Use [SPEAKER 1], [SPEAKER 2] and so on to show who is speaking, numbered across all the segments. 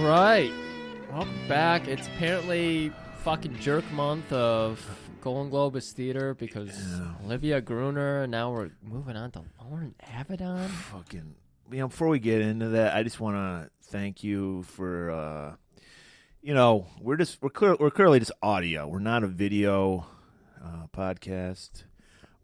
[SPEAKER 1] right. Welcome back. It's apparently fucking jerk month of golan-globus theater because Olivia Gruner, and now we're moving on to Loren Avedon.
[SPEAKER 2] Fucking, before we get into that, I just want to thank you for, we're clearly just audio. We're not a video podcast,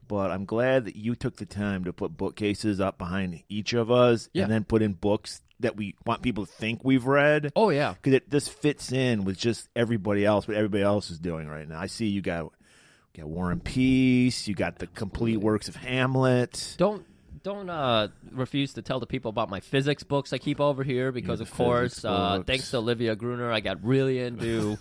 [SPEAKER 2] but I'm glad that you took the time to put bookcases up behind each of us and then put in books that we want people to think we've read.
[SPEAKER 1] Oh, yeah.
[SPEAKER 2] Because this fits in with just everybody else, what everybody else is doing right now. I see you got War and Peace, you got the complete works of Hamlet.
[SPEAKER 1] Don't refuse to tell the people about my physics books I keep over here because, of course, thanks to Olivia Gruner, I got really into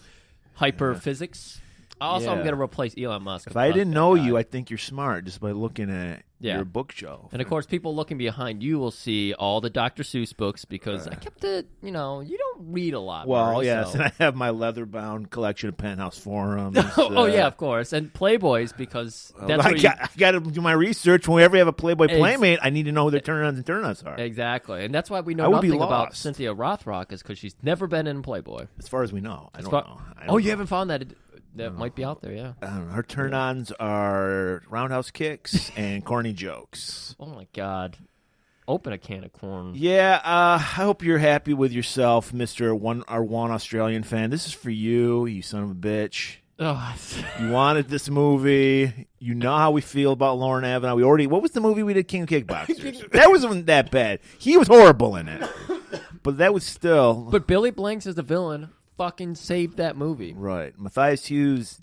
[SPEAKER 1] hyperphysics. Also, I'm going to replace Elon Musk.
[SPEAKER 2] If I didn't know you, I think you're smart just by looking at your bookshelf.
[SPEAKER 1] And, of course, people looking behind you will see all the Dr. Seuss books because I kept it, you don't read a lot.
[SPEAKER 2] Well,
[SPEAKER 1] Murray,
[SPEAKER 2] yes,
[SPEAKER 1] so.
[SPEAKER 2] and I have my leather-bound collection of Penthouse Forums.
[SPEAKER 1] Yeah, of course. And Playboys because that's
[SPEAKER 2] I got to do my research. Whenever you have a Playboy Playmate, I need to know who their turn-ons and turn-outs are.
[SPEAKER 1] Exactly. And that's why we know nothing about Cynthia Rothrock is because she's never been in Playboy.
[SPEAKER 2] As far as we know. I don't know.
[SPEAKER 1] You haven't found that? That might be out there, yeah.
[SPEAKER 2] I don't know. Her turn-ons are roundhouse kicks and corny jokes.
[SPEAKER 1] Oh, my God. Open a can of corn.
[SPEAKER 2] Yeah, I hope you're happy with yourself, Mr. Our one Australian fan. This is for you, you son of a bitch.
[SPEAKER 1] Oh.
[SPEAKER 2] You wanted this movie. You know how we feel about Loren Avedon. What was the movie we did, King of Kickboxers? That wasn't that bad. He was horrible in it. But that was still...
[SPEAKER 1] But Billy Blanks is the villain. Fucking saved that movie.
[SPEAKER 2] Right. Matthias Hughes,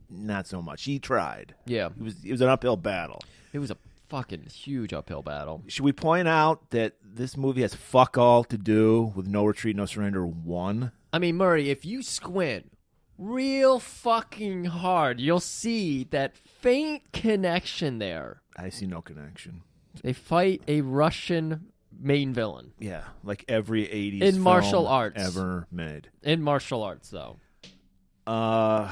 [SPEAKER 2] not so much. He tried.
[SPEAKER 1] Yeah.
[SPEAKER 2] It was an uphill battle.
[SPEAKER 1] It was a fucking huge uphill battle.
[SPEAKER 2] Should we point out that this movie has fuck all to do with No Retreat, No Surrender 1?
[SPEAKER 1] I mean, Murray, if you squint real fucking hard, you'll see that faint connection there.
[SPEAKER 2] I see no connection.
[SPEAKER 1] They fight a Russian main villain.
[SPEAKER 2] Yeah, like every 80s
[SPEAKER 1] in
[SPEAKER 2] film
[SPEAKER 1] martial arts
[SPEAKER 2] ever made.
[SPEAKER 1] In martial arts, though.
[SPEAKER 2] And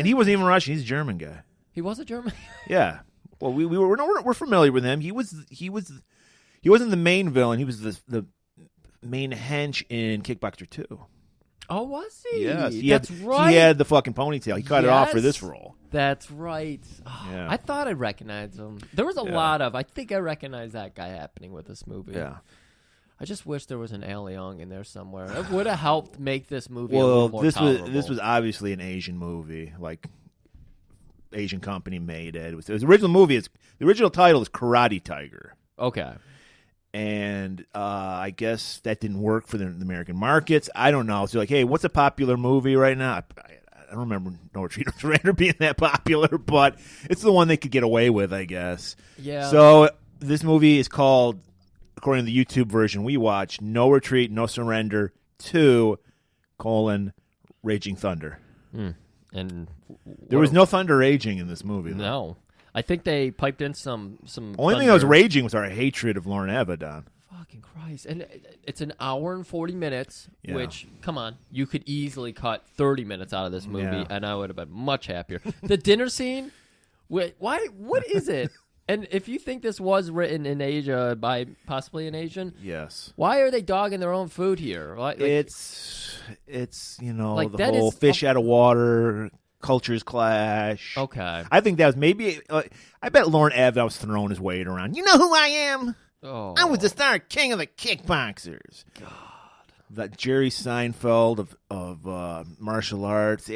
[SPEAKER 2] he wasn't even Russian. He's a German guy.
[SPEAKER 1] He was a German?
[SPEAKER 2] Yeah. Well, we're familiar with him. He wasn't the main villain. He was the main hench in Kickboxer 2.
[SPEAKER 1] Oh, was he?
[SPEAKER 2] Yes.
[SPEAKER 1] That's right.
[SPEAKER 2] He had the fucking ponytail. He cut it off for this role.
[SPEAKER 1] That's right. Oh, yeah. I thought I recognized him. There was a lot of... I think I recognized that guy happening with this movie.
[SPEAKER 2] Yeah.
[SPEAKER 1] I just wish there was an Al Leong in there somewhere. It would have helped make this movie a little more tolerable.
[SPEAKER 2] This was obviously an Asian movie. Like, Asian company made it. It was the original movie. The original title is Karate Tiger.
[SPEAKER 1] Okay.
[SPEAKER 2] And I guess that didn't work for the American markets. I don't know. So like, hey, what's a popular movie right now? I don't remember No Retreat, No Surrender being that popular, but it's the one they could get away with, I guess.
[SPEAKER 1] Yeah.
[SPEAKER 2] So this movie is called, according to the YouTube version we watched, No Retreat, No Surrender 2, Raging Thunder.
[SPEAKER 1] And
[SPEAKER 2] there was no thunder raging in this movie. Though.
[SPEAKER 1] No. I think they piped in some
[SPEAKER 2] Only thing that was raging was our hatred of Loren Avedon.
[SPEAKER 1] Fucking Christ. And it's an hour and 40 minutes, which, come on, you could easily cut 30 minutes out of this movie, and I would have been much happier. The dinner scene, what is it? And if you think this was written in Asia by possibly an Asian,
[SPEAKER 2] yes.
[SPEAKER 1] Why are they dogging their own food here? Like,
[SPEAKER 2] it's like the whole fish out of water, cultures clash.
[SPEAKER 1] Okay.
[SPEAKER 2] I think that was maybe, I bet Loren Avedon was throwing his weight around. You know who I am?
[SPEAKER 1] Oh.
[SPEAKER 2] I was the star king of the kickboxers.
[SPEAKER 1] God.
[SPEAKER 2] That Jerry Seinfeld of martial arts.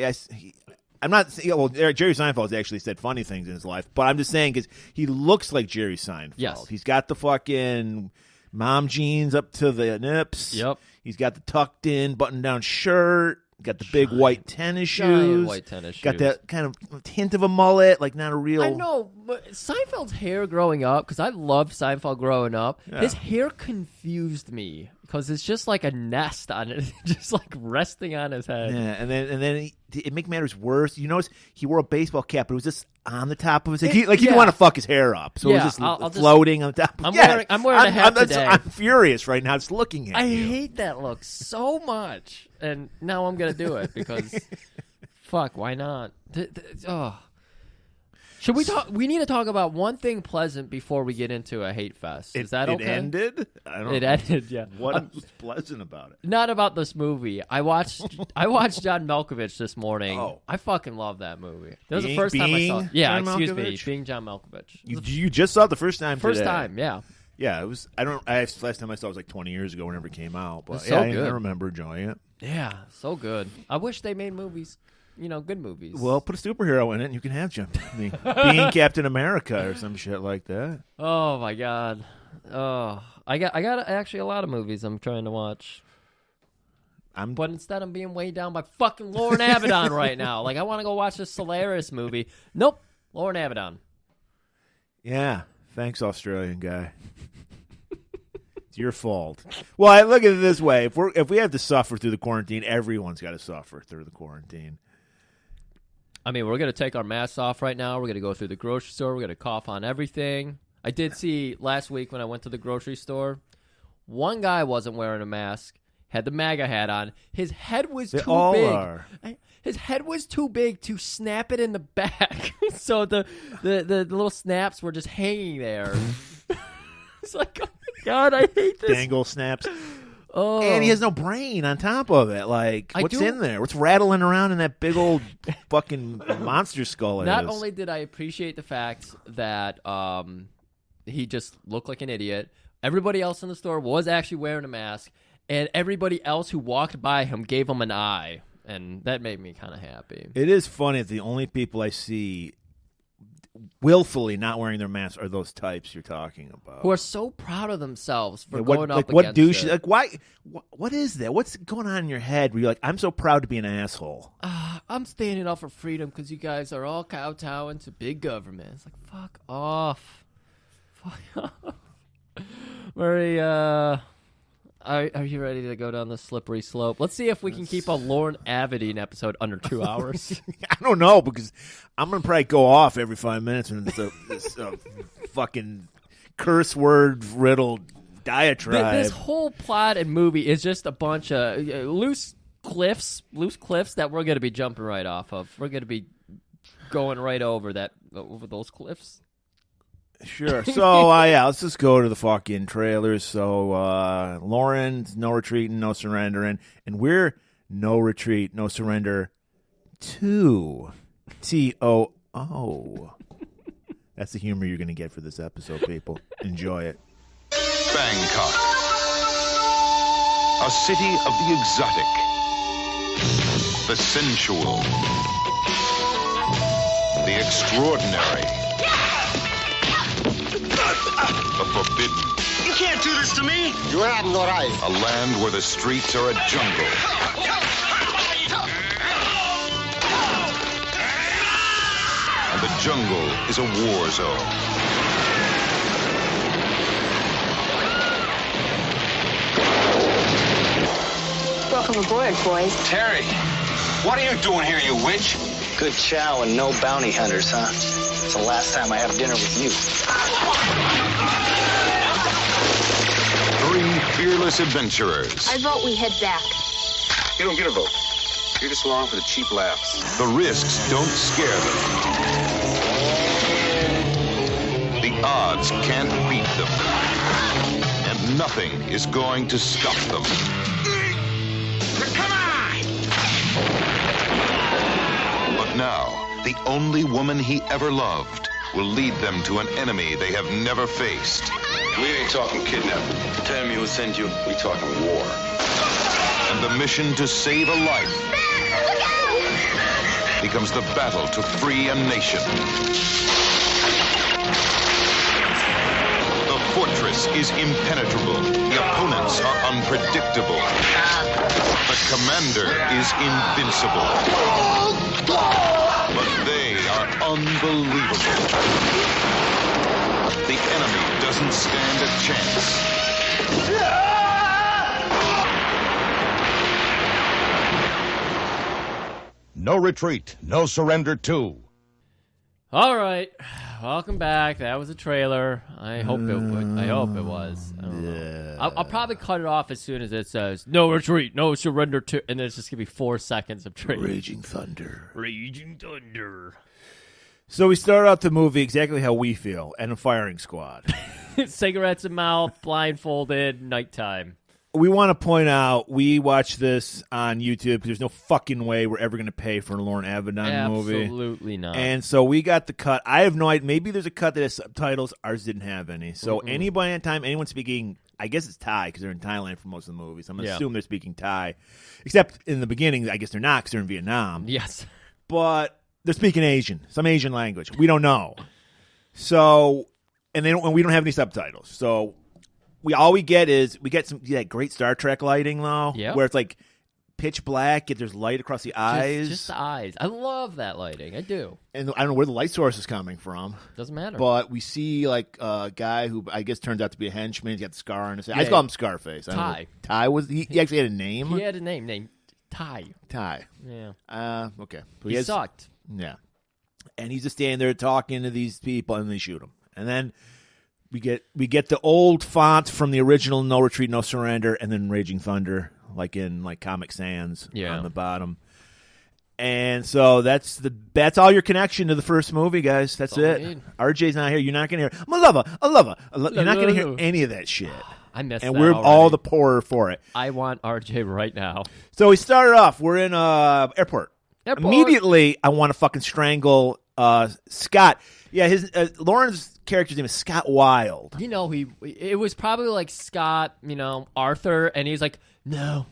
[SPEAKER 2] I'm not saying, well, Jerry Seinfeld's actually said funny things in his life, but I'm just saying because he looks like Jerry Seinfeld.
[SPEAKER 1] Yes.
[SPEAKER 2] He's got the fucking mom jeans up to the nips.
[SPEAKER 1] Yep.
[SPEAKER 2] He's got the tucked in button down shirt. Got the big white tennis shoes.
[SPEAKER 1] Giant white tennis shoes.
[SPEAKER 2] Got that kind of hint of a mullet, like not a real...
[SPEAKER 1] I know, but Seinfeld's hair growing up, because I loved Seinfeld growing up, his hair confused me, because it's just like a nest on it, just like resting on his head.
[SPEAKER 2] Yeah, and then it make matters worse. You notice he wore a baseball cap, but it was just on the top of his head. He didn't want to fuck his hair up, so it was just floating on the top.
[SPEAKER 1] I'm wearing a hat today.
[SPEAKER 2] I'm furious right now just looking at you.
[SPEAKER 1] I hate that look so much, and now I'm going to do it, because fuck, why not? Should we talk? We need to talk about one thing pleasant before we get into a hate fest. Is that okay?
[SPEAKER 2] It ended? I don't
[SPEAKER 1] It ended, yeah.
[SPEAKER 2] What was pleasant about it?
[SPEAKER 1] Not about this movie. I watched John Malkovich this morning.
[SPEAKER 2] Oh.
[SPEAKER 1] I fucking love that movie. That was the first time I saw it. Yeah,
[SPEAKER 2] John
[SPEAKER 1] excuse
[SPEAKER 2] Malkovich?
[SPEAKER 1] me. Being John Malkovich.
[SPEAKER 2] You just saw it the first time
[SPEAKER 1] First
[SPEAKER 2] today.
[SPEAKER 1] time, yeah.
[SPEAKER 2] Yeah, it was. Last time I saw it was like 20 years ago whenever it came out. But
[SPEAKER 1] It's so good.
[SPEAKER 2] I remember enjoying it.
[SPEAKER 1] Yeah, so good. I wish they made movies, good movies.
[SPEAKER 2] Well, put a superhero in it and you can have Jim. Being Captain America or some shit like that.
[SPEAKER 1] Oh my god. Oh, I got actually a lot of movies I'm trying to watch. But instead I'm being weighed down by fucking Loren Avedon right now. Like I want to go watch this Solaris movie. Nope, Loren Avedon.
[SPEAKER 2] Yeah, thanks, Australian guy. It's your fault. Well, I look at it this way: if we have to suffer through the quarantine, everyone's got to suffer through the quarantine.
[SPEAKER 1] I mean, we're going to take our masks off right now. We're going to go through the grocery store. We're going to cough on everything. I did see last week when I went to the grocery store, one guy wasn't wearing a mask, had the MAGA hat on. His head was too big. His head was too big to snap it in the back. So the little snaps were just hanging there. It's like, oh my God, I hate this.
[SPEAKER 2] Dangle snaps.
[SPEAKER 1] Oh.
[SPEAKER 2] And he has no brain on top of it. Like, what's in there? What's rattling around in that big old fucking monster skull?
[SPEAKER 1] Not only did I appreciate the fact that he just looked like an idiot, everybody else in the store was actually wearing a mask, and everybody else who walked by him gave him an eye, and that made me kind of happy.
[SPEAKER 2] It is funny that the only people I see willfully not wearing their masks are those types you're talking about,
[SPEAKER 1] who are so proud of themselves for going up
[SPEAKER 2] what
[SPEAKER 1] against
[SPEAKER 2] douche?
[SPEAKER 1] it.
[SPEAKER 2] Like, why? What is that? What's going on in your head where you're like, I'm so proud to be an asshole?
[SPEAKER 1] I'm standing up for freedom because you guys are all kowtowing to big government. It's like, fuck off. Fuck off. Murray, are you ready to go down the slippery slope? Let's see if we can keep a Loren Avedon episode under 2 hours.
[SPEAKER 2] I don't know, because I'm going to probably go off every 5 minutes and this fucking curse word riddled diatribe.
[SPEAKER 1] This whole plot and movie is just a bunch of loose cliffs that we're going to be jumping right off of. We're going to be going right over those cliffs.
[SPEAKER 2] Sure. So, let's just go to the fucking trailers. So, Loren's No Retreating, No Surrendering, and we're No Retreat, No Surrender 2. TOO. That's the humor you're going to get for this episode, people. Enjoy it.
[SPEAKER 3] Bangkok. A city of the exotic, the sensual, the extraordinary, the forbidden.
[SPEAKER 4] You can't do this to me! You have no right.
[SPEAKER 3] A land where the streets are a jungle. And the jungle is a war zone.
[SPEAKER 5] Welcome aboard, boys.
[SPEAKER 4] Terry, what are you doing here, you witch?
[SPEAKER 6] Good chow and no bounty hunters, huh? It's the last time I have dinner with you.
[SPEAKER 3] 3 fearless adventurers.
[SPEAKER 5] I vote we head back.
[SPEAKER 4] You don't get a vote. You're just along for the cheap laughs.
[SPEAKER 3] The risks don't scare them. The odds can't beat them. And nothing is going to stop them.
[SPEAKER 4] Come on!
[SPEAKER 3] But now, the only woman he ever loved will lead them to an enemy they have never faced.
[SPEAKER 4] We ain't talking kidnapping. Tell me who sent you. We talking war.
[SPEAKER 3] And the mission to save a life becomes the battle to free a nation. The fortress is impenetrable. The opponents are unpredictable. The commander is invincible. But they are unbelievable. The enemy doesn't stand a chance.
[SPEAKER 7] No Retreat, No Surrender 2.
[SPEAKER 1] All right, welcome back. That was a trailer. I hope it was. I don't know. I'll probably cut it off as soon as it says "No Retreat, No Surrender 2," and then it's just gonna be 4 seconds of trailer.
[SPEAKER 2] Raging Thunder.
[SPEAKER 1] Raging Thunder.
[SPEAKER 2] So we start out the movie exactly how we feel, and a firing squad.
[SPEAKER 1] Cigarettes in mouth, blindfolded, nighttime.
[SPEAKER 2] We want to point out we watched this on YouTube because there's no fucking way we're ever going to pay for a Loren Avedon movie.
[SPEAKER 1] Absolutely not.
[SPEAKER 2] And so we got the cut. I have no idea. Maybe there's a cut that has subtitles. Ours didn't have any. So anybody at time, anyone speaking, I guess it's Thai because they're in Thailand for most of the movies. I'm going to assume they're speaking Thai. Except in the beginning, I guess they're not because they're in Vietnam.
[SPEAKER 1] Yes.
[SPEAKER 2] But they're speaking Asian, some Asian language. We don't know. So, and we don't have any subtitles. So all we get some that great Star Trek lighting though, where it's like pitch black, yet there's light across the eyes.
[SPEAKER 1] Just the eyes. I love that lighting. I do.
[SPEAKER 2] And I don't know where the light source is coming from.
[SPEAKER 1] Doesn't matter.
[SPEAKER 2] But we see like a guy who I guess turns out to be a henchman. He's got the scar on his head. I just call him Scarface. Ty was he actually had a name?
[SPEAKER 1] He had a name named Ty.
[SPEAKER 2] Yeah. Okay. So
[SPEAKER 1] he sucked.
[SPEAKER 2] Yeah. And he's just standing there talking to these people, and they shoot him. And then we get the old font from the original No Retreat, No Surrender, and then Raging Thunder, like in like Comic Sans on the bottom. And so that's all your connection to the first movie, guys. That's it. RJ's not here. You're not going to hear, I'm a lover. You're not going to hear any of that shit.
[SPEAKER 1] I missed
[SPEAKER 2] and
[SPEAKER 1] that
[SPEAKER 2] we're
[SPEAKER 1] already.
[SPEAKER 2] all the poorer for it.
[SPEAKER 1] I want RJ right now.
[SPEAKER 2] So we started off. We're in airport. Immediately, I want to fucking strangle Scott. Yeah, his Loren's character's name is Scott Wilde.
[SPEAKER 1] You know, it was probably like Scott, Arthur, and he's like, no,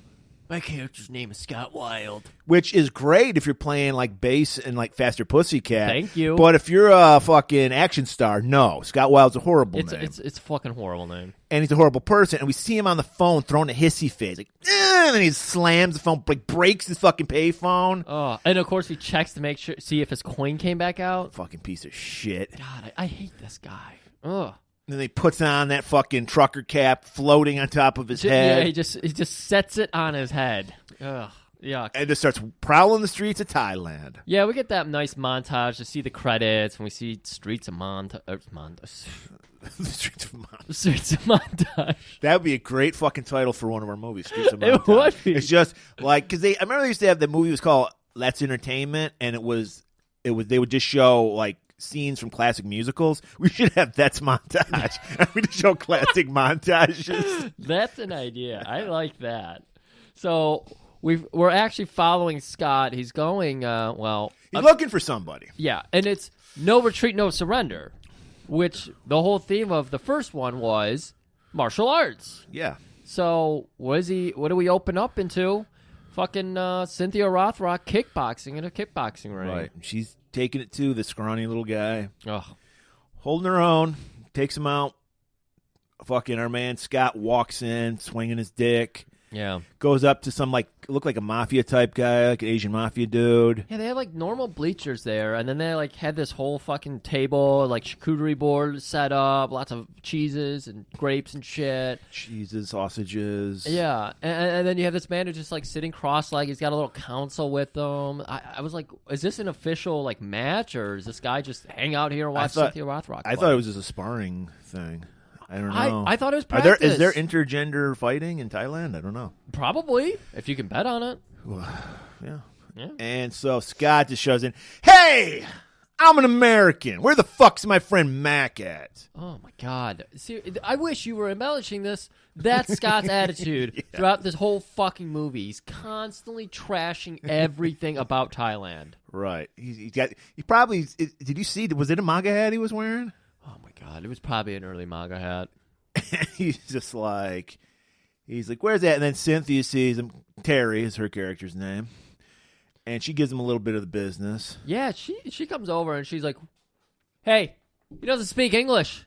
[SPEAKER 1] my character's name is Scott Wilde.
[SPEAKER 2] Which is great if you're playing like bass and like Faster Pussycat.
[SPEAKER 1] Thank you.
[SPEAKER 2] But if you're a fucking action star, no. Scott Wilde's a horrible name.
[SPEAKER 1] It's a fucking horrible name.
[SPEAKER 2] And he's a horrible person. And we see him on the phone throwing a hissy face. Like, and then he slams the phone, like breaks his fucking payphone.
[SPEAKER 1] Oh, and of course he checks to see if his coin came back out.
[SPEAKER 2] Fucking piece of shit.
[SPEAKER 1] God, I hate this guy. Ugh.
[SPEAKER 2] And then he puts on that fucking trucker cap floating on top of his head.
[SPEAKER 1] Yeah, he just sets it on his head. Ugh. Yuck.
[SPEAKER 2] And just starts prowling the streets of Thailand.
[SPEAKER 1] Yeah, we get that nice montage to see the credits, and we see Streets of Montage.
[SPEAKER 2] The Streets of Montage.
[SPEAKER 1] Streets of Montage.
[SPEAKER 2] That would be a great fucking title for one of our movies, Streets of Montage.
[SPEAKER 1] It would be.
[SPEAKER 2] It's just like, because I remember they used to have, the movie was called That's Entertainment, and they would just show like scenes from classic musicals. We should have That's Montage. We just show classic montages.
[SPEAKER 1] That's an idea. I like that. So we're actually following Scott. He's going,
[SPEAKER 2] he's looking for somebody.
[SPEAKER 1] Yeah, and it's No Retreat, No Surrender, which the whole theme of the first one was martial arts.
[SPEAKER 2] Yeah.
[SPEAKER 1] So what do we open up into? Fucking Cynthia Rothrock kickboxing in a kickboxing ring.
[SPEAKER 2] Right. She's taking it to the scrawny little guy.
[SPEAKER 1] Ugh.
[SPEAKER 2] Holding her own. Takes him out. Fucking our man Scott walks in, swinging his dick.
[SPEAKER 1] Yeah.
[SPEAKER 2] Goes up to some, look like a mafia type guy, like an Asian mafia dude.
[SPEAKER 1] Yeah, they had, normal bleachers there, and then they, had this whole fucking table, charcuterie board set up, lots of cheeses and grapes and shit.
[SPEAKER 2] Cheeses, sausages.
[SPEAKER 1] Yeah, and then you have this man who's just, sitting cross-legged. He's got a little counsel with him. I was like, is this an official, match, or is this guy just hang out here and watch Cynthia Rothrock
[SPEAKER 2] I thought it was just a sparring thing. I don't know.
[SPEAKER 1] I thought it was practice.
[SPEAKER 2] Is there intergender fighting in Thailand? I don't know.
[SPEAKER 1] Probably, if you can bet on it.
[SPEAKER 2] Yeah. And so Scott just shows in, hey, I'm an American. Where the fuck's my friend Mac at?
[SPEAKER 1] Oh, my God. See, I wish you were embellishing this. That's Scott's attitude throughout this whole fucking movie. He's constantly trashing everything about Thailand.
[SPEAKER 2] Right. He probably, did you see, was it a MAGA hat he was wearing?
[SPEAKER 1] Oh, my God. It was probably an early MAGA hat.
[SPEAKER 2] He's just like, where's that? And then Cynthia sees him. Terry is her character's name. And she gives him a little bit of the business.
[SPEAKER 1] Yeah, she comes over and she's like, hey, he doesn't speak English.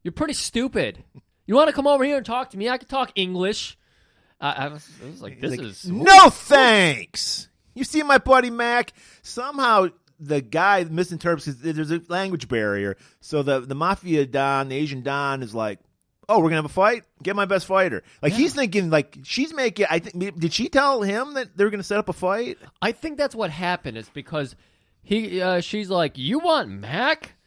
[SPEAKER 1] You're pretty stupid. You want to come over here and talk to me? I can talk English. I was like, this is...
[SPEAKER 2] No thanks! You see my buddy Mac? Somehow... The guy misinterprets because there's a language barrier. So the mafia don, the Asian don, is like, "Oh, we're gonna have a fight. Get my best fighter." He's thinking, she's making. I think did she tell him that they're gonna set up a fight?
[SPEAKER 1] I think that's what happened. Is because she's like, "You want Mac?"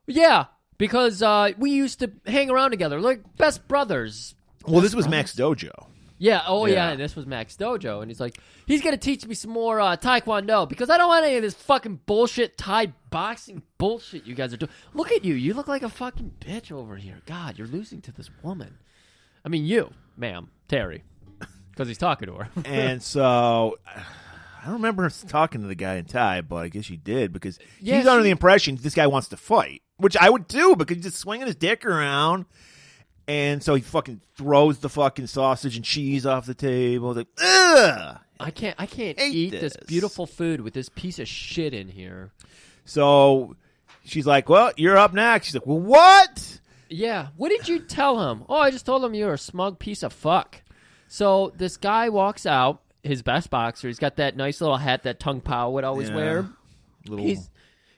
[SPEAKER 1] Yeah, because we used to hang around together like best brothers.
[SPEAKER 2] Well, this was Mac's dojo.
[SPEAKER 1] Yeah, yeah, and this was Max Dojo, and he's like, he's going to teach me some more Taekwondo, because I don't want any of this fucking bullshit Thai boxing bullshit you guys are doing. Look at you. You look like a fucking bitch over here. God, you're losing to this woman. I mean, you, ma'am, Terry, because he's talking to her.
[SPEAKER 2] And so, I don't remember talking to the guy in Thai, but I guess you did, because he's under the impression this guy wants to fight, which I would too, because he's just swinging his dick around. And so he fucking throws the fucking sausage and cheese off the table. Like, ugh!
[SPEAKER 1] I can't eat this beautiful food with this piece of shit in here.
[SPEAKER 2] So she's like, well, you're up next. She's like, well, what?
[SPEAKER 1] Yeah. What did you tell him? Oh, I just told him you're a smug piece of fuck. So this guy walks out, his best boxer. He's got that nice little hat that Tung Pao would always wear.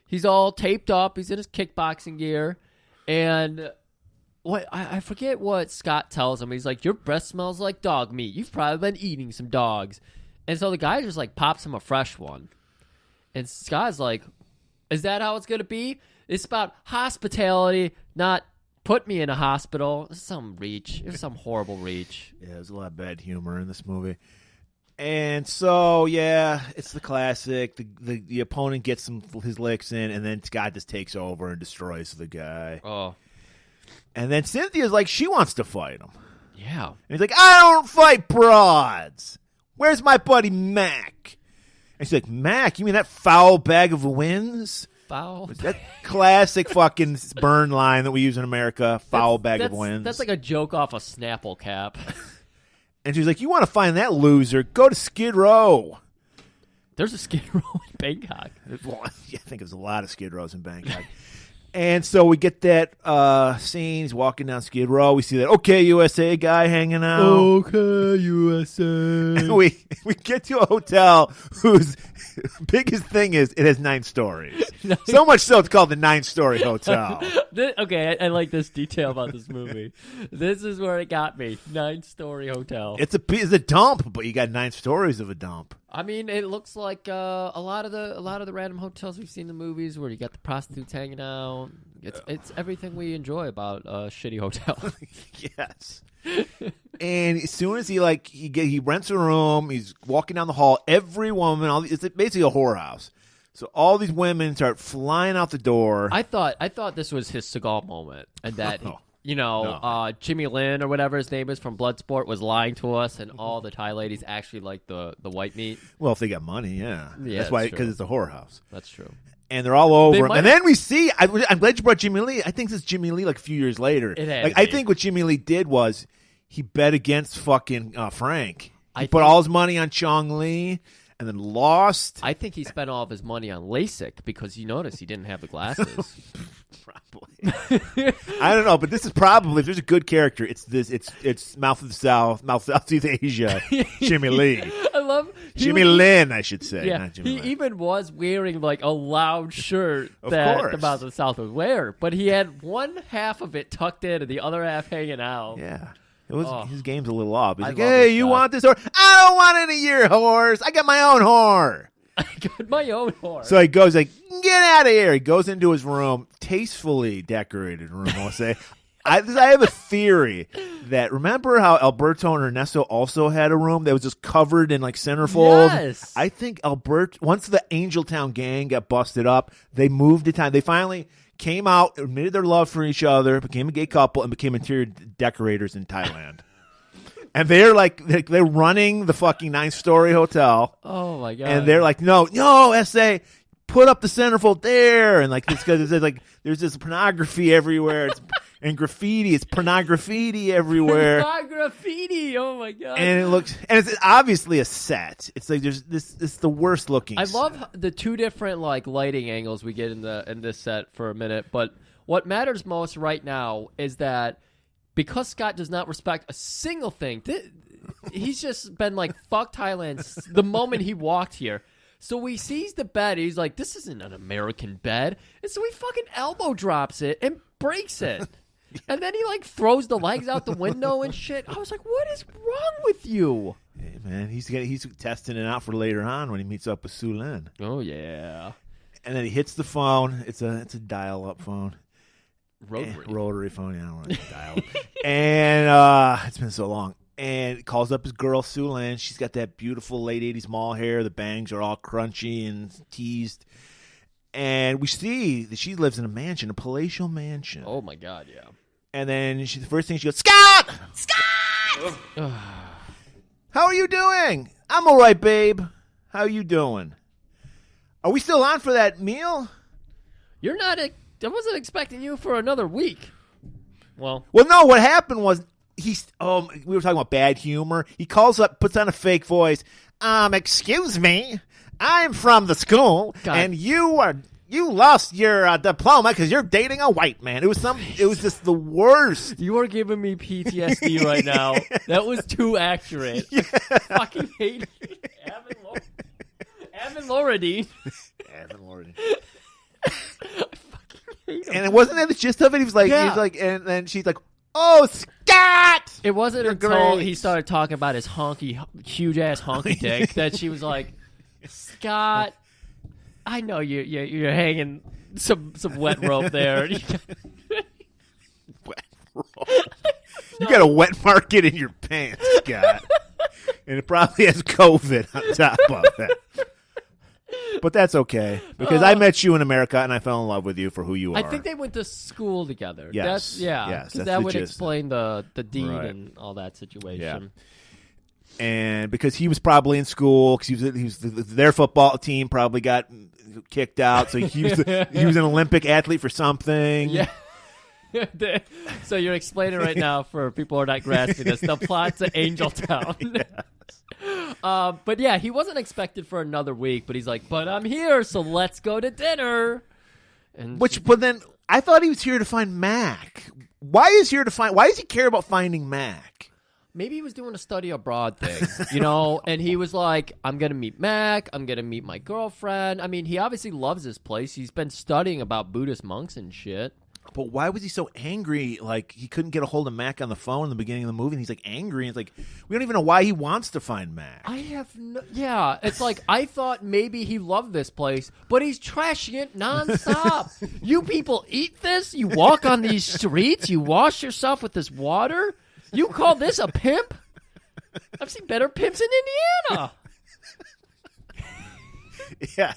[SPEAKER 1] He's all taped up. He's in his kickboxing gear. And... I forget what Scott tells him. He's like, your breath smells like dog meat. You've probably been eating some dogs. And so the guy just like pops him a fresh one. And Scott's like, is that how it's going to be? It's about hospitality, not put me in a hospital. It's some reach. It was some horrible reach.
[SPEAKER 2] Yeah, there's a lot of bad humor in this movie. And so, yeah, it's the classic. The opponent gets his licks in, and then Scott just takes over and destroys the guy.
[SPEAKER 1] Oh.
[SPEAKER 2] And then Cynthia's like, she wants to fight him.
[SPEAKER 1] Yeah.
[SPEAKER 2] And he's like, I don't fight broads. Where's my buddy Mac? And she's like, Mac? You mean that foul bag of wins?
[SPEAKER 1] Foul?
[SPEAKER 2] That classic fucking burn line that we use in America, foul bag of wins.
[SPEAKER 1] That's like a joke off a Snapple cap.
[SPEAKER 2] And she's like, you want to find that loser? Go to Skid Row.
[SPEAKER 1] There's a Skid Row in Bangkok.
[SPEAKER 2] Well, I think there's a lot of Skid Rows in Bangkok. And so we get that scene. He's walking down Skid Row. We see that OK USA guy hanging out.
[SPEAKER 1] OK USA.
[SPEAKER 2] And we get to a hotel whose biggest thing is it has 9 stories. So much so it's called the 9-story hotel.
[SPEAKER 1] Okay, I like this detail about this movie. This is where it got me. 9-story hotel.
[SPEAKER 2] It's a dump, but you got 9 stories of a dump.
[SPEAKER 1] I mean, it looks like a lot of the random hotels we've seen in the movies where you got the prostitutes hanging out. It's everything we enjoy about a shitty hotel.
[SPEAKER 2] Yes. And as soon as he rents a room, he's walking down the hall. Every woman, it's basically a whorehouse. So all these women start flying out the door.
[SPEAKER 1] I thought this was his Seagal moment, and that Jimmy Lin or whatever his name is from Bloodsport was lying to us, and all the Thai ladies actually like the white meat.
[SPEAKER 2] Well, if they got money, yeah, that's why, because it's a whorehouse.
[SPEAKER 1] That's true.
[SPEAKER 2] And they're all over him. And then we see, I'm glad you brought Jimmy Lee. I think this is Jimmy Lee like a few years later. I think what Jimmy Lee did was he bet against fucking Frank. He put all his money on Chong Lee and then lost.
[SPEAKER 1] I think he spent all of his money on LASIK because you notice he didn't have the glasses.
[SPEAKER 2] Probably. I don't know, but this is probably, if there's a good character, it's Mouth of Southeast Asia, Jimmy Lee.
[SPEAKER 1] I love
[SPEAKER 2] Jimmy Lin, I should say.
[SPEAKER 1] Yeah,
[SPEAKER 2] not Jimmy Lin.
[SPEAKER 1] Even was wearing like a loud shirt that the Mouth of the South would wear, but he had one half of it tucked in and the other half hanging out.
[SPEAKER 2] Yeah. His game's a little off. He's like, hey, you want this horse? I don't want any of your horse. I got my own horse.
[SPEAKER 1] I got my own horse.
[SPEAKER 2] So he goes like, get out of here. He goes into his room, tastefully decorated room, I'll say. I have a theory that, remember how Alberto and Ernesto also had a room that was just covered in like centerfold?
[SPEAKER 1] Yes.
[SPEAKER 2] I think once the Angeltown gang got busted up, they moved to town. They finally came out, admitted their love for each other, became a gay couple, and became interior decorators in Thailand. And they're running the fucking 9-story hotel.
[SPEAKER 1] Oh my god!
[SPEAKER 2] And they're like, no, SA, put up the centerfold there, and like this because there's this pornography everywhere. And graffiti, it's pornography everywhere.
[SPEAKER 1] Pornography, oh my god!
[SPEAKER 2] And it's obviously a set. It's like it's the worst looking.
[SPEAKER 1] I love the two different like lighting angles we get in this set for a minute. But what matters most right now is that because Scott does not respect a single thing, he's just been like fuck Thailand the moment he walked here. So he sees the bed. He's like, this isn't an American bed. And so he fucking elbow drops it and breaks it. And then he like throws the legs out the window and shit. I was like, what is wrong with you?
[SPEAKER 2] Hey man, he's testing it out for later on when he meets up with Su Lin.
[SPEAKER 1] Oh yeah.
[SPEAKER 2] And then he hits the phone. It's a dial-up phone.
[SPEAKER 1] Rotary.
[SPEAKER 2] Rotary phone. Yeah, I don't want to dial. And it's been so long. and calls up his girl, Sue Lin. She's got that beautiful late 80s mall hair. The bangs are all crunchy and teased. And we see that she lives in a mansion, a palatial mansion.
[SPEAKER 1] Oh, my God, yeah.
[SPEAKER 2] And then the first thing she goes, Scott! Scott! How are you doing? I'm all right, babe. How are you doing? Are we still on for that meal?
[SPEAKER 1] You're not. I wasn't expecting you for another week. Well,
[SPEAKER 2] no. What happened was we were talking about bad humor. He calls up, puts on a fake voice. Excuse me, I'm from the school, and you lost your diploma because you're dating a white man. It was just the worst.
[SPEAKER 1] You are giving me PTSD right now. That was too accurate. Yeah. I fucking hate it. Evan Loren.
[SPEAKER 2] And it wasn't that the gist of it. He was like, and then she's like, "Oh, Scott!"
[SPEAKER 1] It wasn't until he started talking about his huge ass honky dick that she was like, "Scott, I know you're hanging some wet rope there."
[SPEAKER 2] Wet rope. You got a wet market in your pants, Scott, and it probably has COVID on top of it. But that's okay, because I met you in America, and I fell in love with you for who you are.
[SPEAKER 1] I think they went to school together.
[SPEAKER 2] Yes.
[SPEAKER 1] Because that would explain the deed and all that situation.
[SPEAKER 2] Yeah. And because he was probably in school, because he was their football team probably got kicked out, so he was an Olympic athlete for something.
[SPEAKER 1] Yeah. So you're explaining right now for people who are not grasping this, the plot to Angel Town. But yeah, he wasn't expected for another week, but he's like, but I'm here, so let's go to dinner.
[SPEAKER 2] But then I thought he was here to find Mac. Why does he care about finding Mac?
[SPEAKER 1] Maybe he was doing a study abroad thing, and he was like, I'm going to meet Mac. I'm going to meet my girlfriend. I mean, he obviously loves this place. He's been studying about Buddhist monks and shit.
[SPEAKER 2] But why was he so angry? Like, he couldn't get a hold of Mac on the phone in the beginning of the movie, and he's, like, angry. And it's like, we don't even know why he wants to find Mac.
[SPEAKER 1] Yeah, it's like, I thought maybe he loved this place, but he's trashing it nonstop. You people eat this? You walk on these streets? You wash yourself with this water? You call this a pimp? I've seen better pimps in Indiana.
[SPEAKER 2] Yeah.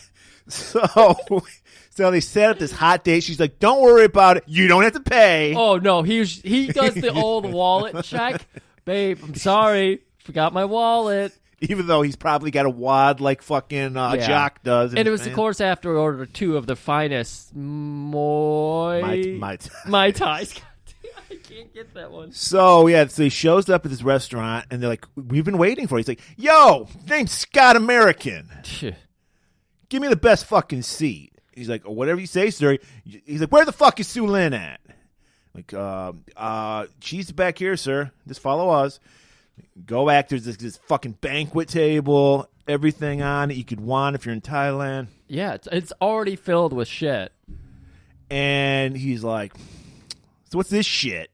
[SPEAKER 2] So they set up this hot date. She's like, don't worry about it. You don't have to pay.
[SPEAKER 1] Oh, no. He does the old wallet check. Babe, I'm sorry. Forgot my wallet.
[SPEAKER 2] Even though he's probably got a wad like fucking Jock does.
[SPEAKER 1] And it was, of course, after order 2 of the finest Mai Tais. I can't get that one.
[SPEAKER 2] So he shows up at this restaurant, and they're like, we've been waiting for you. He's like, yo, name's Scott American. Give me the best fucking seat. He's like, oh, whatever you say, sir. He's like, where the fuck is Sue Lin at? Like, she's back here, sir. Just follow us. Go back. There's this fucking banquet table, everything on it you could want if you're in Thailand.
[SPEAKER 1] Yeah, it's already filled with shit.
[SPEAKER 2] And he's like, so what's this shit?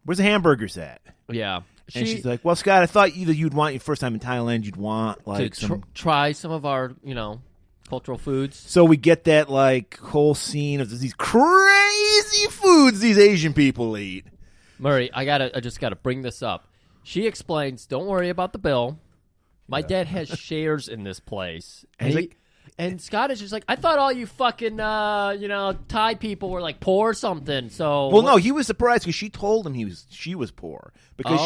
[SPEAKER 2] Where's the hamburgers at?
[SPEAKER 1] Yeah.
[SPEAKER 2] And she's like, well, Scott, I thought you'd want your first time in Thailand, you'd want like
[SPEAKER 1] try some of our, cultural foods.
[SPEAKER 2] So we get that like whole scene of these crazy foods these Asian people eat.
[SPEAKER 1] Murray, I just gotta bring this up. She explains, don't worry about the bill. My dad has shares in this place. And Scott is just like, I thought all you fucking, Thai people were like poor or something. So,
[SPEAKER 2] well, no, he was surprised because she told him she was poor because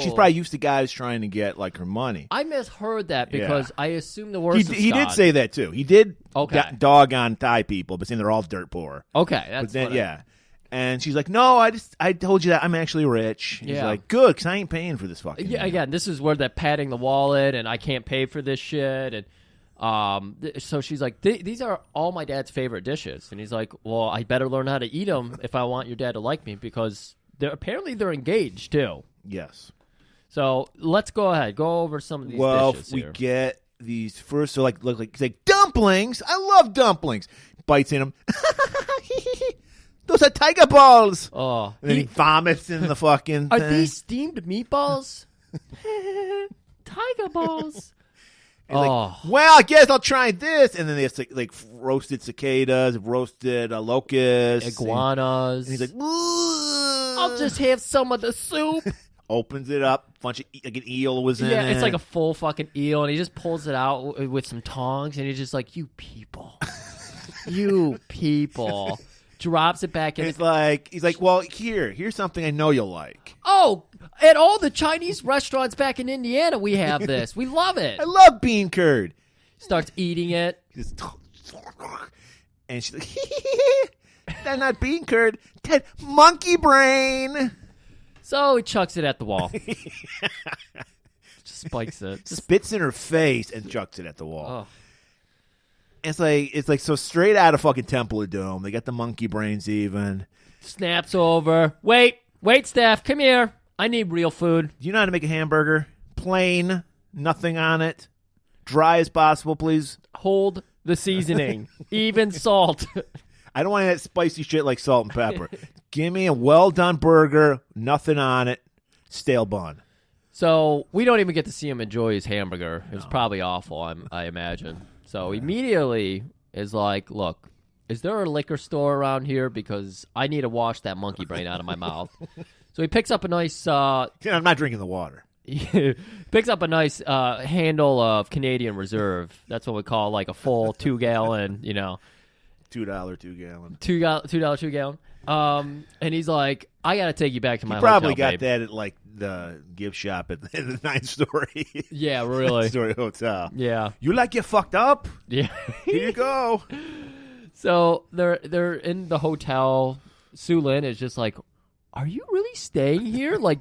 [SPEAKER 2] she's probably used to guys trying to get like her money.
[SPEAKER 1] I misheard that because I assumed the worst.
[SPEAKER 2] He did say that too. He did dog on Thai people, but saying they're all dirt poor.
[SPEAKER 1] Okay, that's
[SPEAKER 2] And she's like, no, I told you that I'm actually rich. He's like, good, because I ain't paying for this fucking.
[SPEAKER 1] Yeah, again, this is where they're padding the wallet, and I can't pay for this shit, and. So she's like, these are all my dad's favorite dishes. And he's like, well, I better learn how to eat them if I want your dad to like me, because they're engaged too.
[SPEAKER 2] Yes.
[SPEAKER 1] So let's go ahead. Go over some of these dishes here.
[SPEAKER 2] We get these first, so look like dumplings. I love dumplings. Bites in them. Those are tiger balls.
[SPEAKER 1] Oh.
[SPEAKER 2] And then he vomits in the fucking
[SPEAKER 1] Are
[SPEAKER 2] thing.
[SPEAKER 1] these steamed meatballs? Tiger balls.
[SPEAKER 2] Like, well, I guess I'll try this. And then they have like roasted cicadas, roasted locusts.
[SPEAKER 1] Iguanas.
[SPEAKER 2] And he's like,
[SPEAKER 1] I'll just have some of the soup.
[SPEAKER 2] opens it up. Bunch of like an eel was in it.
[SPEAKER 1] Yeah, it's like a full fucking eel, and he just pulls it out with some tongs, and he's just like, "You people, you people." Drops it back in.
[SPEAKER 2] He's like, well, here's something I know you'll like.
[SPEAKER 1] Oh, at all the Chinese restaurants back in Indiana, we have this. We love it.
[SPEAKER 2] I love bean curd.
[SPEAKER 1] Starts eating it.
[SPEAKER 2] And she's like, that's not bean curd. That's monkey brain.
[SPEAKER 1] So he chucks it at the wall. Just spikes it.
[SPEAKER 2] Spits in her face and chucks it at the wall.
[SPEAKER 1] Oh.
[SPEAKER 2] It's like so straight out of fucking Temple of Doom. They got the monkey brains even.
[SPEAKER 1] Snaps over. Wait, Steph, come here. I need real food.
[SPEAKER 2] Do you know how to make a hamburger? Plain, nothing on it. Dry as possible, please.
[SPEAKER 1] Hold the seasoning. Even salt.
[SPEAKER 2] I don't want that spicy shit like salt and pepper. Give me a well-done burger, nothing on it, stale bun.
[SPEAKER 1] So we don't even get to see him enjoy his hamburger. It was probably awful, I imagine. So immediately is like, look, is there a liquor store around here? Because I need to wash that monkey brain out of my mouth. So he picks up a nice... I'm
[SPEAKER 2] not drinking the water.
[SPEAKER 1] Picks up a nice handle of Canadian Reserve. That's what we call like a full 2-gallon,
[SPEAKER 2] $2 2-gallon.
[SPEAKER 1] $2 2-gallon. And he's like, I got to take you back to my hotel,
[SPEAKER 2] probably got
[SPEAKER 1] babe.
[SPEAKER 2] that at like the gift shop at the 9-story.
[SPEAKER 1] Yeah, really.
[SPEAKER 2] 9-story hotel.
[SPEAKER 1] Yeah.
[SPEAKER 2] You like get fucked up?
[SPEAKER 1] Yeah.
[SPEAKER 2] Here you go.
[SPEAKER 1] So they're in the hotel. Sue Lin is just like, are you really staying here? Like,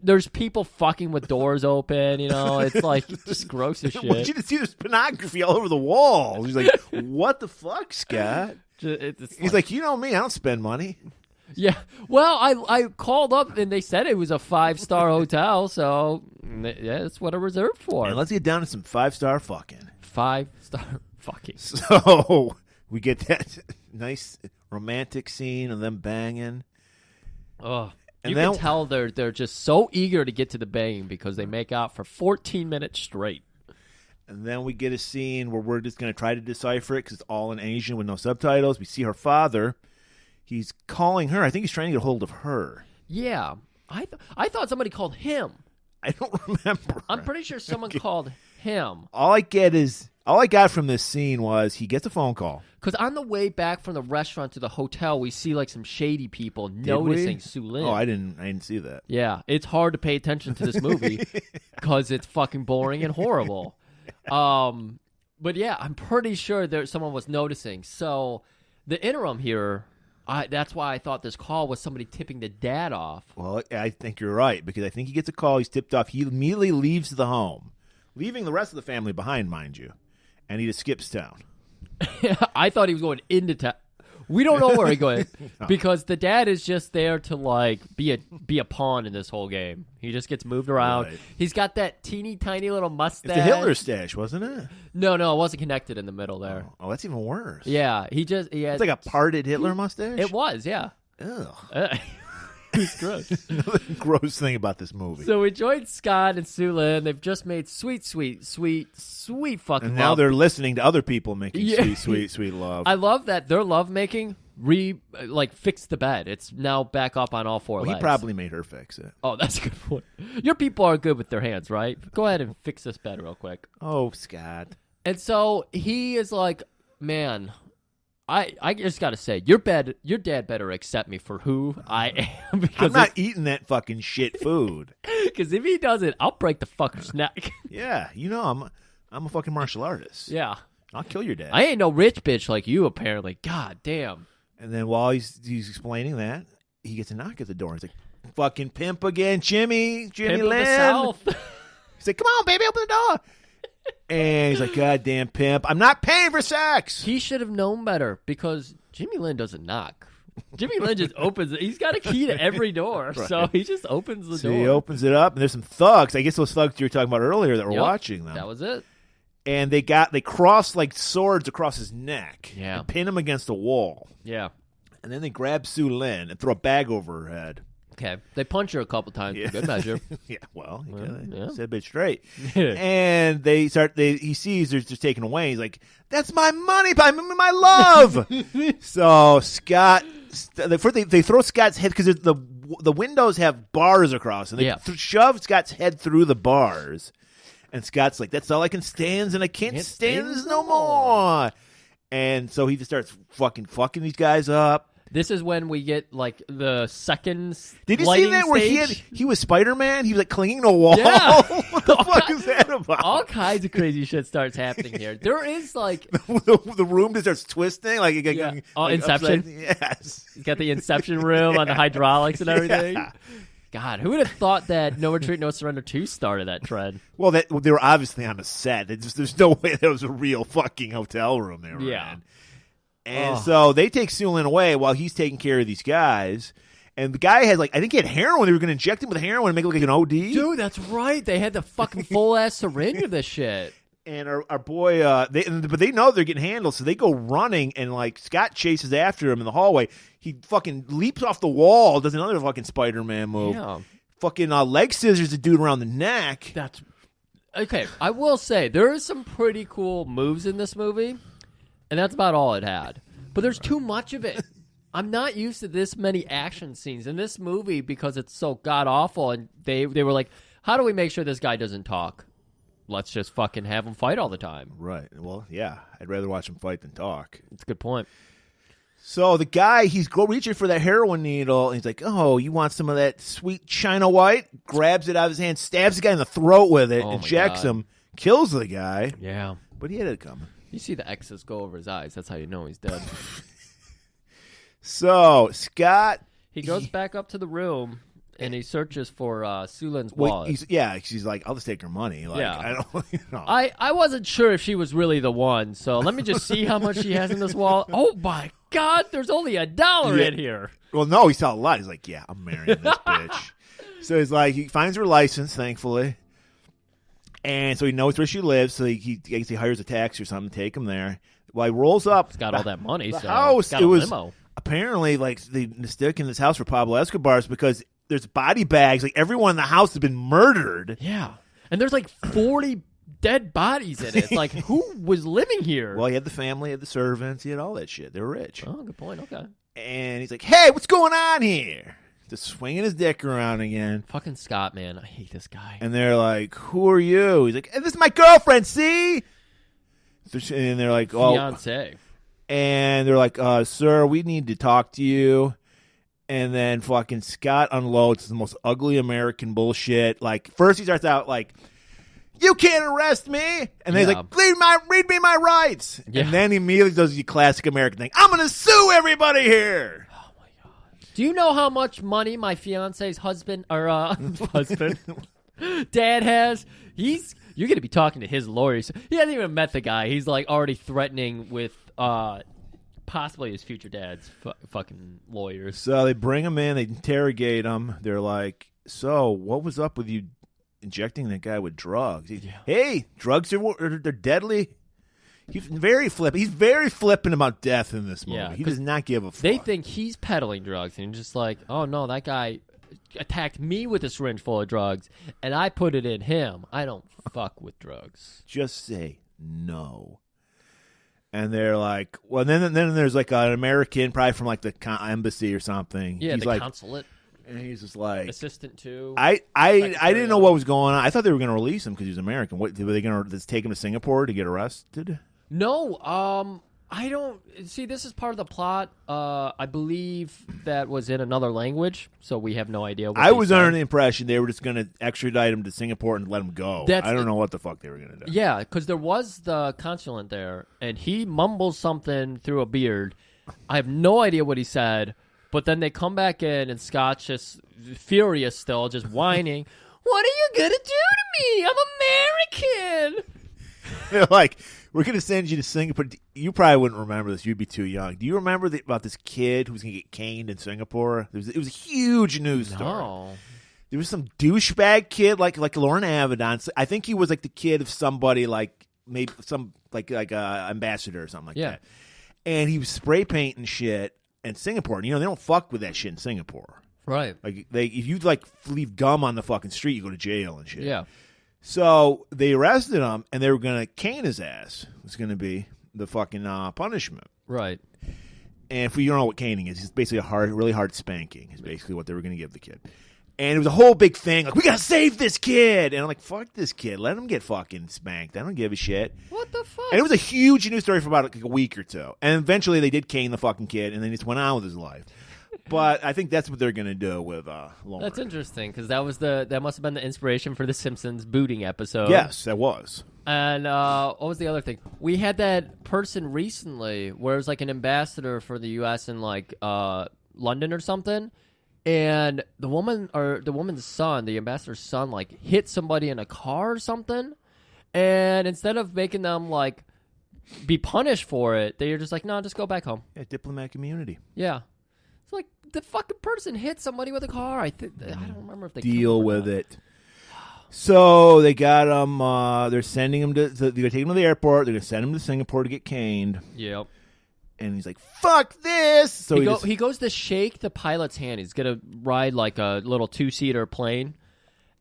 [SPEAKER 1] there's people fucking with doors open, you know? It's like just gross as shit.
[SPEAKER 2] I want you to see this pornography all over the wall. He's like, what the fuck, Scott? He's like, you know me, I don't spend money.
[SPEAKER 1] Yeah. Well, I called up and they said it was a 5-star hotel, so yeah, that's what I reserved for.
[SPEAKER 2] And let's get down to some 5-star fucking.
[SPEAKER 1] 5-star fucking.
[SPEAKER 2] So we get that nice romantic scene of them banging.
[SPEAKER 1] Oh,
[SPEAKER 2] and
[SPEAKER 1] you
[SPEAKER 2] then,
[SPEAKER 1] can tell they're just so eager to get to the banging because they make out for 14 minutes straight.
[SPEAKER 2] And then we get a scene where we're just going to try to decipher it because it's all in Asian with no subtitles. We see her father. He's calling her. I think he's trying to get a hold of her.
[SPEAKER 1] Yeah. I thought somebody called him.
[SPEAKER 2] I don't remember.
[SPEAKER 1] I'm pretty sure someone called him.
[SPEAKER 2] All I got from this scene was he gets a phone call.
[SPEAKER 1] Because on the way back from the restaurant to the hotel, we see like some shady people noticing Sue Lin.
[SPEAKER 2] Oh, I didn't see that.
[SPEAKER 1] Yeah, it's hard to pay attention to this movie because it's fucking boring and horrible. But yeah, I'm pretty sure someone was noticing. So the interim here, that's why I thought this call was somebody tipping the dad off.
[SPEAKER 2] Well, I think you're right because I think he gets a call. He's tipped off. He immediately leaves the home, leaving the rest of the family behind, mind you, and he just skips town.
[SPEAKER 1] I thought he was going into town. We don't know where he's going because the dad is just there to like be a pawn in this whole game. He just gets moved around. Right. He's got that teeny tiny little mustache.
[SPEAKER 2] It's the Hitler stash, wasn't it?
[SPEAKER 1] No, it wasn't connected in the middle there.
[SPEAKER 2] Oh, that's even worse.
[SPEAKER 1] Yeah, it's
[SPEAKER 2] like a parted Hitler mustache.
[SPEAKER 1] It was, yeah.
[SPEAKER 2] Ugh.
[SPEAKER 1] It's gross.
[SPEAKER 2] Another gross thing about this movie.
[SPEAKER 1] So we joined Scott and Sue Lin. They've just made sweet fucking love.
[SPEAKER 2] And now they're listening to other people making sweet love.
[SPEAKER 1] I love that their love making fixed the bed. It's now back up on all four legs.
[SPEAKER 2] He probably made her fix it.
[SPEAKER 1] Oh, that's a good point. Your people are good with their hands, right? Go ahead and fix this bed real quick.
[SPEAKER 2] Oh, Scott.
[SPEAKER 1] And so he is like, man, I just got to say, your dad better accept me for who I am. Because
[SPEAKER 2] I'm not eating that fucking shit food.
[SPEAKER 1] Because if he doesn't, I'll break the fucker's neck.
[SPEAKER 2] Yeah, you know I'm a fucking martial artist.
[SPEAKER 1] Yeah.
[SPEAKER 2] I'll kill your dad.
[SPEAKER 1] I ain't no rich bitch like you, apparently. God damn.
[SPEAKER 2] And then while he's explaining that, he gets a knock at the door. He's like, fucking pimp again, Jimmy
[SPEAKER 1] Pimp
[SPEAKER 2] Lynn.
[SPEAKER 1] Of the South.
[SPEAKER 2] He's like, come on, baby, open the door. And he's like, goddamn pimp, I'm not paying for sex.
[SPEAKER 1] He should have known better because Jimmy Lynn doesn't knock. Jimmy Lynn just opens it. He's got a key to every door, right. So he just opens the door.
[SPEAKER 2] He opens it up, and there's some thugs. I guess those thugs you were talking about earlier that were watching them.
[SPEAKER 1] That was it.
[SPEAKER 2] And they cross like swords across his neck.
[SPEAKER 1] Yeah.
[SPEAKER 2] And pin him against a wall.
[SPEAKER 1] Yeah.
[SPEAKER 2] And then they grab Sue Lin and throw a bag over her head.
[SPEAKER 1] Okay. They punch her a couple times for good measure.
[SPEAKER 2] Yeah, well,
[SPEAKER 1] yeah.
[SPEAKER 2] said a bit straight. And he sees they're just taken away. He's like, that's my money, my love. So Scott, they throw Scott's head because the the windows have bars across, and they shove Scott's head through the bars. And Scott's like, that's all I can stand, and I can't stand this no more. And so he just starts fucking these guys up.
[SPEAKER 1] This is when we get like the second.
[SPEAKER 2] Did you see that where he was Spider-Man? He was like clinging to a wall.
[SPEAKER 1] Yeah.
[SPEAKER 2] What the fuck is that about?
[SPEAKER 1] All kinds of crazy shit starts happening here. There is like
[SPEAKER 2] the room just starts twisting, like
[SPEAKER 1] Inception.
[SPEAKER 2] Upside, yes,
[SPEAKER 1] You got the Inception room on the hydraulics and everything.
[SPEAKER 2] Yeah.
[SPEAKER 1] God, who would have thought that No Retreat, No Surrender 2 started that trend?
[SPEAKER 2] Well, they were obviously on the set. There's no way that was a real fucking hotel room they were in. And so they take Sulin away while he's taking care of these guys. And the guy had, I think he had heroin. They were going to inject him with heroin and make it look like an OD.
[SPEAKER 1] Dude, that's right. They had the fucking full-ass syringe of this shit.
[SPEAKER 2] And our boy, but they know they're getting handled, so they go running, and, Scott chases after him in the hallway. He fucking leaps off the wall, does another fucking Spider-Man move.
[SPEAKER 1] Yeah.
[SPEAKER 2] Fucking leg scissors the dude around the neck.
[SPEAKER 1] That's... Okay, I will say, there is some pretty cool moves in this movie. And that's about all it had. But there's too much of it. I'm not used to this many action scenes in this movie because it's so god-awful. And they were like, how do we make sure this guy doesn't talk? Let's just fucking have him fight all the time.
[SPEAKER 2] Right. Well, yeah. I'd rather watch him fight than talk.
[SPEAKER 1] That's a good point.
[SPEAKER 2] So the guy, he's reaching for that heroin needle. And he's like, oh, you want some of that sweet China White? Grabs it out of his hand, stabs the guy in the throat with it, injects him, kills the guy.
[SPEAKER 1] Yeah.
[SPEAKER 2] But he had it coming.
[SPEAKER 1] You see the X's go over his eyes. That's how you know he's dead.
[SPEAKER 2] So, Scott...
[SPEAKER 1] He goes back up to the room, and he searches for Sulin's wallet.
[SPEAKER 2] She's like, I'll just take her money. I don't,
[SPEAKER 1] I wasn't sure if she was really the one, so let me just see how much she has in this wallet. Oh, my God, there's only $1 in here.
[SPEAKER 2] Well, no, he saw a lot. He's like, yeah, I'm marrying this bitch. So he's like, he finds her license, thankfully. And so he knows where she lives, so he hires a taxi or something to take him there. Well, he rolls up.
[SPEAKER 1] He's got all that money,
[SPEAKER 2] the
[SPEAKER 1] so
[SPEAKER 2] house,
[SPEAKER 1] got a limo.
[SPEAKER 2] Apparently, the stick in this house for Pablo Escobar's because there's body bags. Everyone in the house has been murdered.
[SPEAKER 1] Yeah. And there's 40 dead bodies in it. It's who was living here?
[SPEAKER 2] Well, he had the family, he had the servants, he had all that shit. They were rich.
[SPEAKER 1] Oh, good point. Okay.
[SPEAKER 2] And he's like, hey, what's going on here? Just swinging his dick around again.
[SPEAKER 1] Fucking Scott, man. I hate this guy.
[SPEAKER 2] And they're like, who are you? He's like, hey, this is my girlfriend, see? And they're like, oh.
[SPEAKER 1] Fiancé.
[SPEAKER 2] And they're like, sir, we need to talk to you. And then fucking Scott unloads the most ugly American bullshit. First he starts out you can't arrest me. And then he's like, read me my rights. Yeah. And then he immediately does the classic American thing. I'm going to sue everybody here.
[SPEAKER 1] Do you know how much money my fiance's husband dad has? You're going to be talking to his lawyers. He hasn't even met the guy. He's already threatening with possibly his future dad's fucking lawyers.
[SPEAKER 2] So they bring him in. They interrogate him. They're like, so what was up with you injecting that guy with drugs? Hey, drugs they're deadly. He's very flippant. He's very flippant about death in this movie. Yeah, he does not give a fuck.
[SPEAKER 1] They think he's peddling drugs, and just oh no, that guy attacked me with a syringe full of drugs, and I put it in him. I don't fuck with drugs.
[SPEAKER 2] Just say no. And they're like, well, then there's an American, probably from the embassy or something.
[SPEAKER 1] Yeah,
[SPEAKER 2] he's
[SPEAKER 1] the consulate.
[SPEAKER 2] And he's just like
[SPEAKER 1] assistant too.
[SPEAKER 2] I didn't know what was going on. I thought they were going to release him because he was American. What were they going to take him to Singapore to get arrested?
[SPEAKER 1] No, I don't see. This is part of the plot. I believe that was in another language, so we have no idea.
[SPEAKER 2] I was under the impression they were just going to extradite him to Singapore and let him go. I don't know what the fuck they were going to do.
[SPEAKER 1] Yeah, because there was the consulate there, and he mumbles something through a beard. I have no idea what he said, but then they come back in, and Scott's just furious still, just whining. What are you going to do to me? I'm American.
[SPEAKER 2] They're like, we're going to send you to Singapore. You probably wouldn't remember this. You'd be too young. Do you remember about this kid who was going to get caned in Singapore? It was a huge news story.
[SPEAKER 1] No.
[SPEAKER 2] There was some douchebag kid like Loren Avedon. I think he was the kid of somebody maybe some ambassador or something like that. And he was spray painting shit in Singapore. And, they don't fuck with that shit in Singapore.
[SPEAKER 1] Right.
[SPEAKER 2] If you leave gum on the fucking street, you go to jail and shit.
[SPEAKER 1] Yeah.
[SPEAKER 2] So they arrested him, and they were going to cane his ass. It was going to be the fucking punishment.
[SPEAKER 1] Right.
[SPEAKER 2] And if you don't know what caning is, it's basically a really hard spanking is basically what they were going to give the kid. And it was a whole big thing, like, we got to save this kid. And I'm like, fuck this kid. Let him get fucking spanked. I don't give a shit.
[SPEAKER 1] What the fuck?
[SPEAKER 2] And it was a huge news story for about like a week or two. And eventually they did cane the fucking kid, and then he just went on with his life. But I think that's what they're going to do with Loren.
[SPEAKER 1] That's interesting, because that must have been the inspiration for the Simpsons booting episode.
[SPEAKER 2] Yes, that was.
[SPEAKER 1] And what was the other thing? We had that person recently where it was like an ambassador for the U.S. in like London or something. And the woman's son, the ambassador's son, like hit somebody in a car or something. And instead of making them like be punished for it, they're just like, no, just go back home.
[SPEAKER 2] Yeah, diplomatic immunity.
[SPEAKER 1] Yeah. It's like the fucking person hit somebody with a car. I don't remember if they
[SPEAKER 2] deal with it. So they got him. They're sending him to. They're gonna take him to the airport. They're gonna send him to Singapore to get caned.
[SPEAKER 1] Yep.
[SPEAKER 2] And he's like, "Fuck this!" So
[SPEAKER 1] he goes to shake the pilot's hand. He's gonna ride like a little 2-seater plane,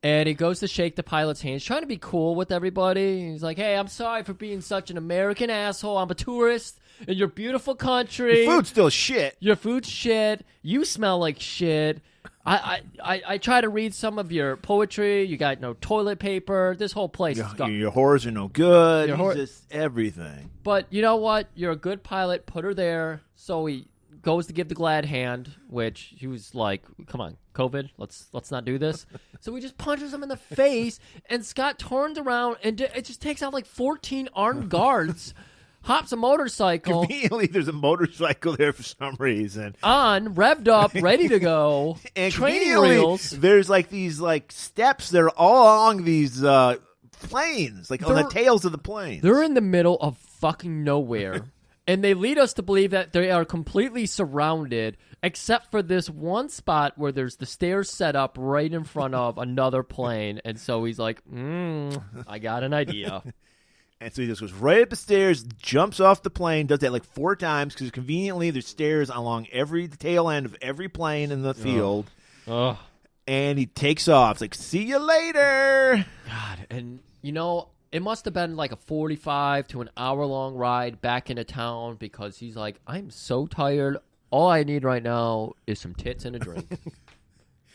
[SPEAKER 1] and he goes to shake the pilot's hand. He's trying to be cool with everybody. He's like, "Hey, I'm sorry for being such an American asshole. I'm a tourist in your beautiful country.
[SPEAKER 2] Your food's still shit.
[SPEAKER 1] Your food's shit. You smell like shit. I try to read some of your poetry. You got no toilet paper. This whole place is gone.
[SPEAKER 2] Your whores are no good.
[SPEAKER 1] Your
[SPEAKER 2] just everything.
[SPEAKER 1] But you know what? You're a good pilot. Put her there." So he goes to give the glad hand, which he was like, "Come on, COVID. Let's not do this." So he just punches him in the face, and Scott turns around and it just takes out like 14 armed guards. Hops a motorcycle.
[SPEAKER 2] Conveniently, there's a motorcycle there for some reason.
[SPEAKER 1] Revved up, ready to go.
[SPEAKER 2] And
[SPEAKER 1] training wheels.
[SPEAKER 2] There's like these like steps that are all along these planes, like on the tails of the planes.
[SPEAKER 1] They're in the middle of fucking nowhere. And they lead us to believe that they are completely surrounded, except for this one spot where there's the stairs set up right in front of another plane. And so he's like, I got an idea.
[SPEAKER 2] And so he just goes right up the stairs, jumps off the plane, does that like 4 times because conveniently there's stairs along the tail end of every plane in the field. And he takes off. It's like, see you later.
[SPEAKER 1] God, and you know, it must have been like a 45 to an hour-long ride back into town because he's like, I'm so tired. All I need right now is some tits and a drink.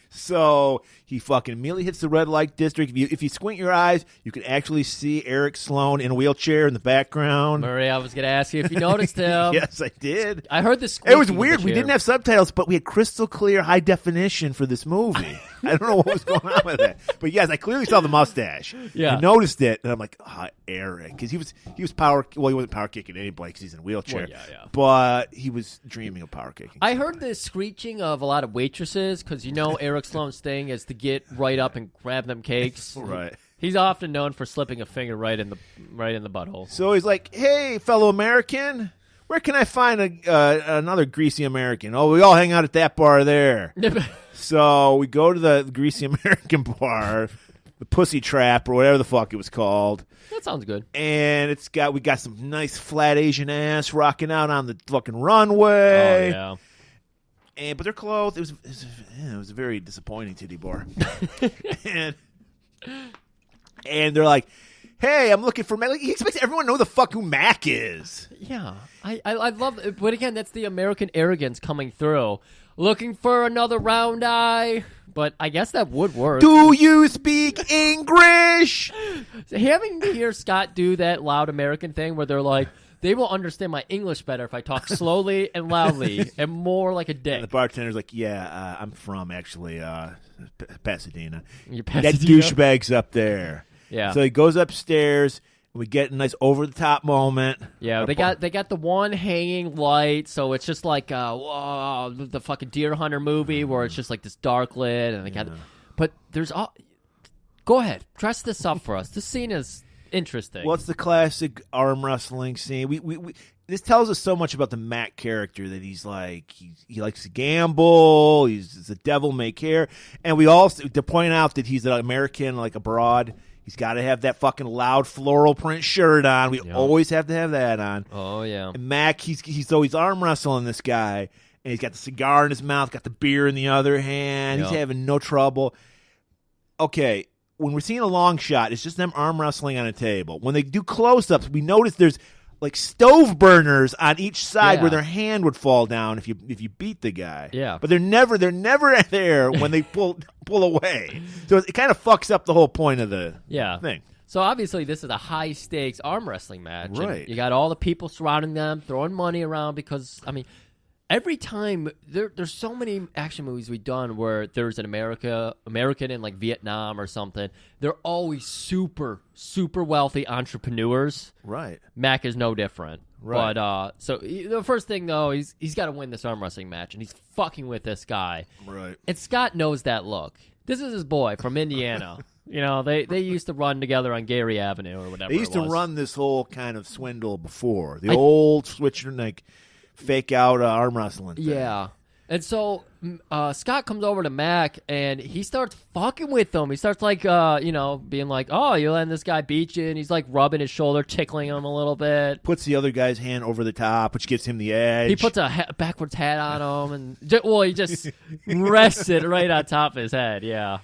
[SPEAKER 2] So he fucking immediately hits the red light district. If you squint your eyes, you can actually see Eric Sloan in a wheelchair in the background.
[SPEAKER 1] Murray, I was going to ask you if you noticed him.
[SPEAKER 2] Yes, I did.
[SPEAKER 1] I heard this.
[SPEAKER 2] It was weird. We didn't have subtitles, but we had crystal clear high definition for this movie. I don't know what was going on with that. But yes, I clearly saw the mustache.
[SPEAKER 1] Yeah.
[SPEAKER 2] I noticed it, and I'm like, Eric. Because he was power. Well, he wasn't power kicking anybody because he's in a wheelchair.
[SPEAKER 1] Well, yeah.
[SPEAKER 2] But he was dreaming of power kicking.
[SPEAKER 1] I heard the screeching of a lot of waitresses because you know Eric Sloan's thing is to get right up and grab them cakes.
[SPEAKER 2] Right.
[SPEAKER 1] He's often known for slipping a finger right in the butthole.
[SPEAKER 2] So he's like, "Hey, fellow American, where can I find another greasy American?" "Oh, we all hang out at that bar there." So we go to the greasy American bar, the Pussy Trap or whatever the fuck it was called.
[SPEAKER 1] That sounds good.
[SPEAKER 2] And we got some nice flat Asian ass rocking out on the fucking runway.
[SPEAKER 1] Oh yeah.
[SPEAKER 2] But they're clothed. It was a very disappointing titty bar. and they're like, "Hey, I'm looking for Mac." Like, he expects everyone to know the fuck who Mac is.
[SPEAKER 1] Yeah, I love it. But again, that's the American arrogance coming through. Looking for another round eye. But I guess that would work.
[SPEAKER 2] Do you speak English?
[SPEAKER 1] Having to hear Scott do that loud American thing where they're like, they will understand my English better if I talk slowly and loudly and more like a dick.
[SPEAKER 2] And the bartender's like, "Yeah, I'm from actually Pasadena.
[SPEAKER 1] You're
[SPEAKER 2] That
[SPEAKER 1] Pasadena?
[SPEAKER 2] douchebag's up there."
[SPEAKER 1] Yeah.
[SPEAKER 2] So he goes upstairs. We get a nice over-the-top moment.
[SPEAKER 1] Yeah, they got the one hanging light, so it's just like the fucking Deer Hunter movie where it's just like this dark lit, and they got. But there's all. Go ahead, dress this up for us. This scene is interesting.
[SPEAKER 2] Well, it's the classic arm wrestling scene. We this tells us so much about the Mac character that he's like he likes to gamble. He's a devil may care, and we also to point out that he's an American like abroad. He's got to have that fucking loud floral print shirt on. We always have to have that on.
[SPEAKER 1] Oh yeah.
[SPEAKER 2] And Mac, he's always arm wrestling this guy, and he's got the cigar in his mouth, got the beer in the other hand. He's having no trouble. Okay. When we're seeing a long shot, it's just them arm wrestling on a table. When they do close-ups, we notice there's like stove burners on each side
[SPEAKER 1] Yeah.
[SPEAKER 2] where their hand would fall down if you beat the guy.
[SPEAKER 1] Yeah.
[SPEAKER 2] But they're never there when they pull away. So it kind of fucks up the whole point of the thing.
[SPEAKER 1] So obviously this is a high stakes arm wrestling match. And
[SPEAKER 2] Right.
[SPEAKER 1] you got all the people surrounding them, throwing money around because I mean every time there's so many action movies we've done where there's an American in like Vietnam or something. They're always super, super wealthy entrepreneurs.
[SPEAKER 2] Right.
[SPEAKER 1] Mac is no different.
[SPEAKER 2] Right.
[SPEAKER 1] But so the first thing though, he's got to win this arm wrestling match, and he's fucking with this guy.
[SPEAKER 2] Right.
[SPEAKER 1] And Scott knows that look. This is his boy from Indiana. You know, they used to run together on Gary Avenue or whatever.
[SPEAKER 2] They used
[SPEAKER 1] it was.
[SPEAKER 2] to run this whole kind of swindle before. The old switcher, like fake out arm wrestling thing.
[SPEAKER 1] Yeah. And so Scott comes over to Mac, and he starts fucking with him. He starts, like, being like, oh, you letting this guy beat you? And he's, like, rubbing his shoulder, tickling him a little bit.
[SPEAKER 2] Puts the other guy's hand over the top, which gives him the edge.
[SPEAKER 1] He puts a backwards hat on him, and, he just rests it right on top of his head, yeah.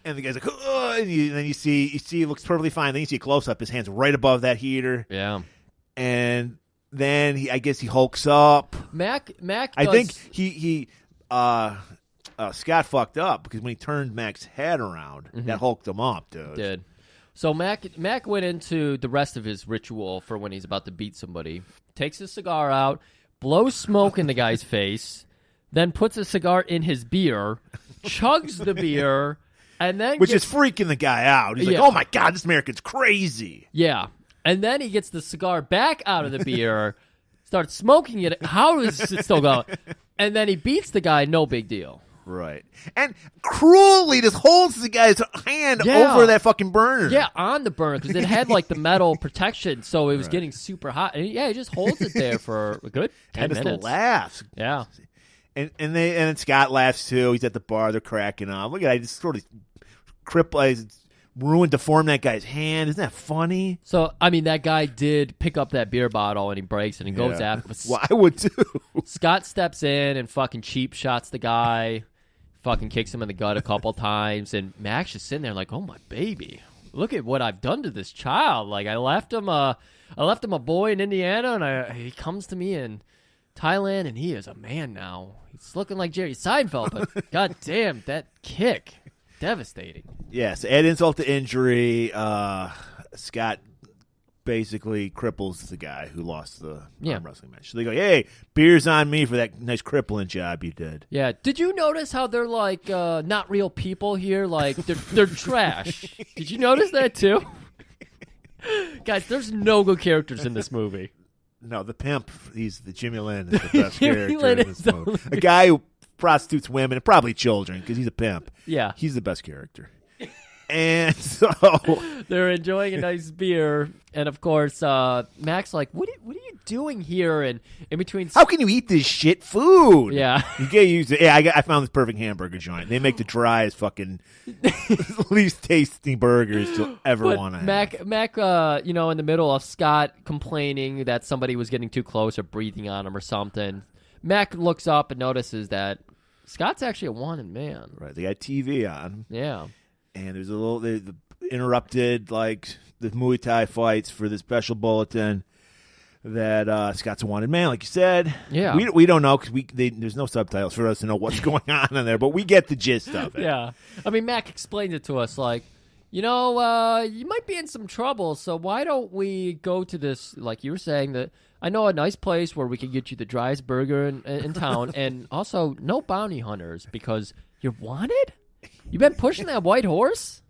[SPEAKER 2] And the guy's like, oh, and then you see he looks perfectly fine. Then you see a close-up, his hand's right above that heater.
[SPEAKER 1] Yeah.
[SPEAKER 2] And then I guess he hulks up.
[SPEAKER 1] Mac
[SPEAKER 2] I think he Scott fucked up because when he turned Mac's head around, that hulked him up, dude.
[SPEAKER 1] Did. So Mac went into the rest of his ritual for when he's about to beat somebody. Takes his cigar out, blows smoke in the guy's face, then puts a cigar in his beer, chugs the beer, and then
[SPEAKER 2] is freaking the guy out. He's like, oh my God, this American's crazy.
[SPEAKER 1] Yeah. And then he gets the cigar back out of the beer, starts smoking it. How is it still going? And then he beats the guy, no big deal.
[SPEAKER 2] Right. And cruelly just holds the guy's hand over that fucking burner.
[SPEAKER 1] Yeah, on the burner, because it had like the metal protection, so it was getting super hot. And he just holds it there for a good 10 minutes.
[SPEAKER 2] Just laughs.
[SPEAKER 1] Yeah.
[SPEAKER 2] And then Scott laughs too. He's at the bar, they're cracking up. Look at that, I just sort of deformed that guy's hand. Isn't that funny?
[SPEAKER 1] So, I mean, that guy did pick up that beer bottle and he breaks it and goes after him.
[SPEAKER 2] Well, I would too.
[SPEAKER 1] Scott steps in and fucking cheap shots the guy, fucking kicks him in the gut a couple times, and Mac's just sitting there like, oh, my baby. Look at what I've done to this child. Like, I left him a boy in Indiana, and he comes to me in Thailand, and he is a man now. He's looking like Jerry Seinfeld, but god damn, that kick. Devastating.
[SPEAKER 2] Yes, add insult to injury. Scott basically cripples the guy who lost the arm wrestling match. So they go, hey, beer's on me for that nice crippling job you did.
[SPEAKER 1] Yeah. Did you notice how they're like not real people here? Like they're trash. Did you notice that too? Guys, there's no good characters in this movie.
[SPEAKER 2] No, the pimp, he's the Jimmy Lynn is the best character in this movie.
[SPEAKER 1] Only...
[SPEAKER 2] A guy who prostitutes women and probably children because he's a pimp.
[SPEAKER 1] Yeah.
[SPEAKER 2] He's the best character. And so
[SPEAKER 1] they're enjoying a nice beer, and of course, Mac's like, "What are you doing here?" And in between,
[SPEAKER 2] how can you eat this shit food?
[SPEAKER 1] Yeah,
[SPEAKER 2] you get used to. Yeah, I found this perfect hamburger joint. They make the driest, fucking least tasty burgers you'll ever want to have.
[SPEAKER 1] Mac, in the middle of Scott complaining that somebody was getting too close or breathing on him or something, Mac looks up and notices that Scott's actually a wanted man.
[SPEAKER 2] Right, they got TV on.
[SPEAKER 1] Yeah.
[SPEAKER 2] And there's a little they interrupted like the Muay Thai fights for the special bulletin that Scott's a wanted man, like you said.
[SPEAKER 1] Yeah,
[SPEAKER 2] we don't know because there's no subtitles for us to know what's going on in there, but we get the gist of it.
[SPEAKER 1] Yeah, I mean Mac explains it to us like, you might be in some trouble, so why don't we go to this, like you were saying, that I know a nice place where we can get you the driest burger in town, and also no bounty hunters because you're wanted. You been pushing that white horse?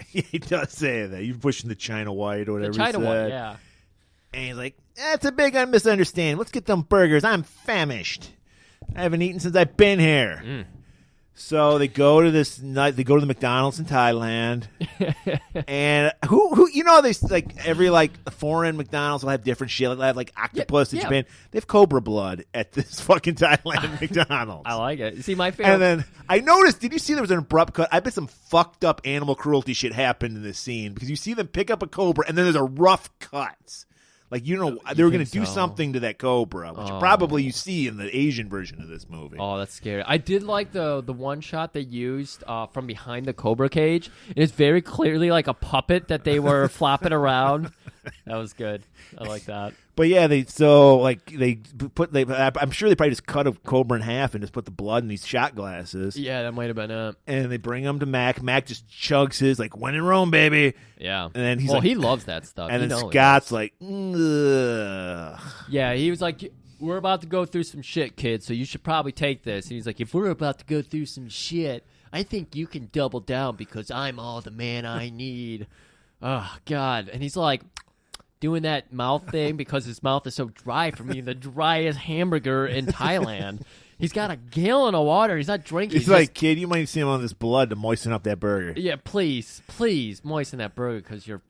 [SPEAKER 2] He does say that. You're pushing the China White or whatever.
[SPEAKER 1] The China
[SPEAKER 2] he said.
[SPEAKER 1] White, yeah.
[SPEAKER 2] And he's like, that's a big misunderstanding. Let's get them burgers. I'm famished. I haven't eaten since I've been here.
[SPEAKER 1] Mm.
[SPEAKER 2] So they go to the McDonald's in Thailand. And who they like every like foreign McDonald's will have different shit. They'll have like octopus in Japan. They have cobra blood at this fucking Thailand McDonald's.
[SPEAKER 1] I like it. See, my favorite.
[SPEAKER 2] And then I noticed, did you see there was an abrupt cut? I bet some fucked up animal cruelty shit happened in this scene because you see them pick up a cobra and then there's a rough cut. Like, they were going to do something to that cobra, which probably you see in the Asian version of this movie.
[SPEAKER 1] Oh, that's scary. I did like the one shot they used from behind the cobra cage. It's very clearly like a puppet that they were flopping around. That was good. I like that.
[SPEAKER 2] But yeah, I'm sure they probably just cut a cobra in half and just put the blood in these shot glasses.
[SPEAKER 1] Yeah, that might have been it.
[SPEAKER 2] And they bring him to Mac. Mac just chugs his like, when in Rome, baby.
[SPEAKER 1] Yeah.
[SPEAKER 2] And then he's
[SPEAKER 1] he loves that stuff.
[SPEAKER 2] And then Scott's like, ugh.
[SPEAKER 1] Yeah, he was like, we're about to go through some shit, kid, so you should probably take this. And he's like, if we're about to go through some shit, I think you can double down because I'm all the man I need. Oh, God. And he's like doing that mouth thing because his mouth is so dry from eating the driest hamburger in Thailand. He's got a gallon of water. He's not drinking.
[SPEAKER 2] He's like, kid, you might see him on this blood to moisten up that burger.
[SPEAKER 1] Yeah, please moisten that burger because your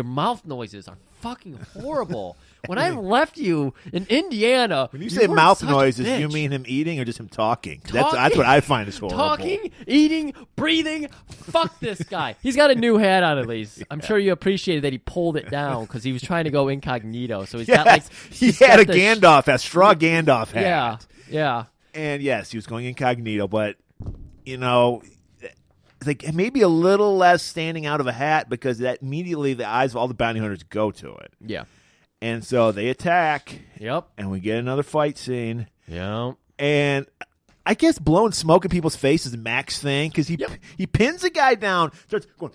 [SPEAKER 1] mouth noises are fucking horrible. When I left you in Indiana,
[SPEAKER 2] when you say mouth noises, you mean him eating or just him talking? That's what I find is horrible.
[SPEAKER 1] Talking, eating, breathing. Fuck this guy. He's got a new hat on at least. I'm sure you appreciated that he pulled it down because he was trying to go incognito. So he's got like
[SPEAKER 2] he had a Gandalf, a straw Gandalf hat.
[SPEAKER 1] Yeah.
[SPEAKER 2] And yes, he was going incognito, but like maybe a little less standing out of a hat because that immediately the eyes of all the bounty hunters go to it.
[SPEAKER 1] Yeah.
[SPEAKER 2] And so they attack.
[SPEAKER 1] Yep.
[SPEAKER 2] And we get another fight scene.
[SPEAKER 1] Yep.
[SPEAKER 2] And I guess blowing smoke in people's faces is Mac's thing because he pins a guy down, starts going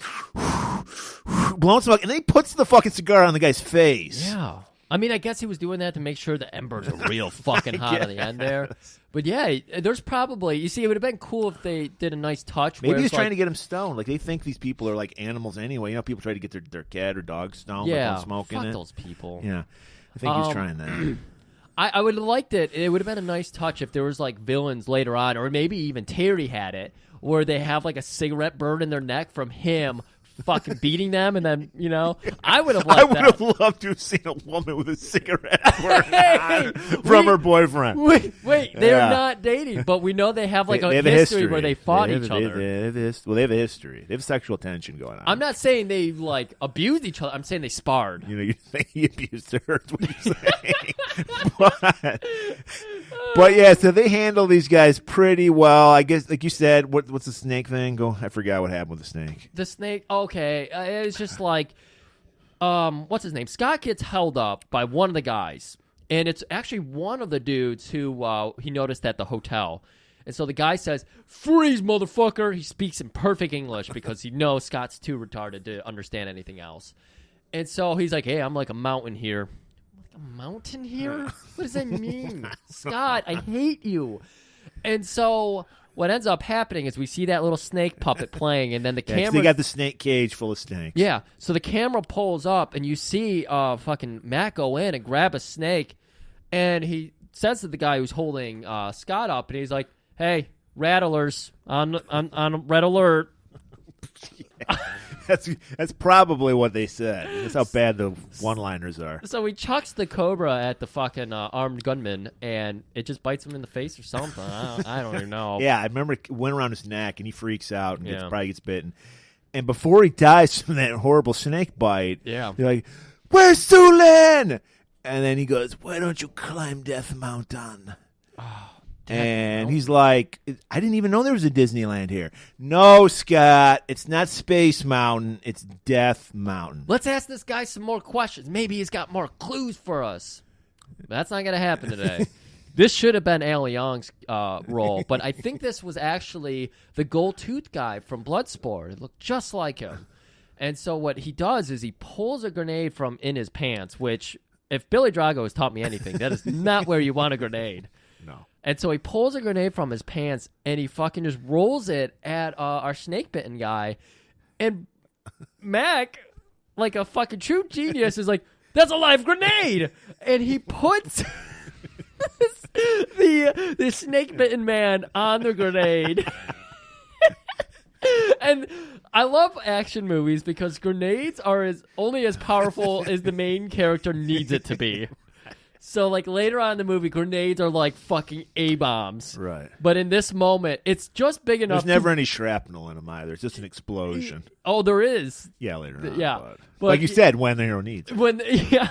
[SPEAKER 2] blowing smoke, and then he puts the fucking cigar on the guy's face.
[SPEAKER 1] Yeah. I mean, I guess he was doing that to make sure the embers are real fucking hot on the end there. But yeah, there's probably, you see, it would have been cool if they did a nice touch.
[SPEAKER 2] Maybe he's trying to get him stoned. Like, they think these people are like animals anyway. People try to get their cat or dog stoned.
[SPEAKER 1] Yeah,
[SPEAKER 2] smoking
[SPEAKER 1] fuck those people.
[SPEAKER 2] Yeah, I think he's trying that.
[SPEAKER 1] I would have liked it. It would have been a nice touch if there was like villains later on, or maybe even Terry had it, where they have like a cigarette burn in their neck from him fucking beating them, and then I would have liked that.
[SPEAKER 2] I would have loved to have seen a woman with a cigarette burn from her boyfriend.
[SPEAKER 1] Wait, they're not dating, but we know they have like a history where they fought each other.
[SPEAKER 2] They have a history. They have sexual tension going on.
[SPEAKER 1] I'm not saying they like abused each other. I'm saying they sparred.
[SPEAKER 2] You think he abused her? That's what you're saying. But yeah, so they handle these guys pretty well. I guess, like you said, what's the snake thing? I forgot what happened with the snake.
[SPEAKER 1] The snake. Okay, it's just like, what's his name? Scott gets held up by one of the guys, and it's actually one of the dudes who he noticed at the hotel. And so the guy says, "Freeze, motherfucker!" He speaks in perfect English because he knows Scott's too retarded to understand anything else. And so he's like, "Hey, I'm like a mountain here." A mountain here? What does that mean? Scott, I hate you. And so what ends up happening is we see that little snake puppet playing, and then the camera...
[SPEAKER 2] They got the snake cage full of snakes.
[SPEAKER 1] Yeah, so the camera pulls up, and you see fucking Matt go in and grab a snake, and he says to the guy who's holding Scott up, and he's like, "Hey, rattlers, on red alert."
[SPEAKER 2] Yeah. That's probably what they said. That's how bad the one-liners are.
[SPEAKER 1] So he chucks the cobra at the fucking armed gunman, and it just bites him in the face or something. I don't even know.
[SPEAKER 2] Yeah, I remember it went around his neck, and he freaks out and probably gets bitten. And before he dies from that horrible snake bite, they're like, "Where's Sulin?" And then he goes, "Why don't you climb Death Mountain?" And he's like, "I didn't even know there was a Disneyland here." "No, Scott, it's not Space Mountain. It's Death Mountain."
[SPEAKER 1] Let's ask this guy some more questions. Maybe he's got more clues for us. That's not going to happen today. This should have been Al Young's role, but I think this was actually the gold tooth guy from Bloodsport. It looked just like him. And so what he does is he pulls a grenade from in his pants, which, if Billy Drago has taught me anything, that is not where you want a grenade.
[SPEAKER 2] No.
[SPEAKER 1] And so he pulls a grenade from his pants, and he fucking just rolls it at our snake-bitten guy. And Mac, like a fucking true genius, is like, "That's a live grenade!" And he puts the snake-bitten man on the grenade. And I love action movies because grenades are only as powerful as the main character needs it to be. So, like, later on in the movie, grenades are like fucking A-bombs.
[SPEAKER 2] Right.
[SPEAKER 1] But in this moment, it's just big enough.
[SPEAKER 2] There's never any shrapnel in them either. It's just an explosion.
[SPEAKER 1] Oh, there is.
[SPEAKER 2] Yeah, later on.
[SPEAKER 1] Yeah.
[SPEAKER 2] But like you said, when the hero needs it.
[SPEAKER 1] Yeah.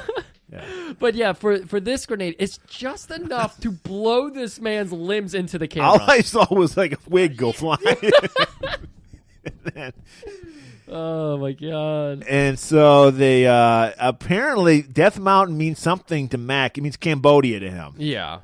[SPEAKER 1] But yeah, for this grenade, it's just enough to blow this man's limbs into the camera.
[SPEAKER 2] All I saw was like a wig go flying.
[SPEAKER 1] Oh my god!
[SPEAKER 2] And so they apparently Death Mountain means something to Mac. It means Cambodia to him.
[SPEAKER 1] Yeah.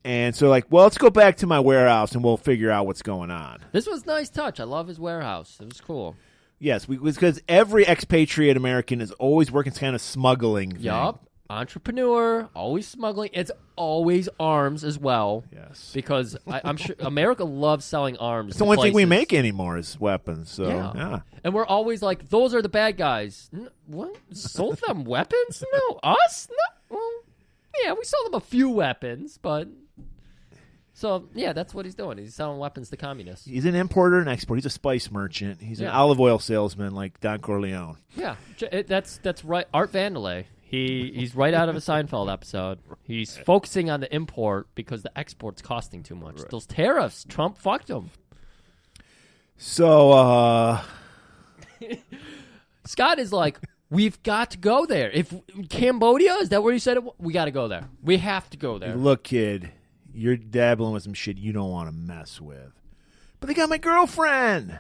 [SPEAKER 2] And so like, well, let's go back to my warehouse and we'll figure out what's going on.
[SPEAKER 1] This was a nice touch. I love his warehouse. It was cool.
[SPEAKER 2] Yes, because every expatriate American is always working kind of smuggling thing.
[SPEAKER 1] Yup. Entrepreneur, always smuggling. It's always arms as well.
[SPEAKER 2] Yes.
[SPEAKER 1] Because I'm sure America loves selling arms.
[SPEAKER 2] It's the only thing we make anymore is weapons. So yeah.
[SPEAKER 1] And we're always like, those are the bad guys. What? Sold them weapons? No. Us? No. Well, yeah, we sold them a few weapons, but... So, yeah, that's what he's doing. He's selling weapons to communists.
[SPEAKER 2] He's an importer and exporter. He's a spice merchant. He's an olive oil salesman like Don Corleone.
[SPEAKER 1] Yeah, that's right. Art Vandelay. He's right out of a Seinfeld episode. He's focusing on the import because the export's costing too much. Right. Those tariffs, Trump fucked them.
[SPEAKER 2] So,
[SPEAKER 1] Scott is like, we've got to go there. If Cambodia, is that where you said it? We got to go there. We have to go there.
[SPEAKER 2] Look, kid, you're dabbling with some shit you don't want to mess with. But they got my girlfriend.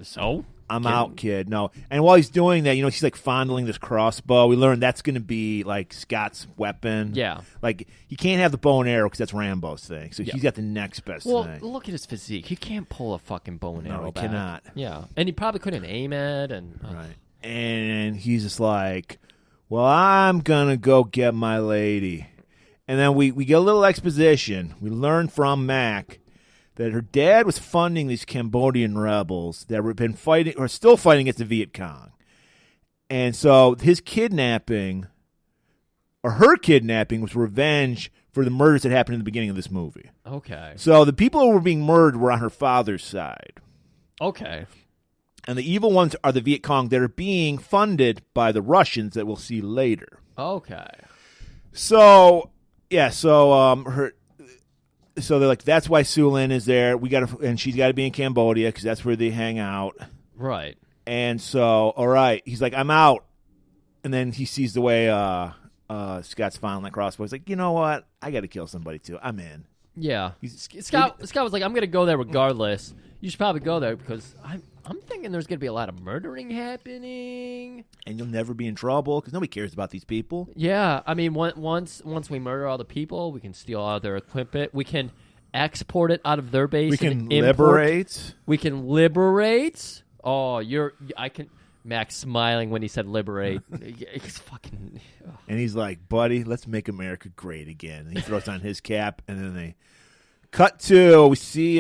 [SPEAKER 1] So?
[SPEAKER 2] I'm out, kid. No. And while he's doing that, she's like fondling this crossbow. We learned that's going to be like Scott's weapon.
[SPEAKER 1] Yeah.
[SPEAKER 2] Like, he can't have the bow and arrow because that's Rambo's thing. So he's got the next best thing.
[SPEAKER 1] Well, look at his physique. He can't pull a fucking bow and arrow
[SPEAKER 2] No, he
[SPEAKER 1] back.
[SPEAKER 2] cannot.
[SPEAKER 1] Yeah. And he probably couldn't aim it.
[SPEAKER 2] Right. And he's just like, well, I'm going to go get my lady. And then we get a little exposition. We learn from Mac that her dad was funding these Cambodian rebels that were been fighting or still fighting against the Viet Cong. And so his kidnapping, or her kidnapping, was revenge for the murders that happened in the beginning of this movie.
[SPEAKER 1] Okay.
[SPEAKER 2] So the people who were being murdered were on her father's side.
[SPEAKER 1] Okay.
[SPEAKER 2] And the evil ones are the Viet Cong that are being funded by the Russians that we'll see later.
[SPEAKER 1] Okay.
[SPEAKER 2] So, yeah, so they're like, that's why Sue Lin is there. And she's got to be in Cambodia because that's where they hang out.
[SPEAKER 1] Right.
[SPEAKER 2] And so, all right, he's like, I'm out. And then he sees the way Scott's fondling that crossbow. He's like, you know what? I got to kill somebody too. I'm in.
[SPEAKER 1] Yeah. Scott was like, I'm going to go there regardless. You should probably go there because I'm thinking there's going to be a lot of murdering happening.
[SPEAKER 2] And you'll never be in trouble because nobody cares about these people.
[SPEAKER 1] Yeah. I mean, once we murder all the people, we can steal all their equipment. We can export it out of their base.
[SPEAKER 2] We can liberate.
[SPEAKER 1] We can liberate. Oh, Max smiling when he said liberate. He's fucking... Ugh.
[SPEAKER 2] And he's like, buddy, let's make America great again. And he throws on his cap, and then they cut to, we see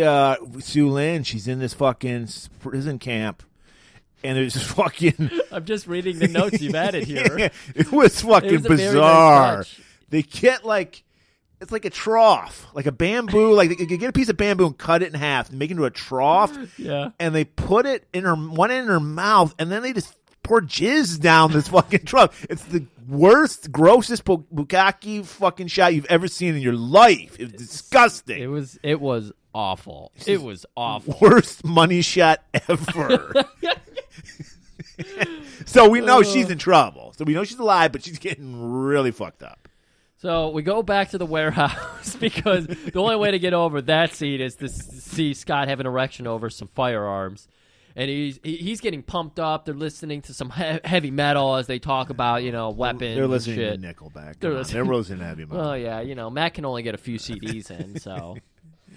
[SPEAKER 2] Sue Lin. She's in this fucking prison camp, and there's this fucking...
[SPEAKER 1] I'm just reading the notes you've added here.
[SPEAKER 2] Yeah, it was fucking bizarre. They get like... It's like a trough, like a bamboo. Like they get a piece of bamboo and cut it in half and make it into a trough.
[SPEAKER 1] Yeah. And
[SPEAKER 2] they put it in one end in her mouth, and then they just pour jizz down this fucking trough. It's the worst, grossest bukkake fucking shot you've ever seen in your life. It was disgusting.
[SPEAKER 1] It was awful. It was awful.
[SPEAKER 2] Worst money shot ever. So we know she's in trouble. So we know she's alive, but she's getting really fucked up.
[SPEAKER 1] So we go back to the warehouse because the only way to get over that scene is to see Scott have an erection over some firearms. And he's getting pumped up. They're listening to some heavy metal as they talk about, weapons.
[SPEAKER 2] They're listening
[SPEAKER 1] and shit.
[SPEAKER 2] to Nickelback. They're listening to heavy metal.
[SPEAKER 1] Oh, yeah. Matt can only get a few CDs in, so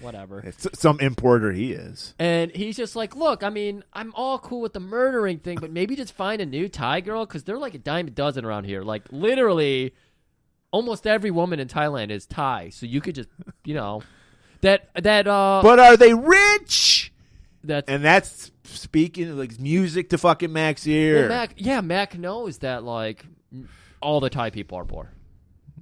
[SPEAKER 1] whatever.
[SPEAKER 2] It's some importer he is.
[SPEAKER 1] And he's just like, look, I mean, I'm all cool with the murdering thing, but maybe just find a new Thai girl because they're like a dime a dozen around here. Like, literally... Almost every woman in Thailand is Thai, so you could just, But
[SPEAKER 2] are they rich?
[SPEAKER 1] And
[SPEAKER 2] that's speaking like music to fucking Mac's ear.
[SPEAKER 1] Well, Mac knows that like all the Thai people are poor.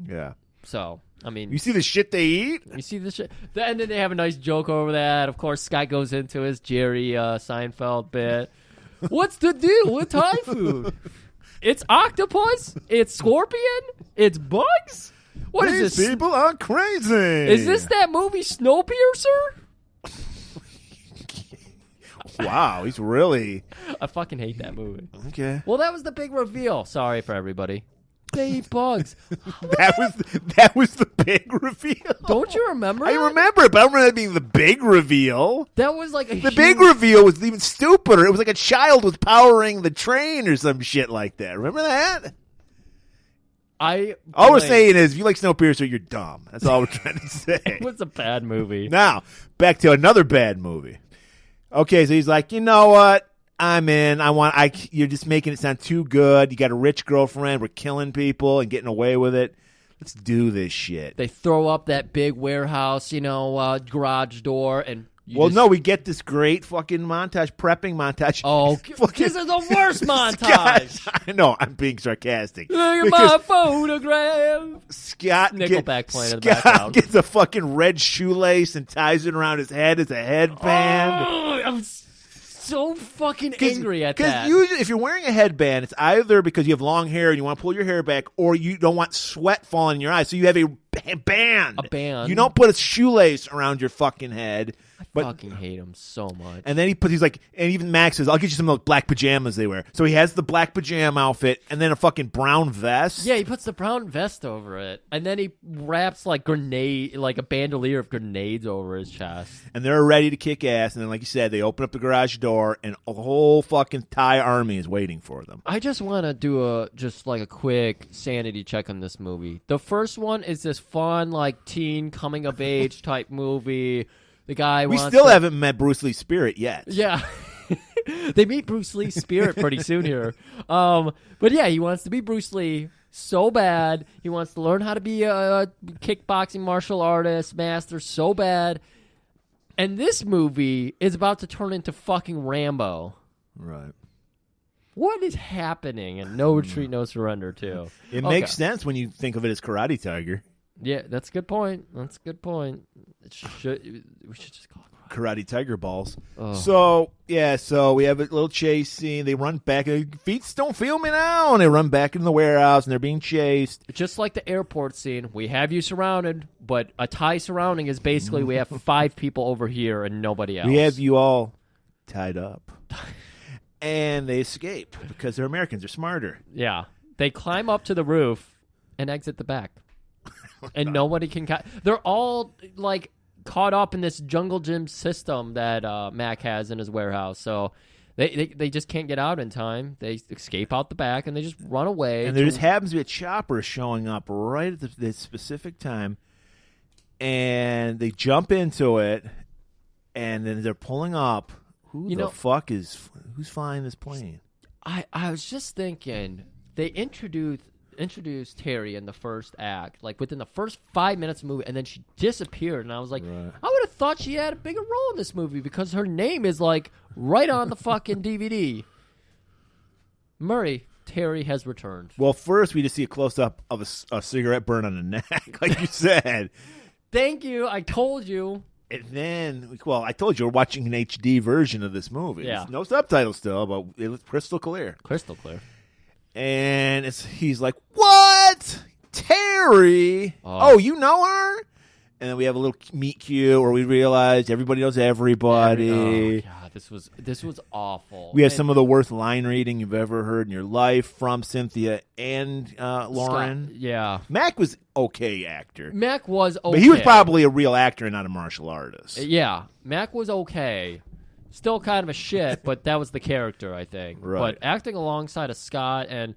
[SPEAKER 2] Yeah.
[SPEAKER 1] So I mean,
[SPEAKER 2] you see the shit they eat.
[SPEAKER 1] You see the shit, and then they have a nice joke over that. Of course, Scott goes into his Jerry Seinfeld bit. What's the deal with Thai food? It's octopus. It's scorpion. It's bugs. What is this?
[SPEAKER 2] These people are crazy.
[SPEAKER 1] Is this that movie Snowpiercer?
[SPEAKER 2] Wow, he's really...
[SPEAKER 1] I fucking hate that movie.
[SPEAKER 2] Okay.
[SPEAKER 1] Well, that was the big reveal. Sorry for everybody. they eat bugs.
[SPEAKER 2] That was the big reveal.
[SPEAKER 1] Don't you remember?
[SPEAKER 2] I remember it, but I don't remember that being the big reveal.
[SPEAKER 1] That was like
[SPEAKER 2] the big reveal was even stupider. It was like a child was powering the train or some shit like that. Remember that? All we're saying is, if you like Snowpiercer, you're dumb. That's all we're trying to say.
[SPEAKER 1] It was a bad movie.
[SPEAKER 2] Now, back to another bad movie. Okay, so he's like, you know what? I'm in. You're just making it sound too good. You got a rich girlfriend. We're killing people and getting away with it. Let's do this shit.
[SPEAKER 1] They throw up that big warehouse, garage door, and
[SPEAKER 2] no, we get this great fucking prepping montage.
[SPEAKER 1] Oh, this is the worst montage.
[SPEAKER 2] I know, I'm being sarcastic.
[SPEAKER 1] Look at my photograph.
[SPEAKER 2] Scott
[SPEAKER 1] Nickelback playing in the background.
[SPEAKER 2] Gets a fucking red shoelace and ties it around his head as a headband.
[SPEAKER 1] Oh, I'm so fucking angry at that.
[SPEAKER 2] Because usually, if you're wearing a headband, it's either because you have long hair and you want to pull your hair back, or you don't want sweat falling in your eyes. So you have a band.
[SPEAKER 1] A band.
[SPEAKER 2] You don't put a shoelace around your fucking head.
[SPEAKER 1] I fucking hate him so much.
[SPEAKER 2] And then he's like, and even Max says, I'll get you some of those black pajamas they wear. So he has the black pajama outfit and then a fucking brown vest.
[SPEAKER 1] Yeah, he puts the brown vest over it. And then he wraps like a bandolier of grenades over his chest.
[SPEAKER 2] And they're ready to kick ass. And then, like you said, they open up the garage door and a whole fucking Thai army is waiting for them.
[SPEAKER 1] I just want to do a quick sanity check on this movie. The first one is this fun, like, teen coming of age type movie. The guy
[SPEAKER 2] we still haven't met Bruce Lee's spirit yet.
[SPEAKER 1] Yeah. They meet Bruce Lee's spirit pretty soon here. But yeah, he wants to be Bruce Lee so bad. He wants to learn how to be a kickboxing martial artist, master so bad. And this movie is about to turn into fucking Rambo.
[SPEAKER 2] Right.
[SPEAKER 1] What is happening in No Retreat, No Surrender 2?
[SPEAKER 2] It makes sense when you think of it as Karate Tiger.
[SPEAKER 1] Yeah, that's a good point. We should just call it
[SPEAKER 2] Karate Tiger balls.
[SPEAKER 1] Oh.
[SPEAKER 2] So we have a little chase scene. They run back. Feet don't feel me now. And they run back into the warehouse, and they're being chased.
[SPEAKER 1] Just like the airport scene, we have you surrounded, but a Thai surrounding is basically we have 5 people over here and nobody else.
[SPEAKER 2] We have you all tied up. And they escape because they're Americans. They're smarter.
[SPEAKER 1] Yeah. They climb up to the roof and exit the back. And nobody can they're all like caught up in this jungle gym system that Mac has in his warehouse. So they just can't get out in time. They escape out the back and they just run away.
[SPEAKER 2] And there just happens to be a chopper showing up right at this specific time. And they jump into it. And then they're pulling up. Who's flying this plane?
[SPEAKER 1] I was just thinking they introduced Terry in the first act, like within the first 5 minutes of the movie, and then she disappeared. And I was like, right. I would have thought she had a bigger role in this movie because her name is like right on the fucking DVD. Murray, Terry has returned.
[SPEAKER 2] Well, first we just see a close-up of a cigarette burn on the neck, like you said.
[SPEAKER 1] Thank you. I told you.
[SPEAKER 2] And then, I told you we're watching an HD version of this movie.
[SPEAKER 1] Yeah.
[SPEAKER 2] There's no subtitles still, but it was crystal clear.
[SPEAKER 1] Crystal clear.
[SPEAKER 2] And he's like, what? Terry? Oh, you know her? And then we have a little meet cute where we realize everybody knows everybody.
[SPEAKER 1] Oh, God, this was awful.
[SPEAKER 2] We have some of the worst line reading you've ever heard in your life from Cynthia and Loren.
[SPEAKER 1] Scott, yeah.
[SPEAKER 2] Mac was okay actor.
[SPEAKER 1] Mac was okay.
[SPEAKER 2] But he was probably a real actor and not a martial artist.
[SPEAKER 1] Yeah. Mac was okay. Still kind of a shit, but that was the character, I think.
[SPEAKER 2] Right.
[SPEAKER 1] But acting alongside of Scott, and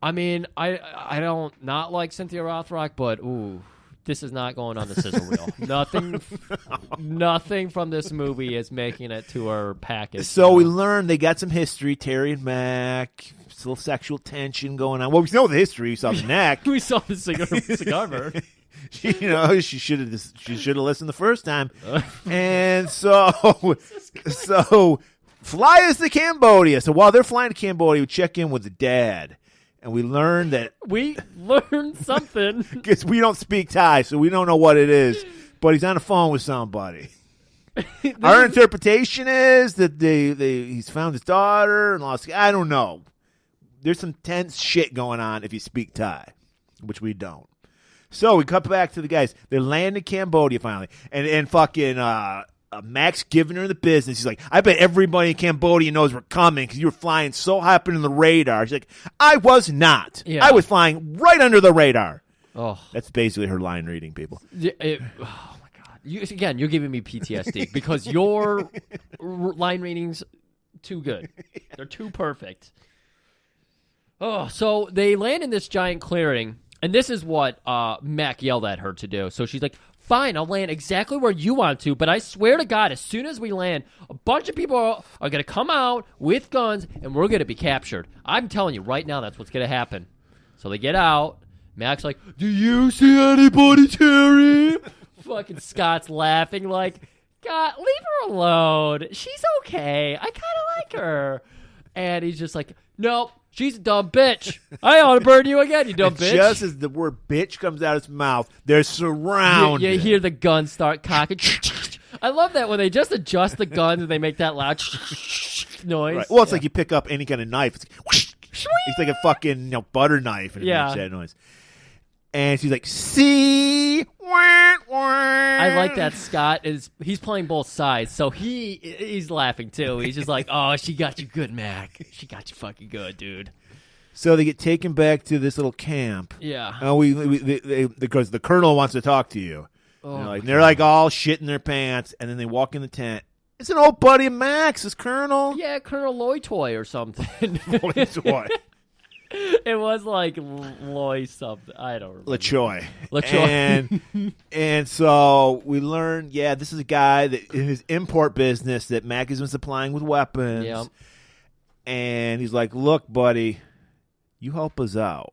[SPEAKER 1] I mean, I don't not like Cynthia Rothrock, but ooh, this is not going on the sizzle reel. Nothing from this movie is making it to our package.
[SPEAKER 2] So we learned they got some history. Terry and Mac, still sexual tension going on. Well, we know the history. We saw the neck.
[SPEAKER 1] We saw the cigar burn.
[SPEAKER 2] She should have listened the first time. And so fly us to Cambodia. So while they're flying to Cambodia, we check in with the dad. And we learned that...
[SPEAKER 1] We learned something.
[SPEAKER 2] Because we don't speak Thai, so we don't know what it is. But he's on the phone with somebody. Our interpretation is that he's found his daughter and lost... I don't know. There's some tense shit going on if you speak Thai, which we don't. So we cut back to the guys. They're landing in Cambodia finally. And fucking Max giving her the business. He's like, I bet everybody in Cambodia knows we're coming because you were flying so high up into the radar. She's like, I was not.
[SPEAKER 1] Yeah.
[SPEAKER 2] I was flying right under the radar.
[SPEAKER 1] Oh,
[SPEAKER 2] that's basically her line reading, people.
[SPEAKER 1] Oh my God! You're giving me PTSD because your line readings too good. They're too perfect. Oh, so they land in this giant clearing, and this is what Mac yelled at her to do. So she's like, fine, I'll land exactly where you want to, but I swear to God, as soon as we land, a bunch of people are going to come out with guns, and we're going to be captured. I'm telling you right now, that's what's going to happen. So they get out. Mac's like, do you see anybody, Terry? Fucking Scott's laughing like, God, leave her alone. She's okay. I kind of like her. And he's just like, nope. She's a dumb bitch. I ought to burn you again, you dumb bitch.
[SPEAKER 2] Just as the word bitch comes out of his mouth, they're surrounded.
[SPEAKER 1] You hear the guns start cocking. I love that when they just adjust the guns and they make that loud noise.
[SPEAKER 2] Right. Well, it's like you pick up any kind of knife. It's like, it's like a fucking butter knife, and it makes that noise. And she's like, see? I
[SPEAKER 1] like that Scott he's playing both sides, so he's laughing too. He's just like, oh, she got you good, Mac. She got you fucking good, dude.
[SPEAKER 2] So they get taken back to this little camp.
[SPEAKER 1] Yeah.
[SPEAKER 2] Because the colonel wants to talk to you.
[SPEAKER 1] Oh,
[SPEAKER 2] they're like all shitting their pants, and then they walk in the tent. It's an old buddy of Max, this Colonel.
[SPEAKER 1] Yeah, Colonel Loytoy or something.
[SPEAKER 2] Loytoy.
[SPEAKER 1] It was like Loy something. I don't remember.
[SPEAKER 2] LaChoy. And so we learn, this is a guy that in his import business that Mac has been supplying with weapons.
[SPEAKER 1] Yep.
[SPEAKER 2] And he's like, look, buddy, you help us out.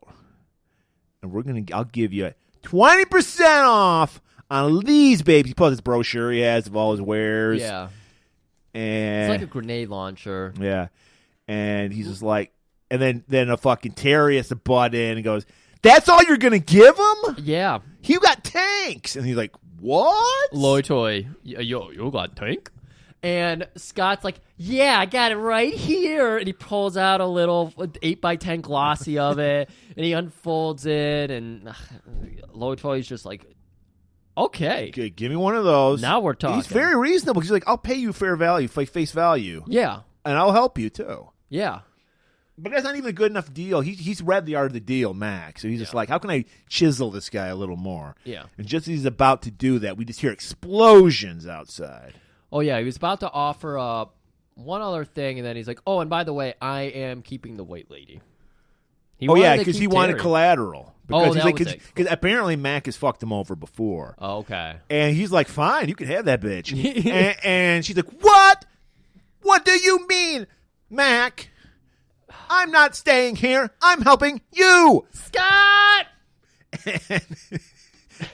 [SPEAKER 2] And I'll give you 20% off on these babies. He pulls this brochure he has of all his wares.
[SPEAKER 1] Yeah.
[SPEAKER 2] And
[SPEAKER 1] it's like a grenade launcher.
[SPEAKER 2] Yeah. And he's just like, and then a fucking Terry has to butt in and goes, that's all you're going to give him?
[SPEAKER 1] Yeah.
[SPEAKER 2] You got tanks. And he's like, what?
[SPEAKER 1] Loytoy, you got tank? And Scott's like, yeah, I got it right here. And he pulls out a little 8x10 glossy of it, and he unfolds it, and Loytoy's just like, okay,
[SPEAKER 2] give me one of those.
[SPEAKER 1] Now we're talking.
[SPEAKER 2] He's very reasonable. He's like, I'll pay you fair value, face value.
[SPEAKER 1] Yeah.
[SPEAKER 2] And I'll help you, too.
[SPEAKER 1] Yeah.
[SPEAKER 2] But that's not even a good enough deal. He's read the art of the deal, Max. So he's just like, how can I chisel this guy a little more?
[SPEAKER 1] Yeah.
[SPEAKER 2] And just as he's about to do that, we just hear explosions outside.
[SPEAKER 1] Oh, yeah. He was about to offer up one other thing, and then he's like, oh, and by the way, I am keeping the white lady.
[SPEAKER 2] Because he wanted collateral. Because
[SPEAKER 1] that was it.
[SPEAKER 2] Because apparently Mac has fucked him over before.
[SPEAKER 1] Oh, okay.
[SPEAKER 2] And he's like, fine, you can have that bitch. and she's like, what? What do you mean, Mac? I'm not staying here. I'm helping you.
[SPEAKER 1] Scott!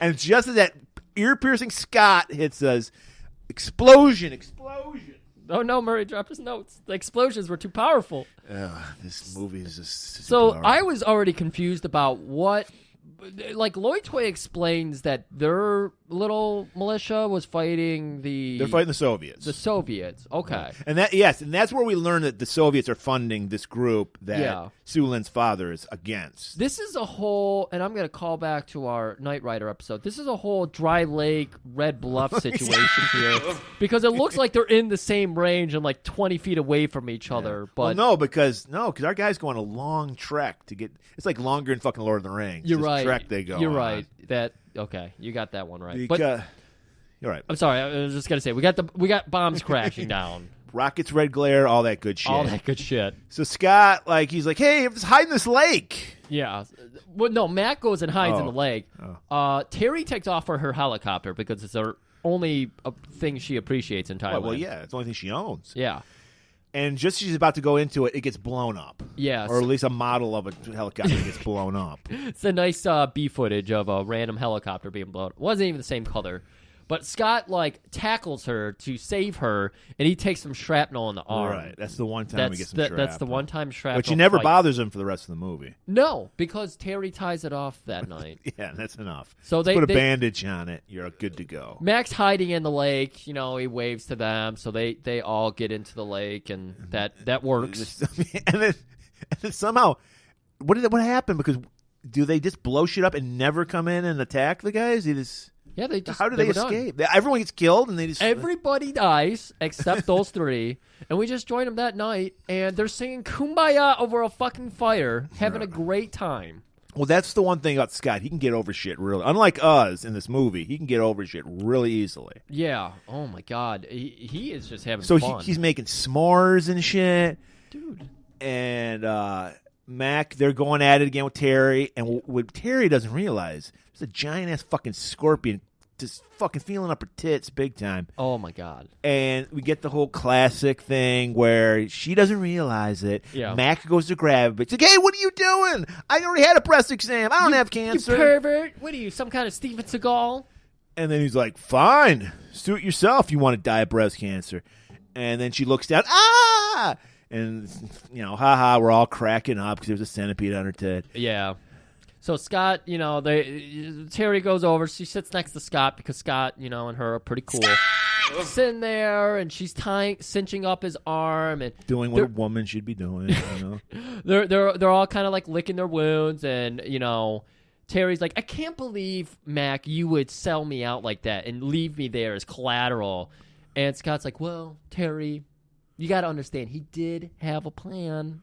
[SPEAKER 2] And just as that ear-piercing Scott hits us, explosion.
[SPEAKER 1] Oh, no, Murray dropped his notes. The explosions were too powerful.
[SPEAKER 2] This movie is just
[SPEAKER 1] so
[SPEAKER 2] powerful.
[SPEAKER 1] I was already confused about what... Like, Loytoy explains that their little militia was fighting the...
[SPEAKER 2] They're fighting the Soviets.
[SPEAKER 1] The Soviets, okay.
[SPEAKER 2] And that's where we learn that the Soviets are funding this group that Sulin's father is against.
[SPEAKER 1] This is a whole, and I'm going to call back to our Knight Rider episode, this is a whole Dry Lake, Red Bluff situation here. Because it looks like they're in the same range and like 20 feet away from each other. But
[SPEAKER 2] well, because our guys go on a long trek to get, it's like longer than fucking Lord of the Rings.
[SPEAKER 1] You're right.
[SPEAKER 2] Trek they go
[SPEAKER 1] You're
[SPEAKER 2] on.
[SPEAKER 1] right. Okay, you got that one right.
[SPEAKER 2] You're right.
[SPEAKER 1] I'm sorry, I was just gonna say we got bombs crashing down,
[SPEAKER 2] rockets, red glare, all that good shit. So Scott, he's like, hey, let's hide in this lake.
[SPEAKER 1] Yeah. Well, no, Matt goes and hides in the lake. Terry takes off for her helicopter because it's her only thing she appreciates in Thailand.
[SPEAKER 2] Well, yeah, it's the only thing she owns.
[SPEAKER 1] Yeah.
[SPEAKER 2] And just as she's about to go into it, it gets blown up.
[SPEAKER 1] Yes.
[SPEAKER 2] Or at least a model of a helicopter gets blown up.
[SPEAKER 1] It's a nice B footage of a random helicopter being blown up. It wasn't even the same color. But Scott, tackles her to save her, and he takes some shrapnel in the arm.
[SPEAKER 2] Right. That's the one time we get some shrapnel.
[SPEAKER 1] That's the one time shrapnel.
[SPEAKER 2] But she never bothers him for the rest of the movie.
[SPEAKER 1] No, because Terry ties it off that night.
[SPEAKER 2] Yeah, that's enough.
[SPEAKER 1] So
[SPEAKER 2] put a bandage on it. You're good to go.
[SPEAKER 1] Max hiding in the lake. He waves to them, so they all get into the lake, and that works.
[SPEAKER 2] and then somehow, what happened? Because do they just blow shit up and never come in and attack the guys?
[SPEAKER 1] Yeah, they just.
[SPEAKER 2] How do they
[SPEAKER 1] were done.
[SPEAKER 2] escape? Everyone gets killed, and they just.
[SPEAKER 1] Everybody dies except those 3, and we just joined them that night, and they're singing "Kumbaya" over a fucking fire, having a great time.
[SPEAKER 2] Well, that's the one thing about Scott. He can get over shit really. Unlike us in this movie, he can get over shit really easily.
[SPEAKER 1] Yeah. Oh my God, he is just having
[SPEAKER 2] So
[SPEAKER 1] fun.
[SPEAKER 2] he's making s'mores and shit,
[SPEAKER 1] dude.
[SPEAKER 2] And Mac, they're going at it again with Terry, and what Terry doesn't realize, there's a giant ass fucking scorpion just fucking feeling up her tits big time.
[SPEAKER 1] Oh my God.
[SPEAKER 2] And we get the whole classic thing where she doesn't realize it.
[SPEAKER 1] Yeah.
[SPEAKER 2] Mac goes to grab it. She's like, hey, what are you doing? I already had a breast exam. I don't have cancer.
[SPEAKER 1] You pervert. What are you, some kind of Steven Seagal?
[SPEAKER 2] And then he's like, fine. Suit yourself. You want to die of breast cancer. And then she looks down. Ah! And, haha, we're all cracking up because there's a centipede on her tit.
[SPEAKER 1] Yeah. So Scott, Terry goes over. She sits next to Scott because Scott, and her are pretty cool. Scott! Sitting there, and she's cinching up his arm and
[SPEAKER 2] doing what a woman should be doing.
[SPEAKER 1] They're all kind of like licking their wounds, and Terry's like, I can't believe, Mac, you would sell me out like that and leave me there as collateral. And Scott's like, well, Terry, you got to understand, he did have a plan.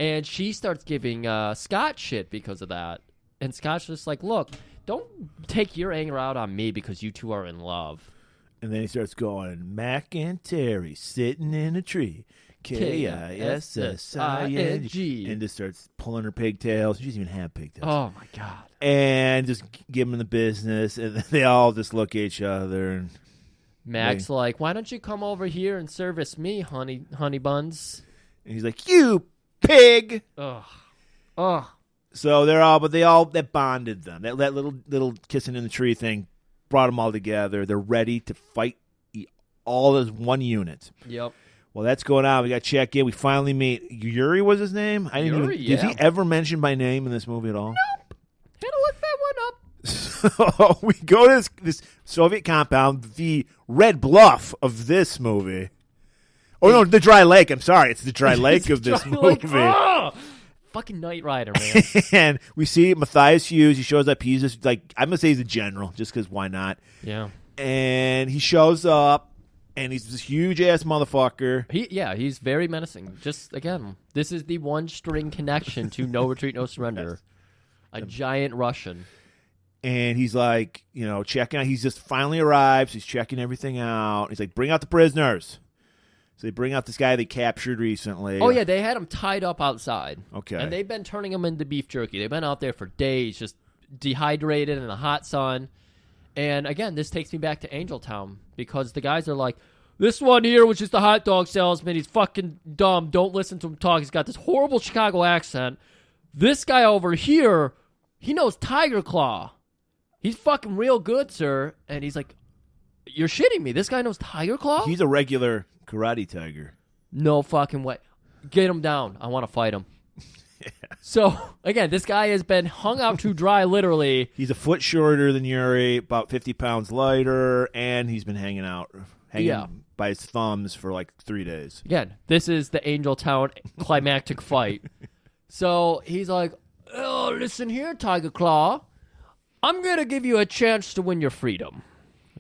[SPEAKER 1] And she starts giving Scott shit because of that. And Scott's just like, look, don't take your anger out on me because you two are in love.
[SPEAKER 2] And then he starts going, Mac and Terry sitting in a tree. K-I-S-S-I-N-G. And just starts pulling her pigtails. She doesn't even have pigtails.
[SPEAKER 1] Oh, my God.
[SPEAKER 2] And just give them the business. And they all just look at each other. And
[SPEAKER 1] Mac's like, why don't you come over here and service me, honey buns?
[SPEAKER 2] And he's like, you pig.
[SPEAKER 1] Ugh.
[SPEAKER 2] So that bonded them. That little kissing in the tree thing brought them all together. They're ready to fight all as one unit.
[SPEAKER 1] Yep.
[SPEAKER 2] Well, that's going on. We got to check in. We finally meet Yuri. Was his name? Is he ever mentioned by name in this movie at all?
[SPEAKER 1] Nope. Had to look that one up.
[SPEAKER 2] So we go to this Soviet compound, the Red Bluff of this movie. Oh, no, the Dry Lake. I'm sorry. It's the Dry Lake of this movie.
[SPEAKER 1] Oh! Fucking Knight Rider, man.
[SPEAKER 2] And we see Matthias Hughes. He shows up. He's just like, I'm going to say he's a general, just because why not?
[SPEAKER 1] Yeah.
[SPEAKER 2] And he shows up, and he's this huge-ass motherfucker.
[SPEAKER 1] He's very menacing. Just, again, this is the one-string connection to No Retreat, No Surrender. A giant Russian.
[SPEAKER 2] And he's like, checking out. He's just finally arrived. So he's checking everything out. He's like, bring out the prisoners. So they bring out this guy they captured recently.
[SPEAKER 1] Oh, yeah, they had him tied up outside.
[SPEAKER 2] Okay.
[SPEAKER 1] And they've been turning him into beef jerky. They've been out there for days, just dehydrated in the hot sun. And, again, this takes me back to Angel Town because the guys are like, this one here was just a hot dog salesman. He's fucking dumb. Don't listen to him talk. He's got this horrible Chicago accent. This guy over here, he knows Tiger Claw. He's fucking real good, sir. And he's like, you're shitting me. This guy knows Tiger Claw?
[SPEAKER 2] He's a regular karate tiger.
[SPEAKER 1] No fucking way. Get him down. I want to fight him. Yeah. So, again, this guy has been hung out to dry, literally.
[SPEAKER 2] He's a foot shorter than Yuri, about 50 pounds lighter, and he's been hanging by his thumbs for like 3 days.
[SPEAKER 1] Again, this is the Angel Town climactic fight. So he's like, oh, listen here, Tiger Claw. I'm going to give you a chance to win your freedom.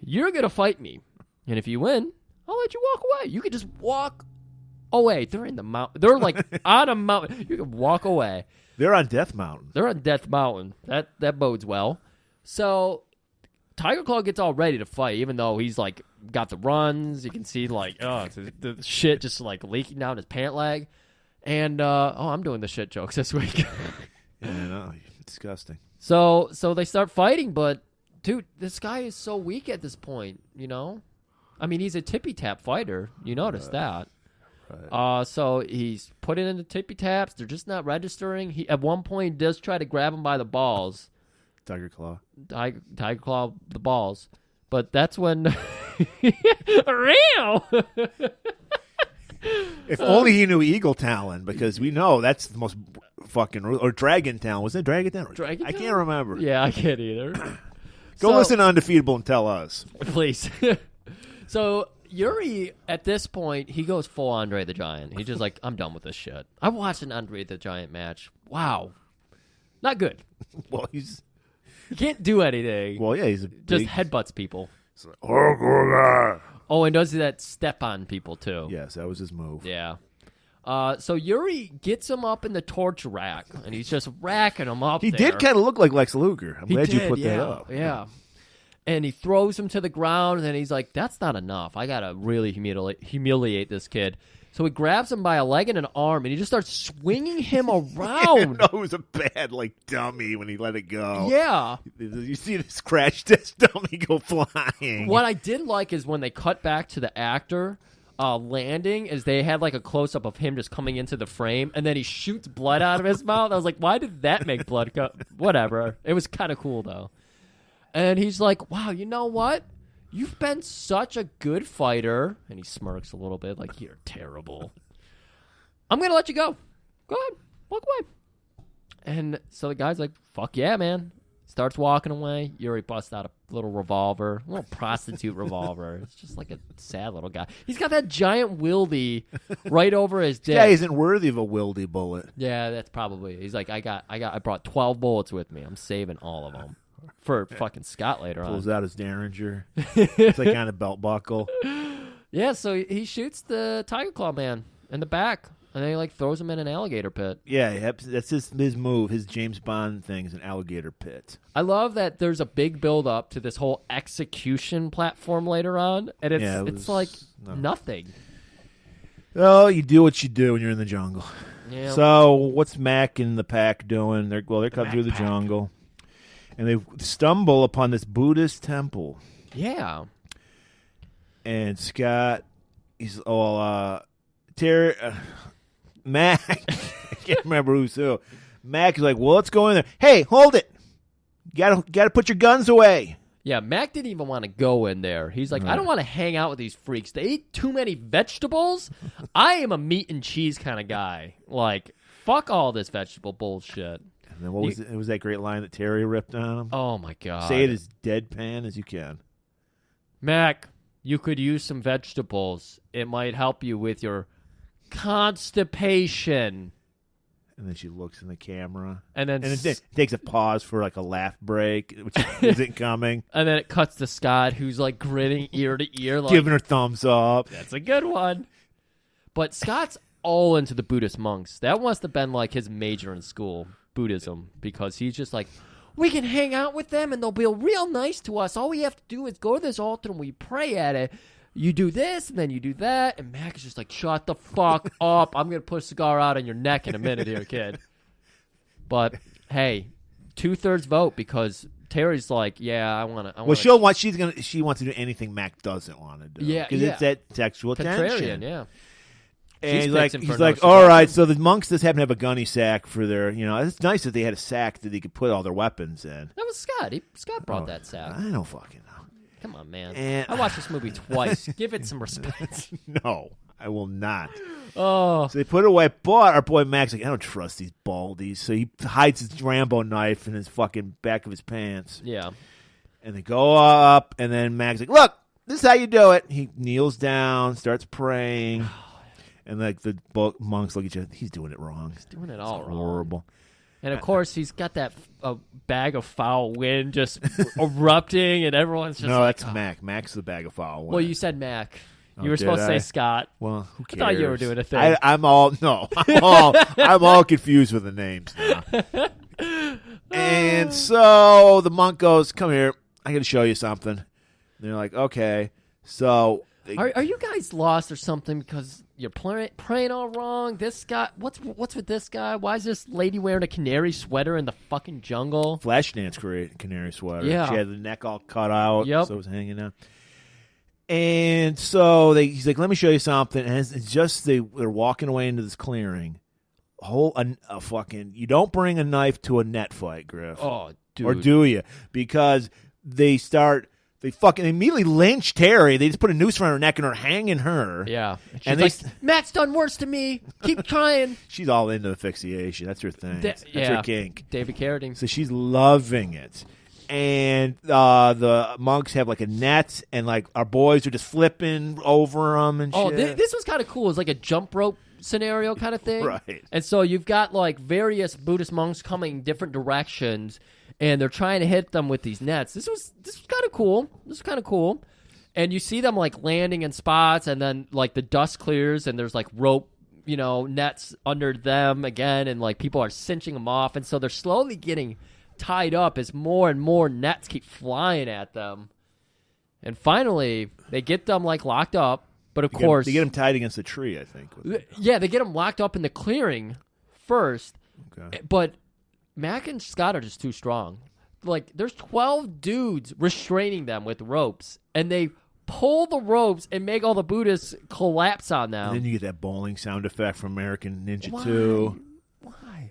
[SPEAKER 1] You're going to fight me. And if you win, I'll let you walk away. You can just walk away. They're in the mountain. They're like on a mountain. You can walk away.
[SPEAKER 2] They're on Death Mountain.
[SPEAKER 1] They're on Death Mountain. That bodes well. So Tiger Claw gets all ready to fight, even though he's like got the runs. You can see like the shit just like leaking down his pant leg. And I'm doing the shit jokes this week.
[SPEAKER 2] Yeah, I know. Disgusting.
[SPEAKER 1] So they start fighting, but dude, this guy is so weak at this point, I mean, he's a tippy-tap fighter. You notice that. Right. So he's putting in the tippy-taps. They're just not registering. He at one point does try to grab him by the balls.
[SPEAKER 2] Tiger Claw.
[SPEAKER 1] Tiger Claw, the balls. But that's when... Real!
[SPEAKER 2] If only he knew Eagle Talon, because we know that's the most fucking... Or Dragon Talon. Was it Dragon Talon? I can't remember.
[SPEAKER 1] Yeah, I can't either.
[SPEAKER 2] Go listen to Undefeatable and tell us.
[SPEAKER 1] Please. So Yuri, at this point, he goes full Andre the Giant. He's just like, I'm done with this shit. I watched an Andre the Giant match. Wow. Not good.
[SPEAKER 2] Well, he's
[SPEAKER 1] He can't do anything.
[SPEAKER 2] Well, yeah, he's
[SPEAKER 1] just headbutts people.
[SPEAKER 2] Like, oh,
[SPEAKER 1] and does that step on people too?
[SPEAKER 2] Yes, that was his move.
[SPEAKER 1] Yeah. So Yuri gets him up in the torch rack, and he's just racking him up.
[SPEAKER 2] He did kind of look like Lex Luger. I'm glad you put that up.
[SPEAKER 1] Yeah. And he throws him to the ground, and then he's like, "That's not enough. I gotta really humiliate this kid." So he grabs him by a leg and an arm, and he just starts swinging him around.
[SPEAKER 2] No, it was a bad, dummy when he let it go.
[SPEAKER 1] Yeah.
[SPEAKER 2] You see this crash test dummy go flying.
[SPEAKER 1] What I did like is when they cut back to the actor landing, is they had a close-up of him just coming into the frame, and then he shoots blood out of his mouth. I was like, why did that make blood go? Whatever. It was kind of cool, though. And he's like, wow, you know what? You've been such a good fighter. And he smirks a little bit like, you're terrible. I'm going to let you go. Go ahead. Walk away. And so the guy's like, fuck yeah, man. Starts walking away. Yuri busts out a little revolver, a little prostitute revolver. It's just like a sad little guy. He's got that giant wildy right over his dick.
[SPEAKER 2] Yeah, he isn't worthy of a wildy bullet.
[SPEAKER 1] Yeah, that's probably. He's like, I brought 12 bullets with me. I'm saving all of them for fucking Scott later on.
[SPEAKER 2] Pulls out his Derringer. It's like on a belt buckle.
[SPEAKER 1] Yeah, so he shoots the Tiger Claw man in the back. And then he throws him in an alligator pit.
[SPEAKER 2] Yeah, that's his move. His James Bond thing is an alligator pit.
[SPEAKER 1] I love that there's a big build up to this whole execution platform later on, and it's nothing.
[SPEAKER 2] Well, you do what you do when you're in the jungle.
[SPEAKER 1] Yeah.
[SPEAKER 2] So what's Mac and the pack doing? They're coming through the jungle, and they stumble upon this Buddhist temple.
[SPEAKER 1] Yeah.
[SPEAKER 2] And Scott, he's all Terry. Mac, I can't remember who's who. Mac is like, well, let's go in there. Hey, hold it. You gotta put your guns away.
[SPEAKER 1] Yeah, Mac didn't even want to go in there. He's like, I don't want to hang out with these freaks. They eat too many vegetables. I am a meat and cheese kind of guy. Fuck all this vegetable bullshit.
[SPEAKER 2] And then it was that great line that Terry ripped on him?
[SPEAKER 1] Oh, my God.
[SPEAKER 2] Say it as deadpan as you can.
[SPEAKER 1] Mac, you could use some vegetables. It might help you with your constipation.
[SPEAKER 2] And then she looks in the camera.
[SPEAKER 1] And
[SPEAKER 2] it takes a pause for a laugh break, which isn't coming.
[SPEAKER 1] And then it cuts to Scott, who's grinning ear to ear.
[SPEAKER 2] Giving her thumbs up.
[SPEAKER 1] That's a good one. But Scott's all into the Buddhist monks. That must have been his major in school, Buddhism, because he's just we can hang out with them and they'll be real nice to us. All we have to do is go to this altar and we pray at it. You do this, and then you do that, and Mac is just shut the fuck up. I'm going to put a cigar out on your neck in a minute here, kid. But, hey, 2/3 vote because Terry's yeah, I want to.
[SPEAKER 2] Well, she wants to do anything Mac doesn't want to do.
[SPEAKER 1] Yeah,
[SPEAKER 2] because it's that sexual tension.
[SPEAKER 1] Yeah.
[SPEAKER 2] And he's like, all right, so the monks just happen to have a gunny sack for their, it's nice that they had a sack that they could put all their weapons in.
[SPEAKER 1] That was Scott. Scott brought that sack.
[SPEAKER 2] I don't fucking know.
[SPEAKER 1] Come on, man.
[SPEAKER 2] And
[SPEAKER 1] I watched this movie twice. Give it some respect.
[SPEAKER 2] No, I will not.
[SPEAKER 1] Oh.
[SPEAKER 2] So they put it away, but our boy Mac's I don't trust these baldies. So he hides his Rambo knife in his fucking back of his pants.
[SPEAKER 1] Yeah.
[SPEAKER 2] And they go up, and then Mac's look, this is how you do it. He kneels down, starts praying. And the monks look at you. He's doing it wrong.
[SPEAKER 1] He's doing it all wrong.
[SPEAKER 2] Horrible.
[SPEAKER 1] And, of course, he's got that bag of foul wind just erupting, and everyone's just
[SPEAKER 2] No, that's Mac. Mac's the bag of foul wind.
[SPEAKER 1] Well, you said Mac. You were supposed to say Scott.
[SPEAKER 2] Well, who cares?
[SPEAKER 1] I thought you were doing a thing.
[SPEAKER 2] I'm all confused with the names now. And so the monk goes, come here. I got to show you something. And they're like, okay. So...
[SPEAKER 1] Are you guys lost or something because you're praying all wrong? This guy, what's with this guy? Why is this lady wearing a canary sweater in the fucking jungle?
[SPEAKER 2] Flashdance canary sweater.
[SPEAKER 1] Yeah.
[SPEAKER 2] She had the neck all cut out,
[SPEAKER 1] yep.
[SPEAKER 2] So it was hanging out. And so he's like, let me show you something. And it's just they're walking away into this clearing. You don't bring a knife to a net fight, Griff.
[SPEAKER 1] Oh, dude.
[SPEAKER 2] Or do you? Because they fucking immediately lynch Terry. They just put a noose around her neck and are hanging her.
[SPEAKER 1] Yeah. And she's Matt's done worse to me. Keep trying.
[SPEAKER 2] She's all into asphyxiation. That's her thing. That's her kink.
[SPEAKER 1] David Carradine.
[SPEAKER 2] So she's loving it. And the monks have a net, and our boys are just flipping over them and shit.
[SPEAKER 1] Oh, this was kind of cool. It's like a jump rope scenario kind of thing.
[SPEAKER 2] Right.
[SPEAKER 1] And so you've got various Buddhist monks coming different directions. and they're trying to hit them with these nets. This was kind of cool. And you see them like landing in spots, and then like the dust clears, and there's like rope, nets under them again, and like people are cinching them off, and so they're slowly getting tied up as more and more nets keep flying at them. And finally, they get them like locked up, but of course
[SPEAKER 2] they get them tied against a tree. I think.
[SPEAKER 1] Yeah, they get them locked up in the clearing first, but Mac and Scott are just too strong. Like, there's 12 dudes restraining them with ropes, and they pull the ropes and make all the Buddhists collapse on them.
[SPEAKER 2] And then you get that bowling sound effect from American Ninja 2.
[SPEAKER 1] Why?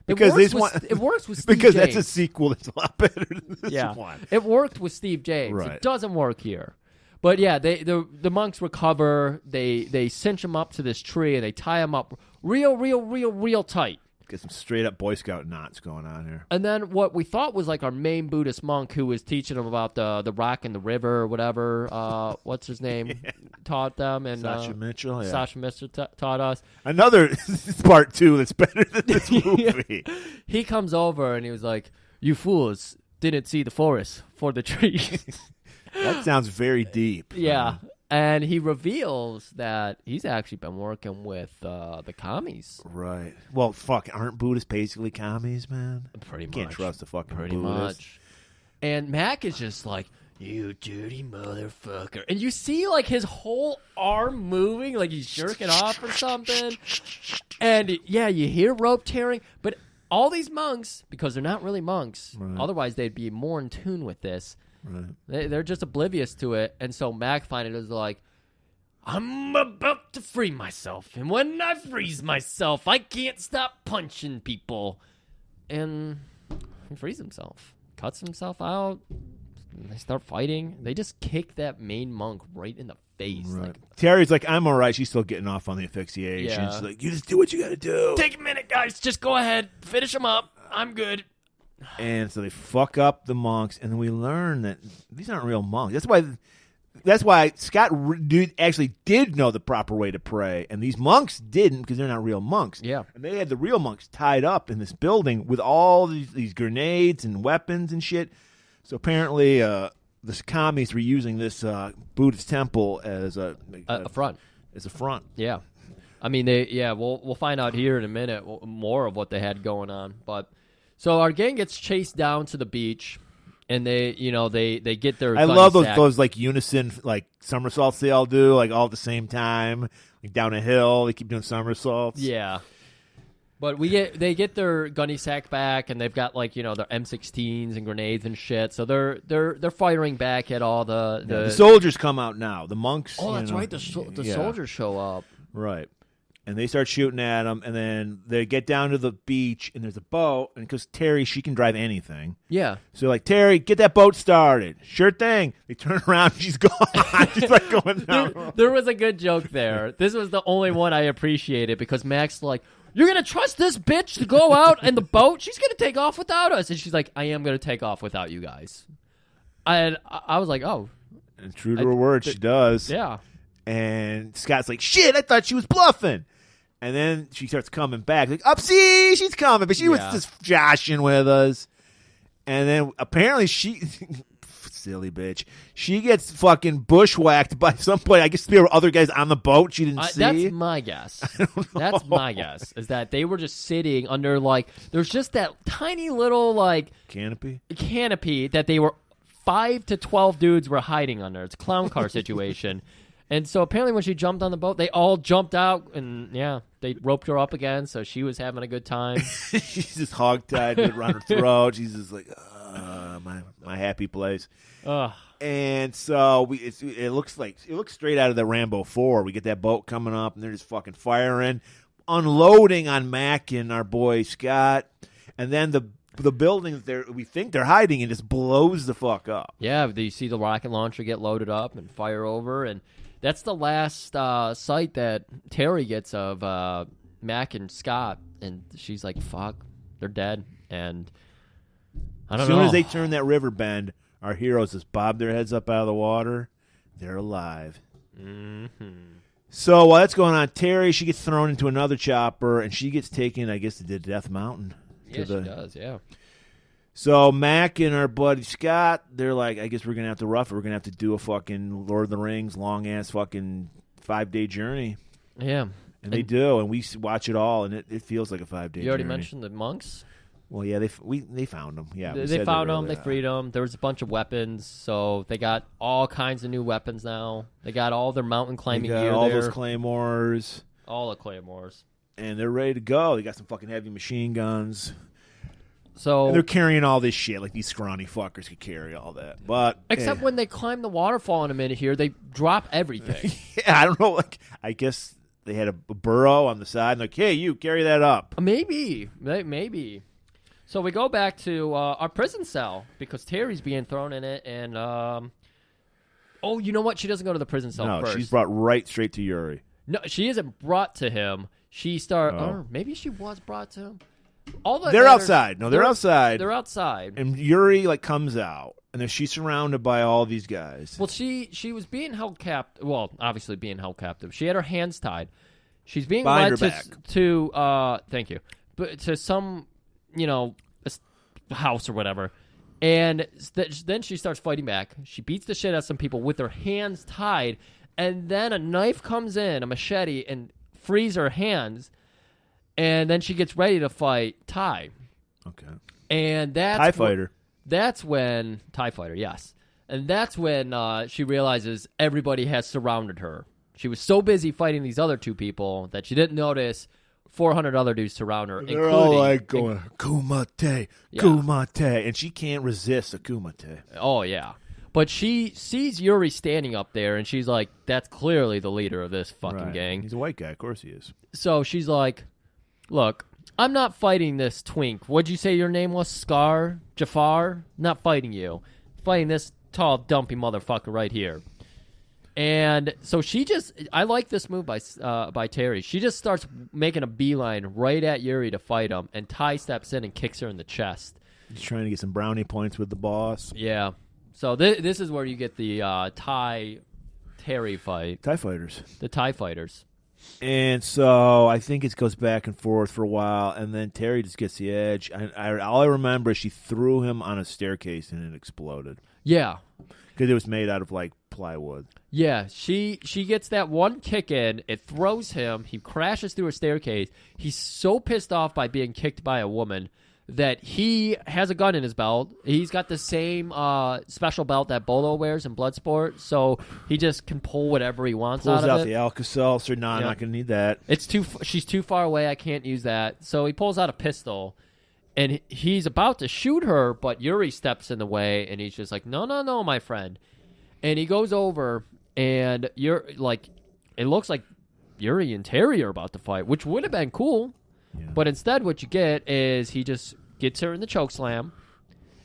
[SPEAKER 2] Because
[SPEAKER 1] it works with Steve
[SPEAKER 2] because
[SPEAKER 1] James.
[SPEAKER 2] that's a sequel that's a lot better than this one.
[SPEAKER 1] It worked with Steve James.
[SPEAKER 2] Right.
[SPEAKER 1] It doesn't work here. But yeah, the monks recover. They cinch him up to this tree, and they tie him up real tight.
[SPEAKER 2] Get some straight up Boy Scout knots going on here.
[SPEAKER 1] And then what we thought was like our main Buddhist monk who was teaching them about the rock in the river or whatever. What's his name? Taught them. And
[SPEAKER 2] Sasha Mitchell. Yeah.
[SPEAKER 1] Sasha Mitchell taught us.
[SPEAKER 2] Another part 2 that's better than this movie.
[SPEAKER 1] He comes over and he was like, "You fools didn't see the forest for the trees."
[SPEAKER 2] That sounds very deep.
[SPEAKER 1] Yeah. And he reveals that he's actually been working with the commies.
[SPEAKER 2] Right. Well, fuck, aren't Buddhists basically commies, man?
[SPEAKER 1] Pretty much.
[SPEAKER 2] Can't trust the fucking
[SPEAKER 1] Pretty
[SPEAKER 2] Buddhists.
[SPEAKER 1] much. And Mac is just like, "You dirty motherfucker." And you see, like, his whole arm moving, like he's jerking off or something. And, yeah, you hear rope tearing. But all these monks, because they're not really monks, otherwise they'd be more in tune with this.
[SPEAKER 2] Right.
[SPEAKER 1] They're just oblivious to it, and so Mac finally is like, "I'm about to free myself, and when I freeze myself, I can't stop punching people." And he frees himself, cuts himself out, and they start fighting. They just kick that main monk right in the face.
[SPEAKER 2] Right.
[SPEAKER 1] Like,
[SPEAKER 2] Terry's like, "I'm all right." She's still getting off on the asphyxiation.
[SPEAKER 1] Yeah.
[SPEAKER 2] She's like, "You just do what you got to do."
[SPEAKER 1] "Take a minute, guys. Just go ahead. Finish him up. I'm good."
[SPEAKER 2] And so they fuck up the monks, and then we learn that these aren't real monks. That's why Scott actually did know the proper way to pray, and these monks didn't because they're not real monks.
[SPEAKER 1] Yeah.
[SPEAKER 2] And they had the real monks tied up in this building with all these grenades and weapons and shit. So apparently, the commies were using this Buddhist temple as a
[SPEAKER 1] front.
[SPEAKER 2] As a front.
[SPEAKER 1] Yeah. I mean, we'll find out here in a minute more of what they had going on, but. So our gang gets chased down to the beach, and they get their.
[SPEAKER 2] I love those like unison like somersaults they all do like all at the same time, like down a hill. They keep doing somersaults.
[SPEAKER 1] Yeah, but they get their gunny sack back, and they've got like their M16s and grenades and shit. So they're firing back at all the
[SPEAKER 2] soldiers come out now. The monks.
[SPEAKER 1] Oh, that's right. The soldiers show up.
[SPEAKER 2] Right. And they start shooting at them, and then they get down to the beach, and there's a boat, and because Terry, she can drive anything.
[SPEAKER 1] Yeah.
[SPEAKER 2] So, like, "Terry, get that boat started." "Sure thing." They turn around, she's gone. She's like going down.
[SPEAKER 1] There was a good joke there. This was the only one I appreciated, because Mac's like, "You're going to trust this bitch to go out in the boat? She's going to take off without us." And she's like, "I am going to take off without you guys." And I was like, oh.
[SPEAKER 2] And true to her word, she does.
[SPEAKER 1] Yeah.
[SPEAKER 2] And Scott's like, "Shit, I thought she was bluffing." And then she starts coming back. Like, "Upsie, she's coming." But she was just joshing with us. And then apparently she, silly bitch, she gets fucking bushwhacked by some point. I guess there were other guys on the boat she didn't see.
[SPEAKER 1] That's my guess. That's my guess, is that they were just sitting under, like, there's just that tiny little, like,
[SPEAKER 2] canopy
[SPEAKER 1] that they were 5 to 12 dudes were hiding under. It's a clown car situation. And so apparently when she jumped on the boat, they all jumped out, and they roped her up again, so she was having a good time.
[SPEAKER 2] She's just hogtied around her throat. She's just like, my happy place. And so it looks straight out of the Rambo 4. We get that boat coming up, and they're just fucking firing, unloading on Mac and our boy Scott, and then the building that we think they're hiding in just blows the fuck up.
[SPEAKER 1] Yeah, you see the rocket launcher get loaded up and fire over, and that's the last sight that Terry gets of Mac and Scott, and she's like, "Fuck, they're dead." And I don't know.
[SPEAKER 2] As soon as they turn that river bend, our heroes just bob their heads up out of the water. They're alive.
[SPEAKER 1] Mm-hmm.
[SPEAKER 2] So while that's going on, Terry, she gets thrown into another chopper, and she gets taken, I guess, to Death Mountain.
[SPEAKER 1] Yeah, she does, yeah.
[SPEAKER 2] So Mac and our buddy Scott, they're like, I guess we're going to have to rough it. We're going to have to do a fucking Lord of the Rings long-ass fucking 5-day journey.
[SPEAKER 1] Yeah.
[SPEAKER 2] And they do, and we watch it all, and it feels like a 5-day journey.
[SPEAKER 1] You already mentioned the monks?
[SPEAKER 2] Well, yeah, they found them. Yeah,
[SPEAKER 1] they found them. They freed them. There was a bunch of weapons, so they got all kinds of new weapons now. They got all their mountain climbing gear
[SPEAKER 2] all
[SPEAKER 1] there.
[SPEAKER 2] those claymores.
[SPEAKER 1] All the claymores.
[SPEAKER 2] And they're ready to go. They got some fucking heavy machine guns.
[SPEAKER 1] So
[SPEAKER 2] and they're carrying all this shit. Like, these scrawny fuckers could carry all that. But
[SPEAKER 1] except when they climb the waterfall in a minute here, they drop everything.
[SPEAKER 2] Yeah, I don't know. Like, I guess they had a burrow on the side. And like, hey, you, carry that up.
[SPEAKER 1] Maybe. So we go back to our prison cell because Terry's being thrown in it. And, oh, you know what? She doesn't go to the prison cell first.
[SPEAKER 2] No, she's brought right straight to Yuri.
[SPEAKER 1] No, she isn't brought to him. Or maybe she was brought to him.
[SPEAKER 2] They're outside. No, they're outside.
[SPEAKER 1] They're outside.
[SPEAKER 2] And Yuri, like, comes out. And then she's surrounded by all these guys.
[SPEAKER 1] Well, she was being held captive. Well, obviously being held captive. She had her hands tied. She's being led to thank you, but to some, house or whatever. And then she starts fighting back. She beats the shit out of some people with her hands tied. And then a knife comes in, a machete, and frees her hands. And then she gets ready to fight Ty.
[SPEAKER 2] Okay.
[SPEAKER 1] And that's
[SPEAKER 2] TIE fighter.
[SPEAKER 1] That's when TIE fighter, yes. And that's when she realizes everybody has surrounded her. She was so busy fighting these other two people that she didn't notice 400 other dudes surround her.
[SPEAKER 2] They're all like going, Kumite, Kumite. And she can't resist a Kumite.
[SPEAKER 1] Oh, yeah. But she sees Yuri standing up there, and she's like, that's clearly the leader of this fucking gang.
[SPEAKER 2] He's a white guy. Of course he is.
[SPEAKER 1] So she's like, look, I'm not fighting this twink. What'd you say your name was? Jafar? Not fighting you. Fighting this tall, dumpy motherfucker right here. And so I like this move by Terry. She just starts making a beeline right at Yuri to fight him, and Ty steps in and kicks her in the chest.
[SPEAKER 2] He's trying to get some brownie points with the boss.
[SPEAKER 1] Yeah. So this is where you get the Terry fight.
[SPEAKER 2] TIE fighters.
[SPEAKER 1] The TIE fighters.
[SPEAKER 2] And so I think it goes back and forth for a while, and then Terry just gets the edge. All I remember is she threw him on a staircase, and it exploded.
[SPEAKER 1] Yeah.
[SPEAKER 2] Because it was made out of, like, plywood.
[SPEAKER 1] Yeah, she gets that one kick in. It throws him. He crashes through a staircase. He's so pissed off by being kicked by a woman that he has a gun in his belt. He's got the same special belt that Bolo wears in Bloodsport, so he just can pull whatever he wants out of it.
[SPEAKER 2] Pulls out the Alka-Seltzer. No, I'm not going to need that.
[SPEAKER 1] She's too far away. I can't use that. So he pulls out a pistol, and he's about to shoot her, but Yuri steps in the way, and he's just like, no, my friend. And he goes over, and it looks like Yuri and Terry are about to fight, which would have been cool. Yeah. But instead, what you get is he just gets her in the chokeslam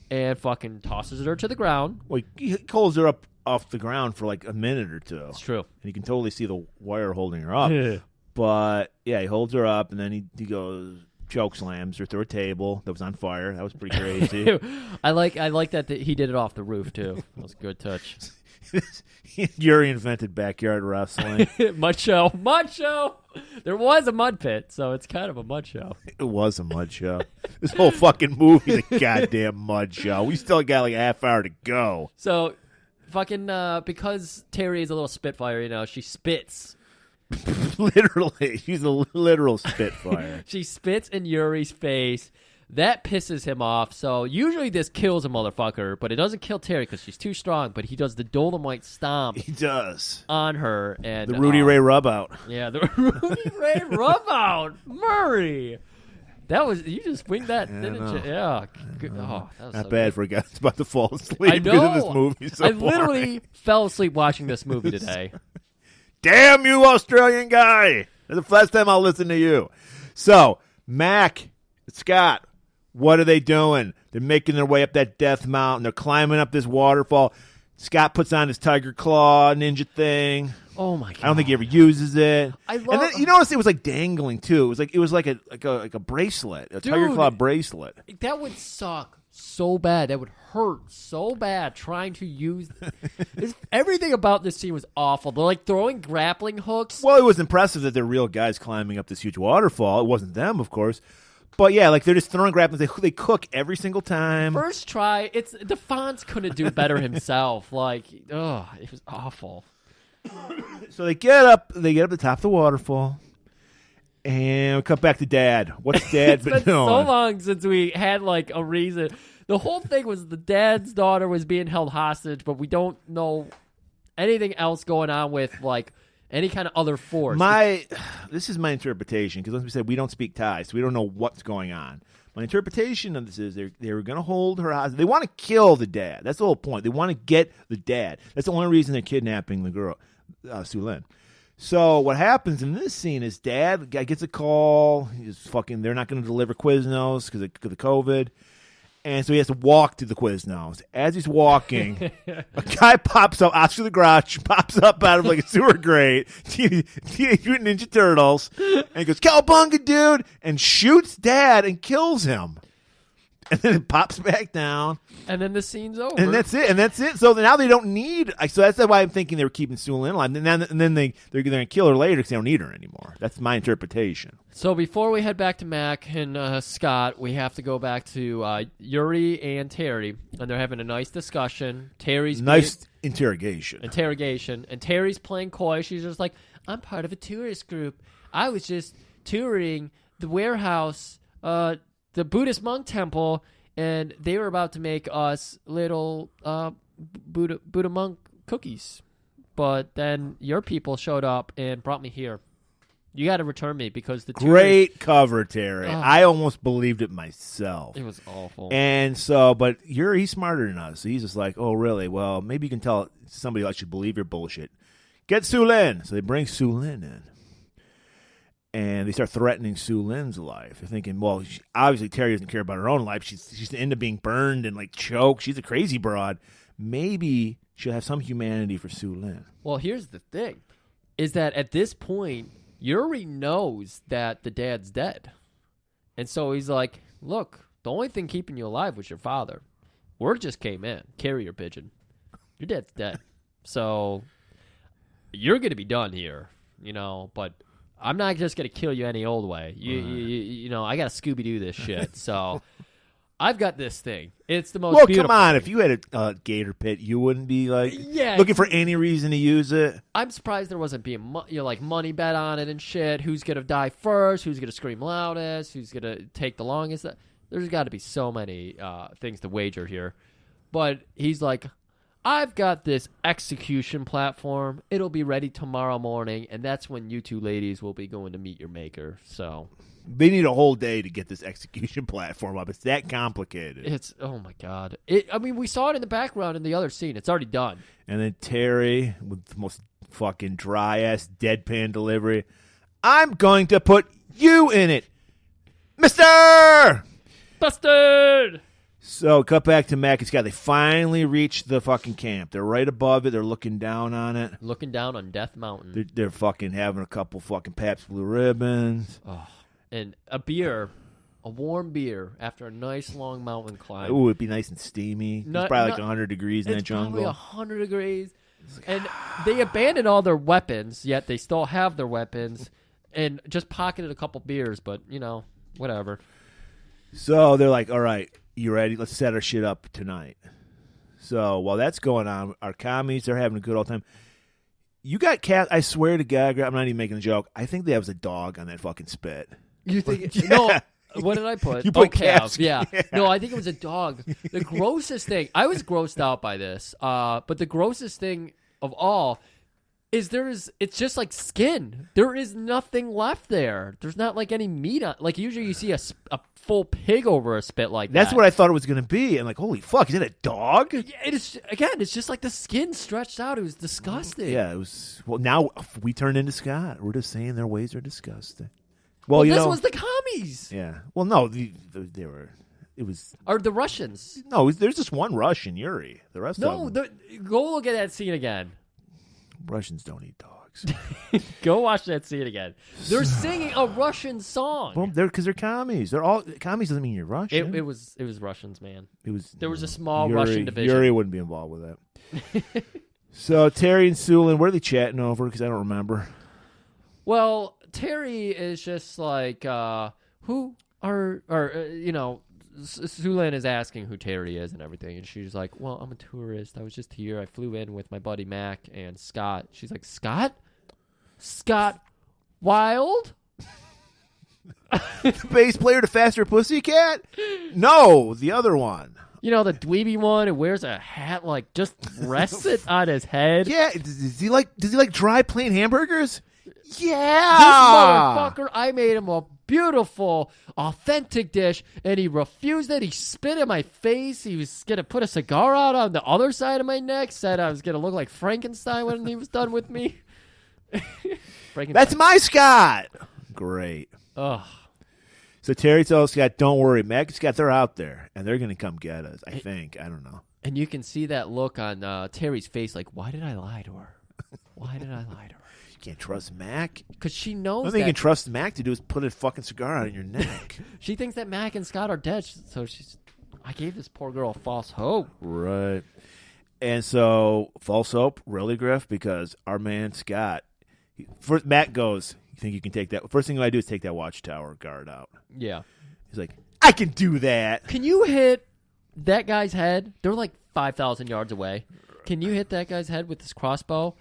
[SPEAKER 1] and fucking tosses her to the ground.
[SPEAKER 2] Well, he holds her up off the ground for like a minute or two.
[SPEAKER 1] It's true.
[SPEAKER 2] And you can totally see the wire holding her up.
[SPEAKER 1] Yeah.
[SPEAKER 2] But, yeah, he holds her up, and then he goes chokeslams her through a table that was on fire. That was pretty crazy.
[SPEAKER 1] I like that he did it off the roof, too. That was a good touch.
[SPEAKER 2] Yuri invented backyard wrestling.
[SPEAKER 1] Mud show. There was a mud pit, so it's kind of a mud show.
[SPEAKER 2] It was a mud show. This whole fucking movie is a goddamn mud show. We still got like a half hour to go.
[SPEAKER 1] So, fucking, because Terry is a little spitfire, she spits.
[SPEAKER 2] Literally. She's a literal spitfire.
[SPEAKER 1] She spits in Yuri's face. That pisses him off. So usually this kills a motherfucker, but it doesn't kill Terry because she's too strong. But he does the Dolomite stomp.
[SPEAKER 2] He does
[SPEAKER 1] on her, and
[SPEAKER 2] the Rudy Ray rub out.
[SPEAKER 1] Yeah, the Rudy Ray rub out, Murray. That was you just winged that, didn't you? Yeah. Good. Oh, that was
[SPEAKER 2] not
[SPEAKER 1] so
[SPEAKER 2] bad
[SPEAKER 1] good.
[SPEAKER 2] for a guy that's about to fall asleep.
[SPEAKER 1] I know.
[SPEAKER 2] Because of this movie. So
[SPEAKER 1] I literally fell asleep watching this movie today.
[SPEAKER 2] Damn you, Australian guy! That's the last time I'll listen to you. So Mac, Scott. What are they doing? They're making their way up that death mountain. They're climbing up this waterfall. Scott puts on his tiger claw ninja thing.
[SPEAKER 1] Oh my god!
[SPEAKER 2] I don't think he ever uses it.
[SPEAKER 1] And
[SPEAKER 2] then you notice it was like dangling too. It was like a bracelet, a tiger claw bracelet.
[SPEAKER 1] That would suck so bad. That would hurt so bad trying to use. Everything about this scene was awful. They're like throwing grappling hooks.
[SPEAKER 2] Well, it was impressive that they're real guys climbing up this huge waterfall. It wasn't them, of course. But yeah, like they're just throwing grapplings. They cook every single time.
[SPEAKER 1] First try, the Fonz couldn't do better himself. Like, it was awful.
[SPEAKER 2] So they get up the top of the waterfall, and we cut back to Dad. What's Dad been doing?
[SPEAKER 1] It's been so long since we had like a reason. The whole thing was the dad's daughter was being held hostage, but we don't know anything else going on with like any kind of other force.
[SPEAKER 2] This is my interpretation, because as we said, we don't speak Thai, so we don't know what's going on. My interpretation of this is they were going to hold her hostage. They want to kill the dad. That's the whole point. They want to get the dad. That's the only reason they're kidnapping the girl, Sue Lin. So what happens in this scene is Dad gets a call. They're not going to deliver Quiznos because of the COVID. And so he has to walk to the Quiznos. As he's walking, a guy pops up, Oscar the Grouch, pops up out of like a sewer grate, Teenage Mutant Ninja Turtles, and he goes, "Cowabunga, dude!" and shoots Dad and kills him. And then it pops back down.
[SPEAKER 1] And then the scene's over.
[SPEAKER 2] And that's it. So now they don't need. So that's why I'm thinking they were keeping Sue Lin alive. And then they're going to kill her later because they don't need her anymore. That's my interpretation.
[SPEAKER 1] So before we head back to Mac and Scott, we have to go back to Yuri and Terry. And they're having a nice discussion.
[SPEAKER 2] Interrogation.
[SPEAKER 1] And Terry's playing coy. She's just like, "I'm part of a tourist group. I was just touring the warehouse, the Buddhist monk temple, and they were about to make us little Buddha monk cookies. But then your people showed up and brought me here. You got to return me because the
[SPEAKER 2] Great cover, Terry. I almost believed it myself.
[SPEAKER 1] It was awful.
[SPEAKER 2] And so, but he's smarter than us. So he's just like, "Oh, really? Well, maybe you can tell somebody else should believe your bullshit. Get Sue Lin." So they bring Sue Lin in. And they start threatening Sue Lin's life. They're thinking, well, obviously Terry doesn't care about her own life. She's into being burned and like choked. She's a crazy broad. Maybe she'll have some humanity for Sue Lin.
[SPEAKER 1] Well, here's the thing, is that at this point, Yuri knows that the dad's dead. And so he's like, "Look, the only thing keeping you alive was your father. Word just came in. Carrier pigeon. Your dad's dead. So you're going to be done here, but I'm not just going to kill you any old way. You know, I got to Scooby-Doo this shit. So I've got this thing. It's the most beautiful.
[SPEAKER 2] Well, come on.
[SPEAKER 1] thing.
[SPEAKER 2] If you had a gator pit, you wouldn't be looking for any reason to use it.
[SPEAKER 1] I'm surprised there wasn't being money bet on it and shit. Who's going to die first? Who's going to scream loudest? Who's going to take the longest? There's got to be so many things to wager here. But he's like, "I've got this execution platform. It'll be ready tomorrow morning, and that's when you two ladies will be going to meet your maker." So
[SPEAKER 2] they need a whole day to get this execution platform up. It's that complicated.
[SPEAKER 1] Oh my God. We saw it in the background in the other scene. It's already done.
[SPEAKER 2] And then Terry with the most fucking dry ass deadpan delivery. "I'm going to put you in it, Mister
[SPEAKER 1] Busted!"
[SPEAKER 2] So, cut back to Mac and Scott. They finally reach the fucking camp. They're right above it. They're looking down on it.
[SPEAKER 1] Looking down on Death Mountain.
[SPEAKER 2] They're fucking having a couple fucking Pabst Blue Ribbons.
[SPEAKER 1] Oh, and a warm beer after a nice long mountain climb.
[SPEAKER 2] Ooh, it'd be nice and steamy. It's probably like 100 degrees in that jungle.
[SPEAKER 1] It's probably 100 degrees. And they abandoned all their weapons, yet they still have their weapons, and just pocketed a couple beers, but, whatever.
[SPEAKER 2] So, they're like, "All right, you ready? Let's set our shit up tonight." So while that's going on, our commies, they're having a good old time. You got cat. I swear to God, I'm not even making a joke. I think there was a dog on that fucking spit.
[SPEAKER 1] You think?
[SPEAKER 2] Yeah.
[SPEAKER 1] No. What did I put?
[SPEAKER 2] You put
[SPEAKER 1] calves. Yeah. No, I think it was a dog. The grossest thing. I was grossed out by this. But the grossest thing of all is it's just like skin. There is nothing left there. There's not like any meat on. Like usually you see a full pig over a spit like that.
[SPEAKER 2] That's what I thought it was going to be. I'm like, holy fuck, is it a dog?
[SPEAKER 1] Yeah, it's just like the skin stretched out. It was disgusting.
[SPEAKER 2] Yeah, it was. Well, now we turned into Scott. We're just saying their ways are disgusting. Well,
[SPEAKER 1] this was the commies.
[SPEAKER 2] Yeah. Well, no, they were. It was.
[SPEAKER 1] Or the Russians.
[SPEAKER 2] No, there's just one Russian, Yuri. The rest of them.
[SPEAKER 1] Go look at that scene again.
[SPEAKER 2] Russians don't eat dogs.
[SPEAKER 1] Go watch that scene again. They're singing a Russian song.
[SPEAKER 2] Well, because they're commies. They're all commies. Doesn't mean you're Russian.
[SPEAKER 1] It was Russians, man.
[SPEAKER 2] There
[SPEAKER 1] was a small Russian division.
[SPEAKER 2] Yuri wouldn't be involved with that. So Terry and Sue Lin, what are they chatting over? Because I don't remember.
[SPEAKER 1] Well, Terry is just like, who Sue-Lin is asking who Terry is and everything, and she's like, well, I'm a tourist. I was just here. I flew in with my buddy Mac and Scott. She's like, Scott? Scott Wilde?
[SPEAKER 2] The bass player to Faster Pussycat? No, the other one.
[SPEAKER 1] You know, the dweeby one who wears a hat, like, just rests it on his head.
[SPEAKER 2] Yeah, does he like dry plain hamburgers? Yeah.
[SPEAKER 1] This motherfucker, I made him a beautiful, authentic dish, and he refused it. He spit in my face. He was going to put a cigar out on the other side of my neck, said I was going to look like Frankenstein when he was done with me.
[SPEAKER 2] That's my Scott. Great.
[SPEAKER 1] Ugh.
[SPEAKER 2] So Terry tells Scott, don't worry, Meg and Scott, they're out there, and they're going to come get us, I think. I don't know.
[SPEAKER 1] And you can see that look on Terry's face, like, why did I lie to her? Why did I lie to her?
[SPEAKER 2] You can't trust Mac.
[SPEAKER 1] Because she knows
[SPEAKER 2] the only thing you can trust Mac to do is put a fucking cigar out on your neck.
[SPEAKER 1] She thinks that Mac and Scott are dead, so I gave this poor girl false hope.
[SPEAKER 2] Right. And so, false hope, really, Griff, because our man Scott, first Mac goes, you think you can take that? First thing I do is take that watchtower guard out.
[SPEAKER 1] Yeah.
[SPEAKER 2] He's like, I can do that.
[SPEAKER 1] Can you hit that guy's head? They're like 5,000 yards away. Can you hit that guy's head with this crossbow?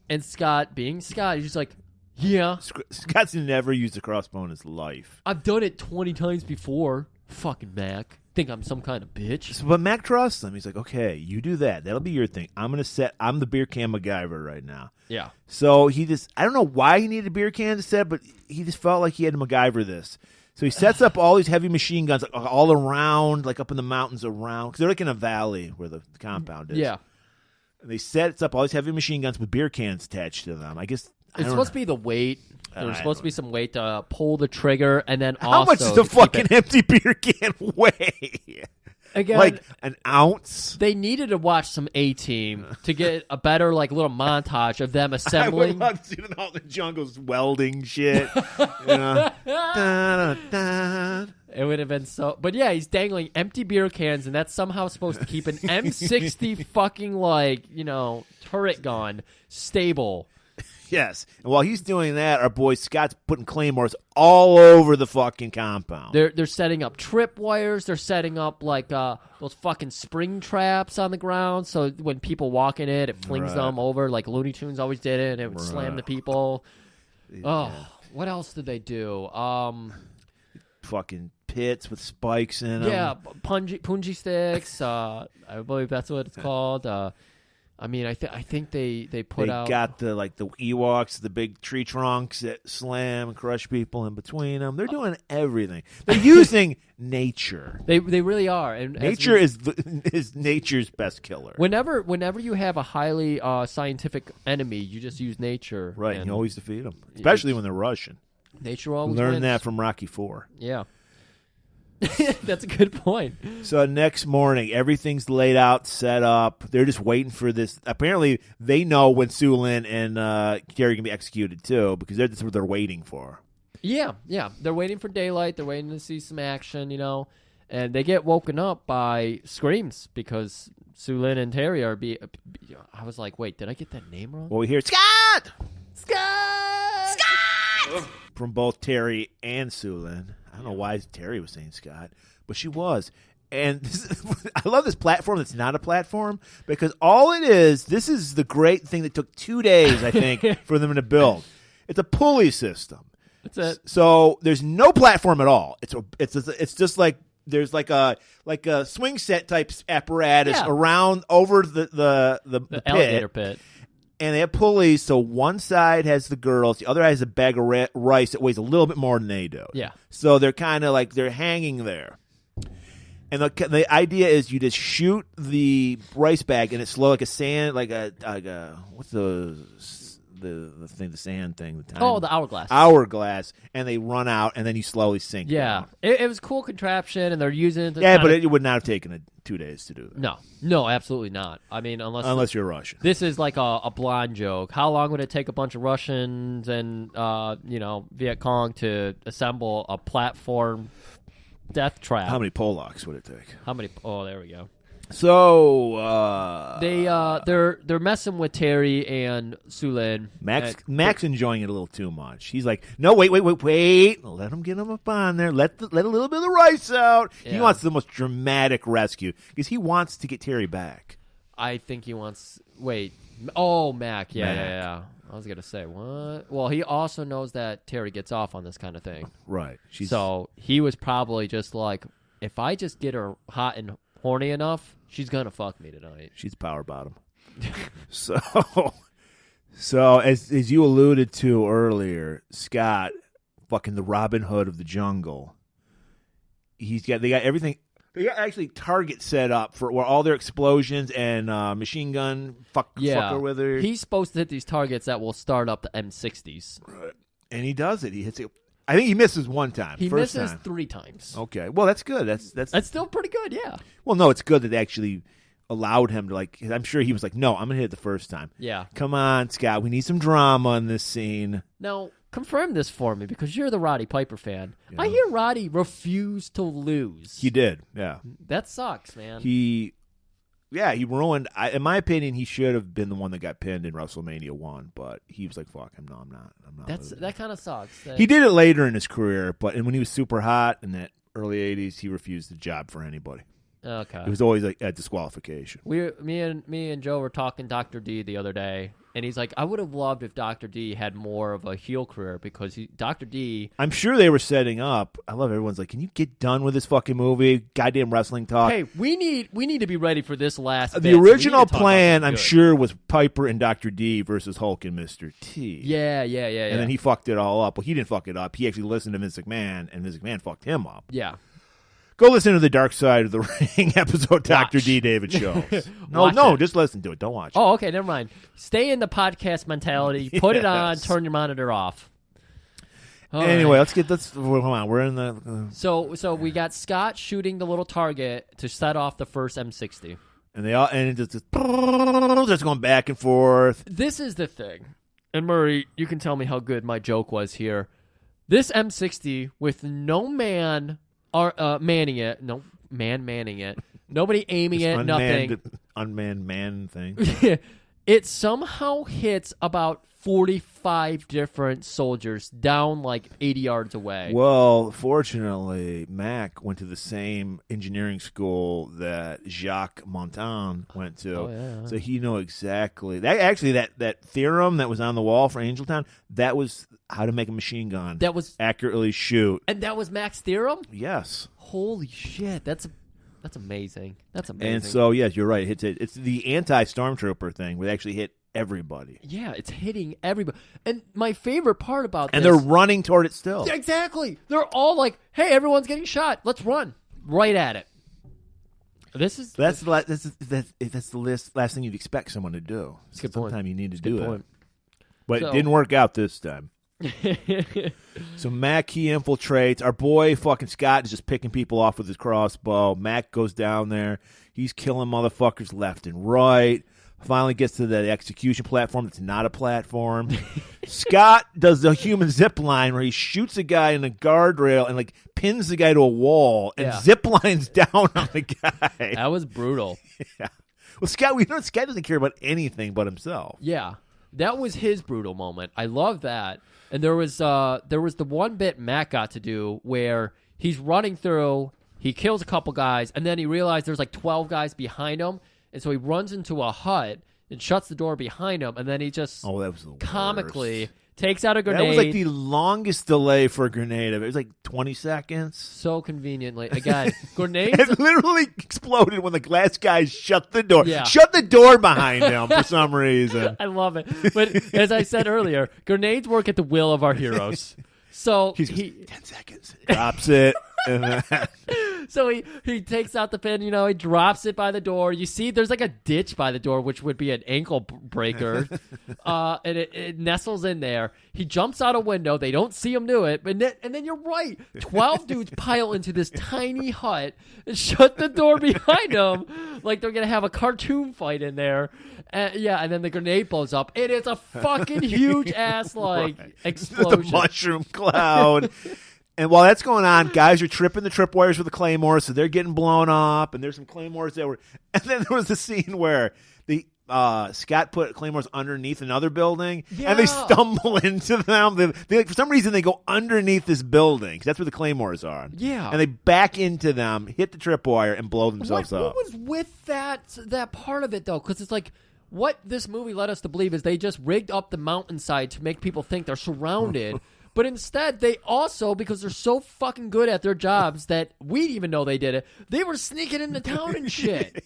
[SPEAKER 1] And Scott, being Scott, he's just like, yeah.
[SPEAKER 2] Scott's never used a crossbow in his life.
[SPEAKER 1] I've done it 20 times before. Fucking Mac. Think I'm some kind of bitch.
[SPEAKER 2] But Mac trusts him. He's like, okay, you do that. That'll be your thing. I'm the beer can MacGyver right now.
[SPEAKER 1] Yeah.
[SPEAKER 2] So I don't know why he needed a beer can to set, but he just felt like he had to MacGyver this. So he sets up all these heavy machine guns like, all around, like up in the mountains around, because they're like in a valley where the compound is.
[SPEAKER 1] Yeah.
[SPEAKER 2] And they sets up all these heavy machine guns with beer cans attached to them. I guess
[SPEAKER 1] it's supposed to be the weight. There's supposed to be some weight to pull the trigger, and then
[SPEAKER 2] how much does the fucking empty beer can weigh?
[SPEAKER 1] Again,
[SPEAKER 2] like an ounce.
[SPEAKER 1] They needed to watch some A-Team to get a better little montage of them assembling.
[SPEAKER 2] I would love to see them out in the jungles welding shit. Da, da, da.
[SPEAKER 1] It would have been so. But yeah, he's dangling empty beer cans, and that's somehow supposed to keep an M60 fucking turret gun stable.
[SPEAKER 2] Yes. And while he's doing that, our boy Scott's putting claymores all over the fucking compound.
[SPEAKER 1] They're setting up trip wires. They're setting up those fucking spring traps on the ground. So when people walk in it flings them over like Looney Tunes always did it, and it would slam the people. Oh, what else did they do?
[SPEAKER 2] Fucking pits with spikes in them.
[SPEAKER 1] Yeah, punji sticks. I believe that's what it's called. I mean, I think they put out.
[SPEAKER 2] They got the Ewoks, the big tree trunks that slam and crush people in between them. They're doing everything. They're using nature.
[SPEAKER 1] They really are. And
[SPEAKER 2] nature is nature's best killer.
[SPEAKER 1] Whenever you have a highly scientific enemy, you just use nature.
[SPEAKER 2] Right, and you always defeat them, especially when they're Russian.
[SPEAKER 1] Nature always
[SPEAKER 2] learned
[SPEAKER 1] wins.
[SPEAKER 2] that from Rocky IV.
[SPEAKER 1] Yeah. That's a good point.
[SPEAKER 2] So next morning, everything's laid out, set up. They're just waiting for this. Apparently, they know when Sue-Lin and Terry are going to be executed, too, because that's what they're waiting for.
[SPEAKER 1] Yeah. They're waiting for daylight. They're waiting to see some action, and they get woken up by screams because Sue-Lin and Terry are I was like, wait, did I get that name wrong?
[SPEAKER 2] Well, we hear, Scott!
[SPEAKER 1] Scott!
[SPEAKER 2] Scott! From both Terry and Sue-Lin. I don't know why Terry was saying Scott, but she was. And I love this platform that's not a platform because all it is, this is the great thing that took 2 days, I think, for them to build. It's a pulley system.
[SPEAKER 1] That's it.
[SPEAKER 2] So there's no platform at all. It's just like there's like a swing set type apparatus around over the
[SPEAKER 1] alligator pit.
[SPEAKER 2] And they have pulleys, so one side has the girls, the other has a bag of rice that weighs a little bit more than they do.
[SPEAKER 1] Yeah.
[SPEAKER 2] So they're kind of like they're hanging there. And the idea is you just shoot the rice bag, and it's slow like a sand, like a what's the thing, the sand thing? The
[SPEAKER 1] hourglass.
[SPEAKER 2] Hourglass, and they run out, and then you slowly sink.
[SPEAKER 1] Yeah, it was a cool contraption, and they're using it.
[SPEAKER 2] But it would not have taken 2 days to do that.
[SPEAKER 1] No, absolutely not. I mean, unless
[SPEAKER 2] you're Russian.
[SPEAKER 1] This is like a blind joke. How long would it take a bunch of Russians and Viet Cong to assemble a platform death trap?
[SPEAKER 2] How many Polacks would it take?
[SPEAKER 1] Oh, there we go.
[SPEAKER 2] So
[SPEAKER 1] they're messing with Terry and Sulin.
[SPEAKER 2] Mac's enjoying it a little too much. He's like, no, wait. Let him get him up on there. Let a little bit of the rice out.
[SPEAKER 1] Yeah.
[SPEAKER 2] He wants the most dramatic rescue because he wants to get Terry back.
[SPEAKER 1] I think he wants. Wait. Oh, Mac.
[SPEAKER 2] Mac.
[SPEAKER 1] Yeah. I was gonna say what? Well, he also knows that Terry gets off on this kind of thing.
[SPEAKER 2] Right.
[SPEAKER 1] So he was probably just like, if I just get her hot and horny enough, she's gonna fuck me tonight.
[SPEAKER 2] She's power bottom. So as you alluded to earlier, Scott, fucking the Robin Hood of the jungle. They got everything. They got actually targets set up for where all their explosions and machine gun fucker with her.
[SPEAKER 1] He's supposed to hit these targets that will start up the M60s.
[SPEAKER 2] Right. And he does it. He hits it. I think he misses one time.
[SPEAKER 1] He
[SPEAKER 2] first
[SPEAKER 1] misses
[SPEAKER 2] time.
[SPEAKER 1] 3 times.
[SPEAKER 2] Okay. Well, that's good. That's
[SPEAKER 1] still pretty good, yeah.
[SPEAKER 2] Well, no, it's good that they actually allowed him to, like, I'm sure he was like, no, I'm going to hit it the first time.
[SPEAKER 1] Yeah.
[SPEAKER 2] Come on, Scott. We need some drama in this scene.
[SPEAKER 1] Now, confirm this for me because you're the Roddy Piper fan.
[SPEAKER 2] Yeah.
[SPEAKER 1] I hear Roddy refused to lose.
[SPEAKER 2] He did, yeah.
[SPEAKER 1] That sucks, man.
[SPEAKER 2] He ruined. In my opinion, he should have been the one that got pinned in WrestleMania 1, but he was like, "Fuck him, no, I'm not."
[SPEAKER 1] That kind of sucks.
[SPEAKER 2] He did it later in his career, but when he was super hot in that early '80s, he refused the job for anybody.
[SPEAKER 1] Okay.
[SPEAKER 2] It was always like a disqualification.
[SPEAKER 1] Me and Joe were talking Dr. D the other day, and he's like, I would have loved if Dr. D had more of a heel career because Dr. D.
[SPEAKER 2] I'm sure they were setting up. I love everyone's like, can you get done with this fucking movie? Goddamn wrestling talk.
[SPEAKER 1] Hey, we need to be ready for this last.
[SPEAKER 2] The
[SPEAKER 1] bit, so
[SPEAKER 2] original
[SPEAKER 1] we need to talk
[SPEAKER 2] plan,
[SPEAKER 1] about
[SPEAKER 2] I'm
[SPEAKER 1] good.
[SPEAKER 2] sure, was Piper and Dr. D versus Hulk and Mr. T.
[SPEAKER 1] Yeah.
[SPEAKER 2] And then he fucked it all up. Well, he didn't fuck it up. He actually listened to Vince McMahon, and Vince McMahon fucked him up.
[SPEAKER 1] Yeah.
[SPEAKER 2] Go listen to the Dark Side of the Ring episode Dr. D. David shows. No, just listen to it. Don't watch it.
[SPEAKER 1] Oh, okay, never mind. Stay in the podcast mentality. Put it on. Turn your monitor off. All
[SPEAKER 2] anyway,
[SPEAKER 1] right.
[SPEAKER 2] hold on. We're in the...
[SPEAKER 1] So we got Scott shooting the little target to set off the first M60.
[SPEAKER 2] And it's just going back and forth.
[SPEAKER 1] This is the thing. And Murray, you can tell me how good my joke was here. This M60 with no man... manning it. No man manning it. Nobody aiming it. Nothing.
[SPEAKER 2] Unmanned man thing.
[SPEAKER 1] It somehow hits about 45 different soldiers down like 80 yards away.
[SPEAKER 2] Well, fortunately, Mac went to the same engineering school that Jacques Montan went to.
[SPEAKER 1] Oh, yeah.
[SPEAKER 2] So he knew exactly. That theorem that was on the wall for Angeltown, that was how to make a machine gun.
[SPEAKER 1] That was
[SPEAKER 2] accurately shoot.
[SPEAKER 1] And that was Mac's theorem?
[SPEAKER 2] Yes.
[SPEAKER 1] Holy shit. That's amazing. That's amazing.
[SPEAKER 2] And so, yes, you're right. It's the anti-stormtrooper thing where they actually hit everybody.
[SPEAKER 1] Yeah, it's hitting everybody. And my favorite part about
[SPEAKER 2] and
[SPEAKER 1] this...
[SPEAKER 2] they're running toward it still.
[SPEAKER 1] Exactly. They're all like, hey, everyone's getting shot. Let's run. Right at it. That's
[SPEAKER 2] the last thing you'd expect someone to do.
[SPEAKER 1] Good point.
[SPEAKER 2] Sometimes you need to do
[SPEAKER 1] point.
[SPEAKER 2] it. But it didn't work out this time. So Mac, he infiltrates. Our boy fucking Scott is just picking people off with his crossbow. Mac goes down there. He's killing motherfuckers left and right. Finally gets to the execution platform that's not a platform. Scott does the human zip line where he shoots a guy in a guardrail and like pins the guy to a wall and zip lines down on the guy.
[SPEAKER 1] That was brutal.
[SPEAKER 2] Yeah. Well, Scott doesn't care about anything but himself.
[SPEAKER 1] Yeah. That was his brutal moment. I love that. And there was the one bit Matt got to do where he's running through, he kills a couple guys, and then he realized there's like 12 guys behind him, and so he runs into a hut and shuts the door behind him, and then he just
[SPEAKER 2] that was the
[SPEAKER 1] comically
[SPEAKER 2] worst.
[SPEAKER 1] Takes out a grenade.
[SPEAKER 2] That was like the longest delay for a grenade. It was like 20 seconds.
[SPEAKER 1] So conveniently. Again, grenades.
[SPEAKER 2] It literally exploded when the glass guys shut the door.
[SPEAKER 1] Yeah.
[SPEAKER 2] Shut the door behind him for some reason.
[SPEAKER 1] I love it. But as I said earlier, grenades work at the will of our heroes. So
[SPEAKER 2] he 10 seconds. Drops it.
[SPEAKER 1] So he takes out the pin, he drops it by the door. You see there's like a ditch by the door, which would be an ankle breaker. And it nestles in there. He jumps out a window. They don't see him do it. And then you're right. 12 dudes pile into this tiny hut and shut the door behind them like they're going to have a cartoon fight in there. And then the grenade blows up. It is a fucking huge ass explosion.
[SPEAKER 2] The mushroom cloud. And while that's going on, guys are tripping the tripwires with the claymores, so they're getting blown up, and there's some claymores that were... And then there was a scene where Scott put claymores underneath another building, and they stumble into them. They for some reason, they go underneath this building, 'cause that's where the claymores are.
[SPEAKER 1] Yeah.
[SPEAKER 2] And they back into them, hit the tripwire, and blow themselves up.
[SPEAKER 1] What was with that part of it, though? Because it's like... What this movie led us to believe is they just rigged up the mountainside to make people think they're surrounded. But instead, they also, because they're so fucking good at their jobs that we didn't even know they did it, they were sneaking into town and shit.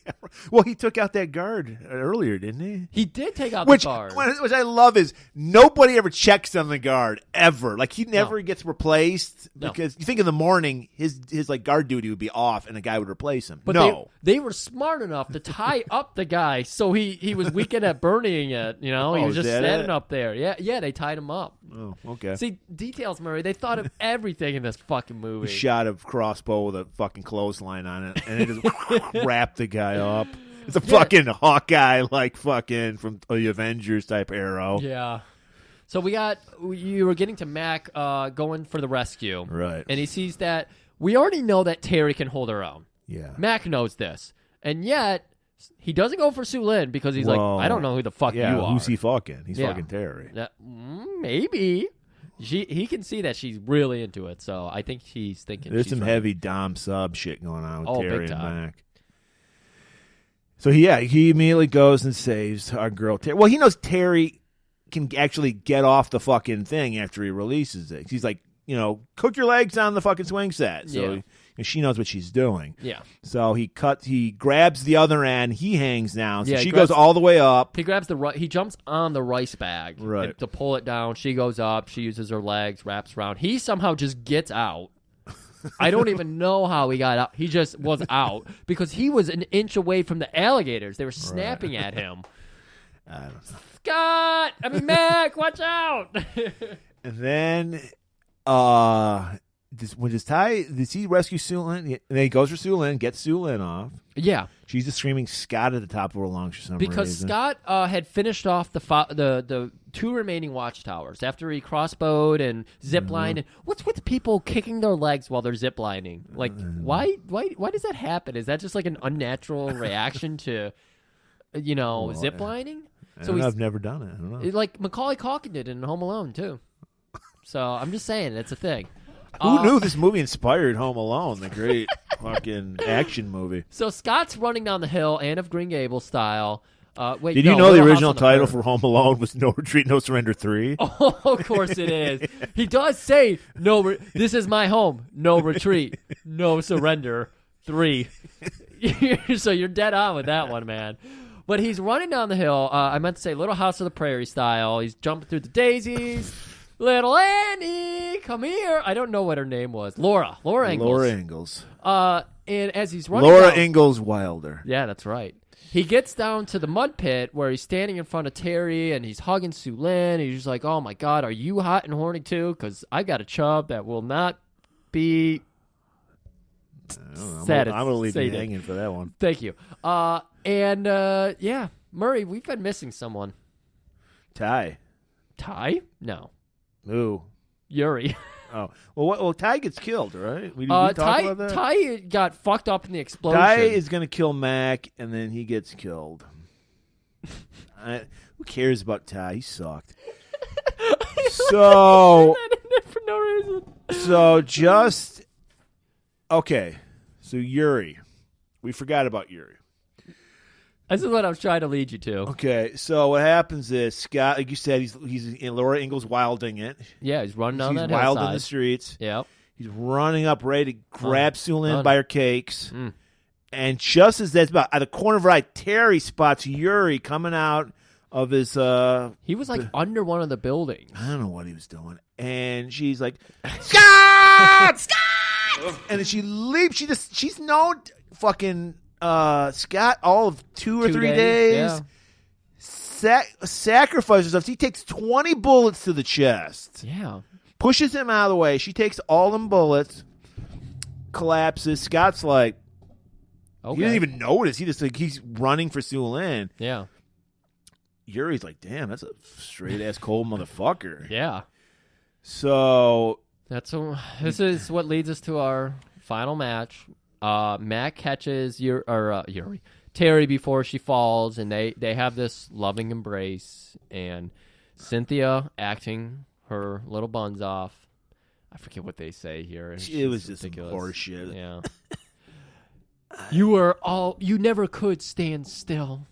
[SPEAKER 2] Well, he took out that guard earlier, didn't he?
[SPEAKER 1] He did take out the guard.
[SPEAKER 2] Which I love is nobody ever checks on the guard, ever. Like, he never gets replaced because you think in the morning his like guard duty would be off and a guy would replace him. But
[SPEAKER 1] they were smart enough to tie up the guy so he was weakened at burning it. You know, he was just standing up there. Yeah, they tied him up.
[SPEAKER 2] Oh, okay.
[SPEAKER 1] See, details, Murray. They thought of everything in this fucking movie.
[SPEAKER 2] Shot a crossbow with a fucking clothesline on it, and it just wrapped the guy up. It's a fucking Hawkeye, like fucking from the Avengers type arrow.
[SPEAKER 1] Yeah. So you were getting to Mac going for the rescue.
[SPEAKER 2] Right.
[SPEAKER 1] And he sees that we already know that Terry can hold her own.
[SPEAKER 2] Yeah.
[SPEAKER 1] Mac knows this. And yet, he doesn't go for Sue Lin because he's like, I don't know who the fuck you are.
[SPEAKER 2] Who's he fucking? He's fucking Terry.
[SPEAKER 1] Maybe. He can see that she's really into it, so I think he's thinking
[SPEAKER 2] there's
[SPEAKER 1] she's
[SPEAKER 2] some
[SPEAKER 1] right.
[SPEAKER 2] heavy Dom sub shit going on with Terry
[SPEAKER 1] big
[SPEAKER 2] and
[SPEAKER 1] time.
[SPEAKER 2] Mac. So he immediately goes and saves our girl Terry. Well, he knows Terry can actually get off the fucking thing after he releases it. He's like, cook your legs on the fucking swing set. So she knows what she's doing.
[SPEAKER 1] Yeah.
[SPEAKER 2] So he grabs the other end. He hangs down. So she
[SPEAKER 1] goes
[SPEAKER 2] goes all the way up.
[SPEAKER 1] He grabs he jumps on the rice bag to pull it down. She goes up. She uses her legs, wraps around. He somehow just gets out. I don't even know how he got out. He just was out because he was an inch away from the alligators. They were snapping at him.
[SPEAKER 2] I don't know.
[SPEAKER 1] Mac, watch out.
[SPEAKER 2] And then does he rescue Sue Lin? And then he goes for Sue Lin, gets Sue Lin off.
[SPEAKER 1] Yeah.
[SPEAKER 2] She's just screaming Scott at the top of her lungs for some reason.
[SPEAKER 1] Because Scott had finished off the two remaining watchtowers after he crossbowed and ziplined. And what's with people kicking their legs while they're ziplining? Like, why does that happen? Is that just like an unnatural reaction to, ziplining?
[SPEAKER 2] I've never done it. I don't know.
[SPEAKER 1] Like Macaulay Culkin did in Home Alone too. So I'm just saying it's a thing.
[SPEAKER 2] Who knew this movie inspired Home Alone, the great fucking action movie?
[SPEAKER 1] So Scott's running down the hill, Anne of Green Gables style.
[SPEAKER 2] Did you know the original title for Home Alone was No Retreat, No Surrender 3?
[SPEAKER 1] Oh, of course it is. He does say, this is my home. No retreat, no surrender 3. So you're dead on with that one, man. But he's running down the hill. I meant to say Little House of the Prairie style. He's jumping through the daisies. Little Annie, come here. I don't know what her name was. Laura Ingalls.
[SPEAKER 2] Laura Ingalls.
[SPEAKER 1] And as he's running
[SPEAKER 2] Laura
[SPEAKER 1] down,
[SPEAKER 2] Ingalls Wilder.
[SPEAKER 1] Yeah, that's right. He gets down to the mud pit where he's standing in front of Terry and he's hugging Sue Lin. He's just like, oh, my God, are you hot and horny too? Because I got a chub that will not be
[SPEAKER 2] I'm going to leave you hanging for that one.
[SPEAKER 1] Thank you. Murray, we've been missing someone.
[SPEAKER 2] Ty?
[SPEAKER 1] No.
[SPEAKER 2] Who?
[SPEAKER 1] Yuri.
[SPEAKER 2] Oh. Well, Ty gets killed, right? We talk about that?
[SPEAKER 1] Ty got fucked up in the explosion.
[SPEAKER 2] Ty is going to kill Mac, and then he gets killed. Who cares about Ty? He sucked. So...
[SPEAKER 1] for no reason.
[SPEAKER 2] So just... Okay. So Yuri. We forgot about Yuri.
[SPEAKER 1] This is what I was trying to lead you to.
[SPEAKER 2] Okay, so what happens is Scott, like you said, he's in Laura Ingalls wilding it.
[SPEAKER 1] Yeah, he's running down that
[SPEAKER 2] hillside. He's wild in the streets.
[SPEAKER 1] Yep.
[SPEAKER 2] He's running up, ready to grab Sue Lin by her cakes. And just as that's about at the corner of her eye, Terry spots Yuri coming out of his...
[SPEAKER 1] he was like under one of the buildings.
[SPEAKER 2] I don't know what he was doing. And she's like, Scott! Scott! And then she leaps. She's known fucking... Scott, all of 2 or 3 days, sacrifices herself. He takes 20 bullets to the chest.
[SPEAKER 1] Yeah.
[SPEAKER 2] Pushes him out of the way. She takes all them bullets, collapses. Scott's like, he didn't even notice. He's running for Sue Lin.
[SPEAKER 1] Yeah.
[SPEAKER 2] Yuri's like, damn, that's a straight ass cold motherfucker.
[SPEAKER 1] Yeah.
[SPEAKER 2] So
[SPEAKER 1] This is what leads us to our final match. Matt catches Terry before she falls, and they have this loving embrace. And Cynthia acting her little buns off. I forget what they say here.
[SPEAKER 2] It was just
[SPEAKER 1] ridiculous.
[SPEAKER 2] horseshit.
[SPEAKER 1] Yeah. You never could stand still.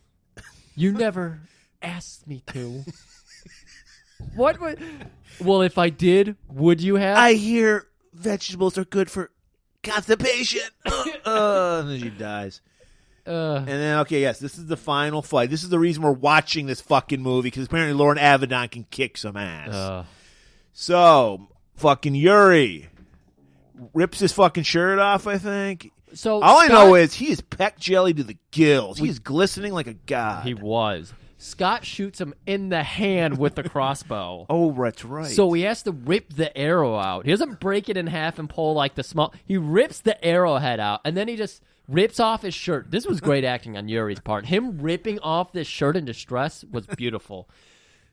[SPEAKER 1] You never asked me to. What would... Well, if I did, would you have?
[SPEAKER 2] I hear vegetables are good for constipation. And then she dies. And then, this is the final fight. This is the reason we're watching this fucking movie, because apparently Loren Avedon can kick some ass. So, fucking Yuri rips his fucking shirt off, I think.
[SPEAKER 1] So
[SPEAKER 2] all I know is he is peck jelly to the gills. He is glistening like a god.
[SPEAKER 1] He was. Scott shoots him in the hand with the crossbow.
[SPEAKER 2] Oh, that's right.
[SPEAKER 1] So he has to rip the arrow out. He doesn't break it in half and pull like the small. He rips the arrowhead out, and then he just rips off his shirt. This was great acting on Yuri's part. Him ripping off this shirt in distress was beautiful.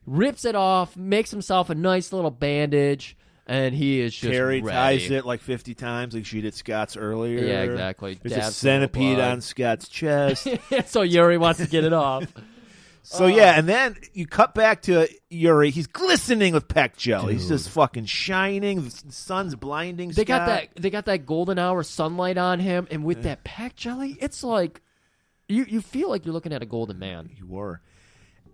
[SPEAKER 1] Rips it off, makes himself a nice little bandage, and he is just
[SPEAKER 2] Terry
[SPEAKER 1] ready.
[SPEAKER 2] ties it like 50 times like she did Scott's earlier.
[SPEAKER 1] Yeah, exactly.
[SPEAKER 2] There's a centipede on Scott's chest.
[SPEAKER 1] So Yuri wants to get it off.
[SPEAKER 2] So, and then you cut back to Yuri. He's glistening with peck jelly. He's just fucking shining. The sun's blinding Scott.
[SPEAKER 1] They got that golden hour sunlight on him, and with that peck jelly, it's like you feel like you're looking at a golden man.
[SPEAKER 2] You were.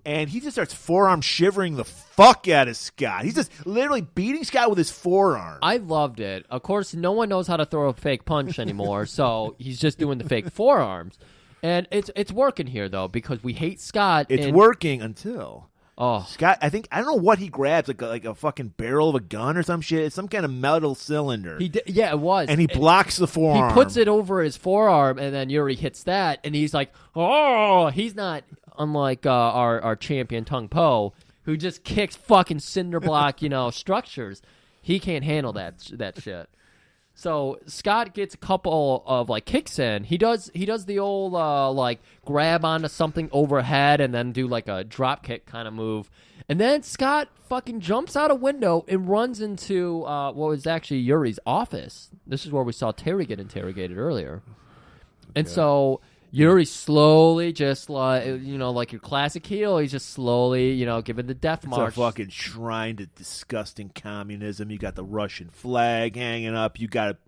[SPEAKER 2] And he just starts forearm shivering the fuck out of Scott. He's just literally beating Scott with his forearm.
[SPEAKER 1] I loved it. Of course, no one knows how to throw a fake punch anymore, so he's just doing the fake forearms. And it's working here, though, because we hate Scott.
[SPEAKER 2] It's working until
[SPEAKER 1] Scott.
[SPEAKER 2] I don't know what he grabs, like a fucking barrel of a gun or some shit. It's some kind of metal cylinder.
[SPEAKER 1] It was.
[SPEAKER 2] And he blocks the forearm.
[SPEAKER 1] He puts it over his forearm, and then Yuri hits that, and he's like, oh, he's not unlike our champion Tung Po, who just kicks fucking cinder block, structures. He can't handle that shit. So Scott gets a couple of kicks in. He does the old grab onto something overhead and then do like a drop kick kind of move. And then Scott fucking jumps out a window and runs into what was actually Yuri's office. This is where we saw Terry get interrogated earlier. And so Yuri slowly, just like your classic heel, he's just slowly, giving the death march.
[SPEAKER 2] It's a fucking shrine to disgusting communism. You got the Russian flag hanging up. You got a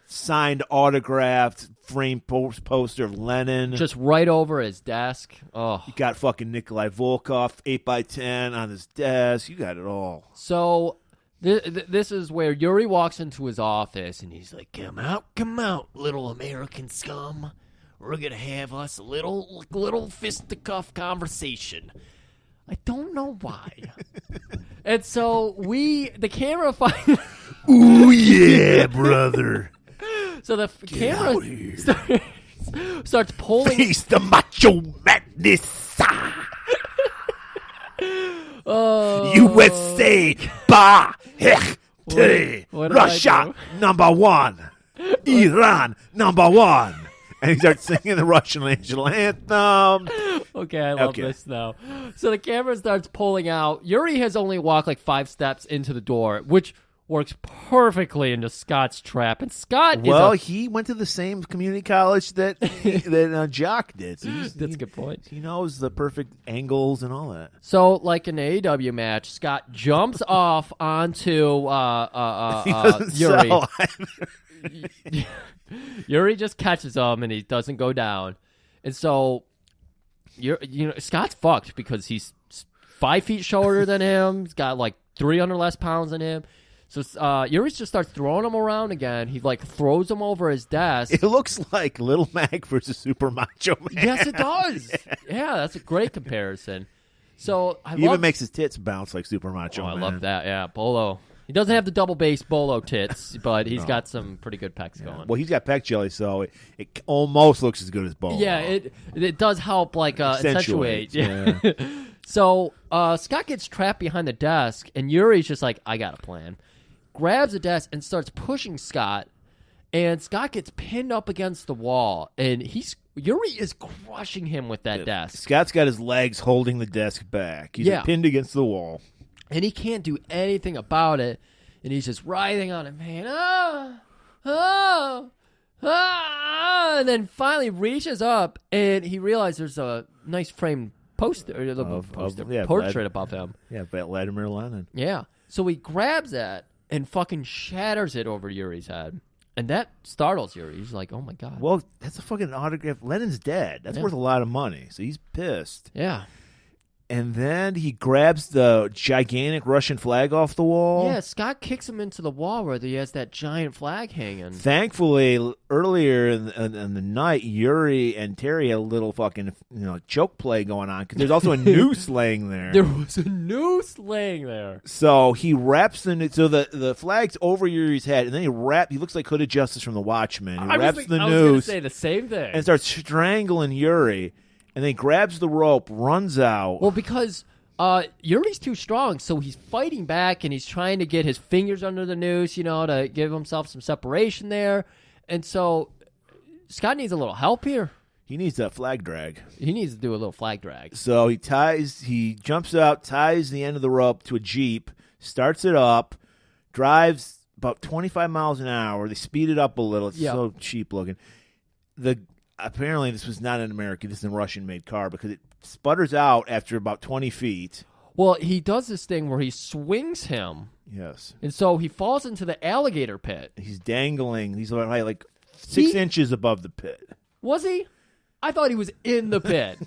[SPEAKER 2] signed, autographed, framed poster of Lenin.
[SPEAKER 1] Just right over his desk. Oh.
[SPEAKER 2] You got fucking Nikolai Volkov, 8x10 on his desk. You got it all.
[SPEAKER 1] So this is where Yuri walks into his office, and he's like, come out, little American scum. We're going to have us a little fisticuff conversation. I don't know why. And so the camera finds...
[SPEAKER 2] Ooh, yeah, brother.
[SPEAKER 1] So the camera starts pulling...
[SPEAKER 2] Face the macho madness. USA, Russia, #1. Iran, #1. And he starts singing the Russian national anthem.
[SPEAKER 1] Okay, I love this now. So the camera starts pulling out. Yuri has only walked like 5 steps into the door, which works perfectly into Scott's trap. And Scott
[SPEAKER 2] he went to the same community college that Jock did. So
[SPEAKER 1] that's a good point.
[SPEAKER 2] He knows the perfect angles and all that.
[SPEAKER 1] So, like an AEW match, Scott jumps off onto Yuri. Yuri just catches him, and he doesn't go down. And so, Scott's fucked because he's 5 feet shorter than him. He's got like 300 less pounds than him. So Yuri just starts throwing him around again. He throws him over his desk.
[SPEAKER 2] It looks like Little Mac versus Super Macho Man.
[SPEAKER 1] Yes, it does. Yeah, that's a great comparison. So
[SPEAKER 2] he even makes his tits bounce like Super Macho Man.
[SPEAKER 1] I love that. Yeah, Bolo. He doesn't have the double bass Bolo tits, but he's got some pretty good pecs going.
[SPEAKER 2] Well, he's got pec jelly, so it almost looks as good as Bolo.
[SPEAKER 1] Yeah, it does help accentuate.
[SPEAKER 2] Yeah.
[SPEAKER 1] So Scott gets trapped behind the desk, and Yuri's just like, I got a plan. Grabs the desk and starts pushing Scott, and Scott gets pinned up against the wall, and Yuri is crushing him with that desk.
[SPEAKER 2] Scott's got his legs holding the desk back. He's pinned against the wall.
[SPEAKER 1] And he can't do anything about it. and he's just writhing on it, man. And then finally reaches up, and he realizes there's a nice framed portrait above him.
[SPEAKER 2] Yeah, Vladimir Lenin.
[SPEAKER 1] Yeah. So he grabs that and fucking shatters it over Yuri's head. And that startles Yuri. He's like, oh, my God.
[SPEAKER 2] Well, that's a fucking autograph. Lenin's dead. That's worth a lot of money. So he's pissed.
[SPEAKER 1] Yeah.
[SPEAKER 2] And then he grabs the gigantic Russian flag off the wall.
[SPEAKER 1] Yeah, Scott kicks him into the wall where he has that giant flag hanging.
[SPEAKER 2] Thankfully, earlier in the night, Yuri and Terry had a little fucking choke play going on because there's also a noose laying there.
[SPEAKER 1] There was a noose laying there.
[SPEAKER 2] So he wraps the flag's over Yuri's head, and then he looks like Hooded Justice from The Watchmen. He wraps the noose. I was going to
[SPEAKER 1] say the same thing.
[SPEAKER 2] And starts strangling Yuri. And then he grabs the rope, runs out.
[SPEAKER 1] Well, because Yuri's too strong, so he's fighting back, and he's trying to get his fingers under the noose, to give himself some separation there. And so Scott needs a little help here.
[SPEAKER 2] He needs a flag drag.
[SPEAKER 1] He needs to do a little flag drag.
[SPEAKER 2] So he jumps out, ties the end of the rope to a Jeep, starts it up, drives about 25 miles an hour. They speed it up a little. It's so cheap looking. Apparently, this was not an American. This is a Russian-made car because it sputters out after about 20 feet.
[SPEAKER 1] Well, he does this thing where he swings him.
[SPEAKER 2] Yes.
[SPEAKER 1] And so he falls into the alligator pit.
[SPEAKER 2] He's dangling. He's like 6 inches above the pit.
[SPEAKER 1] Was he? I thought he was in the pit.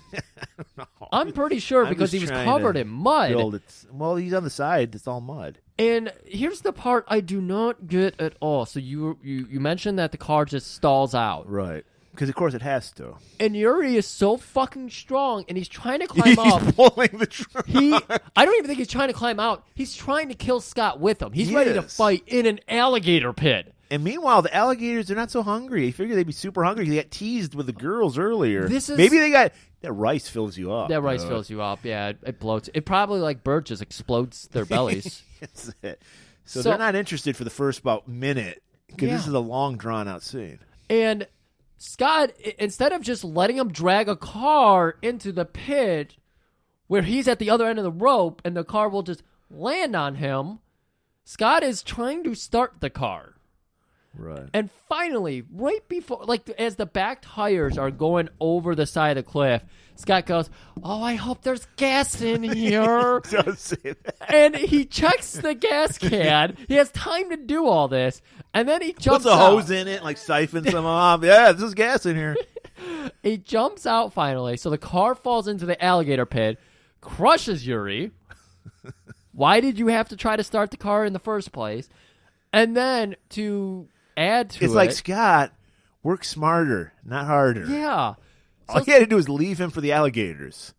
[SPEAKER 1] I'm pretty sure because he was covered in mud.
[SPEAKER 2] Well, he's on the side. It's all mud.
[SPEAKER 1] And here's the part I do not get at all. So you mentioned that the car just stalls out.
[SPEAKER 2] Right. Because, of course, it has to.
[SPEAKER 1] And Yuri is so fucking strong, and he's trying to climb up.
[SPEAKER 2] He's pulling the truck.
[SPEAKER 1] I don't even think he's trying to climb out. He's trying to kill Scott with him. He's ready to fight in an alligator pit.
[SPEAKER 2] And meanwhile, the alligators, they're not so hungry. You figure they'd be super hungry. They got teased with the girls earlier. Maybe they got... That rice fills you up.
[SPEAKER 1] That rice fills you up, yeah. It bloats. It probably, like birds, just explodes their bellies.
[SPEAKER 2] That's it. So they're not interested for the first about minute, because this is a long, drawn-out scene.
[SPEAKER 1] And... Scott, instead of just letting him drag a car into the pit where he's at the other end of the rope and the car will just land on him, Scott is trying to start the car.
[SPEAKER 2] Right.
[SPEAKER 1] And finally, right before, as the back tires are going over the side of the cliff, Scott goes, "Oh, I hope there's gas in here."
[SPEAKER 2] He does say that.
[SPEAKER 1] And he checks the gas can. He has time to do all this. And then he jumps
[SPEAKER 2] Puts a hose in it, siphons some off. Yeah, there's gas in here.
[SPEAKER 1] He jumps out finally. So the car falls into the alligator pit, crushes Yuri. Why did you have to try to start the car in the first place? And then to add to
[SPEAKER 2] it's like, Scott, work smarter, not harder.
[SPEAKER 1] Yeah.
[SPEAKER 2] All you had to do was leave him for the alligators.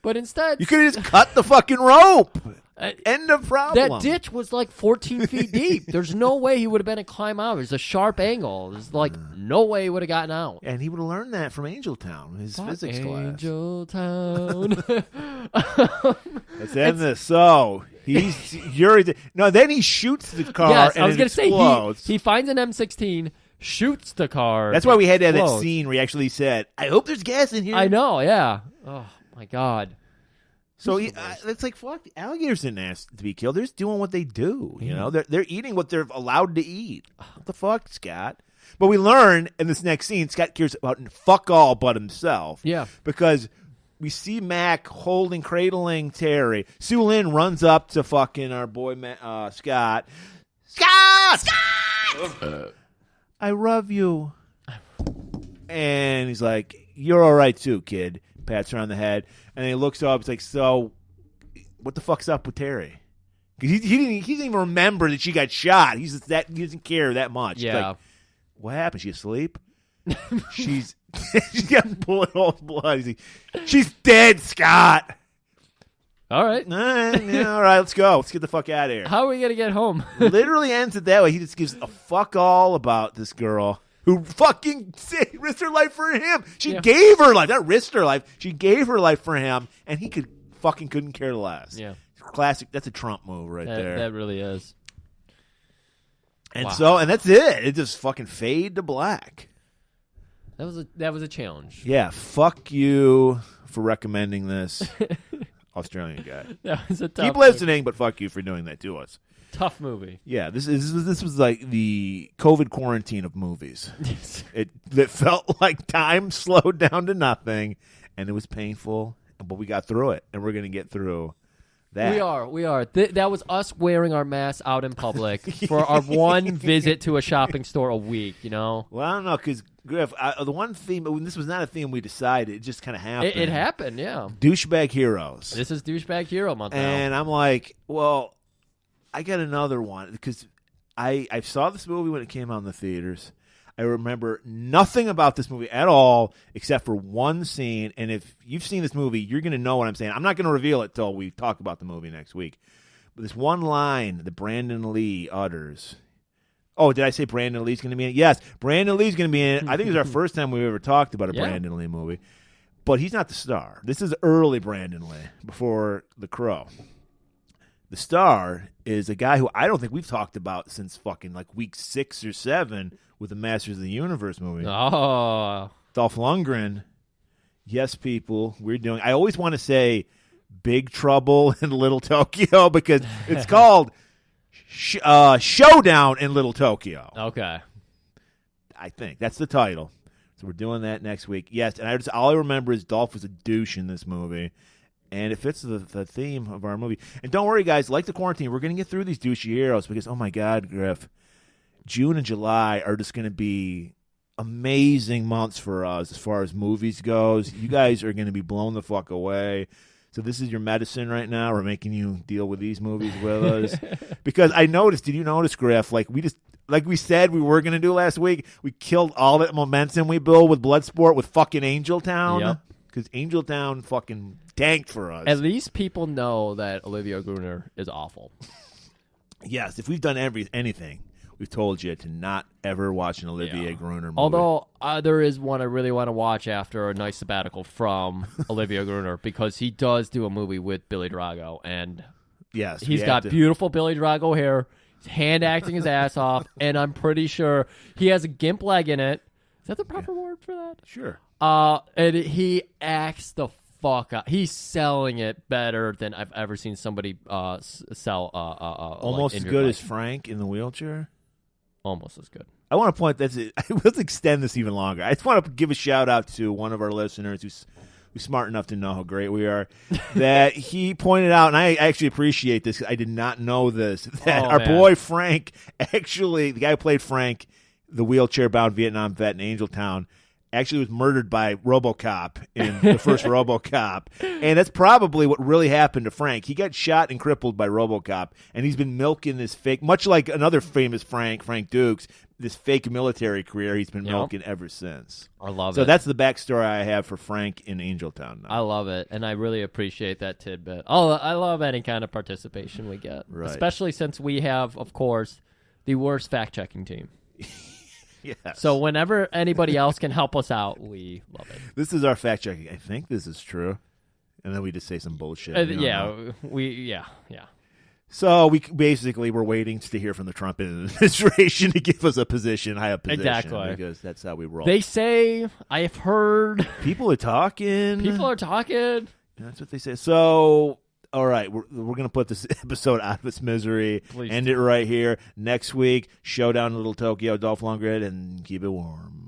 [SPEAKER 1] But instead...
[SPEAKER 2] You could have just cut the fucking rope. End of problem.
[SPEAKER 1] That ditch was 14 feet deep. There's no way he would have been able to climb out. There's a sharp angle. There's no way he would have gotten out.
[SPEAKER 2] And he would have learned that from Angel Town, his physics class.
[SPEAKER 1] Angel Town.
[SPEAKER 2] Let's end this. So... then he shoots the car.
[SPEAKER 1] Yes,
[SPEAKER 2] and
[SPEAKER 1] I was going to
[SPEAKER 2] say
[SPEAKER 1] he finds an M16, shoots the car.
[SPEAKER 2] That's why we had to have that scene where he actually said, "I hope there's gas in here."
[SPEAKER 1] I know, yeah. Oh my God.
[SPEAKER 2] So it's like, fuck, the alligators didn't ask to be killed. They're just doing what they do. You know, they're eating what they're allowed to eat. What the fuck, Scott? But we learn in this next scene, Scott cares about fuck all but himself.
[SPEAKER 1] Yeah,
[SPEAKER 2] because. We see Mac cradling Terry. Sue Lin runs up to fucking our boy Scott. Scott! I love you. And he's like, "You're all right too, kid." Pats her on the head. And then he looks up. He's like, "So, what the fuck's up with Terry?" Because he didn't even remember that she got shot. He doesn't care that much.
[SPEAKER 1] Yeah.
[SPEAKER 2] He's like, "What happened? She asleep?" She's got bullet holes in blood. She's dead, Scott.
[SPEAKER 1] All right.
[SPEAKER 2] All right, let's go. Let's get the fuck out of here.
[SPEAKER 1] How are we going to get home?
[SPEAKER 2] Literally ends it that way. He just gives a fuck all about this girl who fucking risked her life for him. She gave her life. Not risked her life. She gave her life for him, and he couldn't care less.
[SPEAKER 1] Yeah.
[SPEAKER 2] Classic. That's a Trump move right there.
[SPEAKER 1] That really is.
[SPEAKER 2] And and that's it. It just fucking fade to black.
[SPEAKER 1] That was a challenge.
[SPEAKER 2] Yeah, fuck you for recommending this, Australian guy.
[SPEAKER 1] That was a tough
[SPEAKER 2] Keep listening, but fuck you for doing that to us.
[SPEAKER 1] Tough movie.
[SPEAKER 2] Yeah, this was like the COVID quarantine of movies. It felt like time slowed down to nothing, and it was painful, but we got through it, and we're going to get through that.
[SPEAKER 1] We are. That was us wearing our masks out in public for our one visit to a shopping store a week, you know?
[SPEAKER 2] Well, I don't know, because, Griff, the one theme, this was not a theme we decided. It just kind of happened.
[SPEAKER 1] It happened, yeah.
[SPEAKER 2] Douchebag heroes.
[SPEAKER 1] This is Douchebag Hero Month now.
[SPEAKER 2] And I'm like, well, I got another one, because I saw this movie when it came out in the theaters. I remember nothing about this movie at all except for one scene. And if you've seen this movie, you're going to know what I'm saying. I'm not going to reveal it till we talk about the movie next week. But this one line that Brandon Lee utters. Oh, did I say Brandon Lee's going to be in it? Yes, Brandon Lee's going to be in it. I think it's our first time we've ever talked about a Brandon Lee movie. But he's not the star. This is early Brandon Lee, before The Crow. The star is a guy who I don't think we've talked about since fucking like week 6 or 7 with the Masters of the Universe movie.
[SPEAKER 1] Oh.
[SPEAKER 2] Dolph Lundgren. Yes, people, we're doing. I always want to say Big Trouble in Little Tokyo because it's called Showdown in Little Tokyo.
[SPEAKER 1] Okay.
[SPEAKER 2] I think that's the title. So we're doing that next week. Yes, and all I remember is Dolph was a douche in this movie. And it fits the theme of our movie. And don't worry, guys. Like the quarantine, we're going to get through these douchey heroes because, oh, my God, Griff, June and July are just going to be amazing months for us as far as movies goes. You guys are going to be blown the fuck away. So this is your medicine right now. We're making you deal with these movies with us. Because I noticed, did you notice, Griff, like we said we were going to do last week, we killed all that momentum we built with Bloodsport with fucking Angel Town.
[SPEAKER 1] Yep.
[SPEAKER 2] Because Angel Town fucking tanked for us.
[SPEAKER 1] At least people know that Olivia Gruner is awful.
[SPEAKER 2] Yes, if we've done anything, we've told you to not ever watch an Olivia Gruner movie.
[SPEAKER 1] Although there is one I really want to watch after a nice sabbatical from Olivia Gruner because he does do a movie with Billy Drago, and
[SPEAKER 2] yes,
[SPEAKER 1] he's got beautiful Billy Drago hair. He's hand acting his ass off, and I'm pretty sure he has a gimp leg in it. Is that the proper word for that?
[SPEAKER 2] Sure.
[SPEAKER 1] And he acts the fuck up. He's selling it better than I've ever seen somebody sell.
[SPEAKER 2] Almost
[SPEAKER 1] like,
[SPEAKER 2] as good as Frank in the wheelchair.
[SPEAKER 1] Almost as good.
[SPEAKER 2] I want to point that's it. Let's extend this even longer. I just want to give a shout out to one of our listeners who's smart enough to know how great we are. That he pointed out, and I actually appreciate this. I did not know this. That our boy Frank, actually, the guy who played Frank, the wheelchair-bound Vietnam vet in Angel Town, actually was murdered by RoboCop in the first RoboCop. And that's probably what really happened to Frank. He got shot and crippled by RoboCop, and he's been milking this fake, much like another famous Frank Dukes, this fake military career he's been milking ever since.
[SPEAKER 1] I love it.
[SPEAKER 2] So that's the backstory I have for Frank in Angel Town now.
[SPEAKER 1] I love it, and I really appreciate that tidbit. Oh, I love any kind of participation we get,
[SPEAKER 2] right.
[SPEAKER 1] Especially since we have, of course, the worst fact-checking team.
[SPEAKER 2] Yes.
[SPEAKER 1] So whenever anybody else can help us out, we love it.
[SPEAKER 2] This is our fact checking. I think this is true, and then we just say some bullshit.
[SPEAKER 1] Yeah.
[SPEAKER 2] So we're waiting to hear from the Trump administration to give us a position, high up position,
[SPEAKER 1] exactly,
[SPEAKER 2] because that's how we roll.
[SPEAKER 1] They say I've heard
[SPEAKER 2] people are talking. That's what they say. So. All right, we're going to put this episode out of its misery.
[SPEAKER 1] Please
[SPEAKER 2] End it right here. Next week, Showdown in Little Tokyo, Dolph Lundgren, and keep it warm.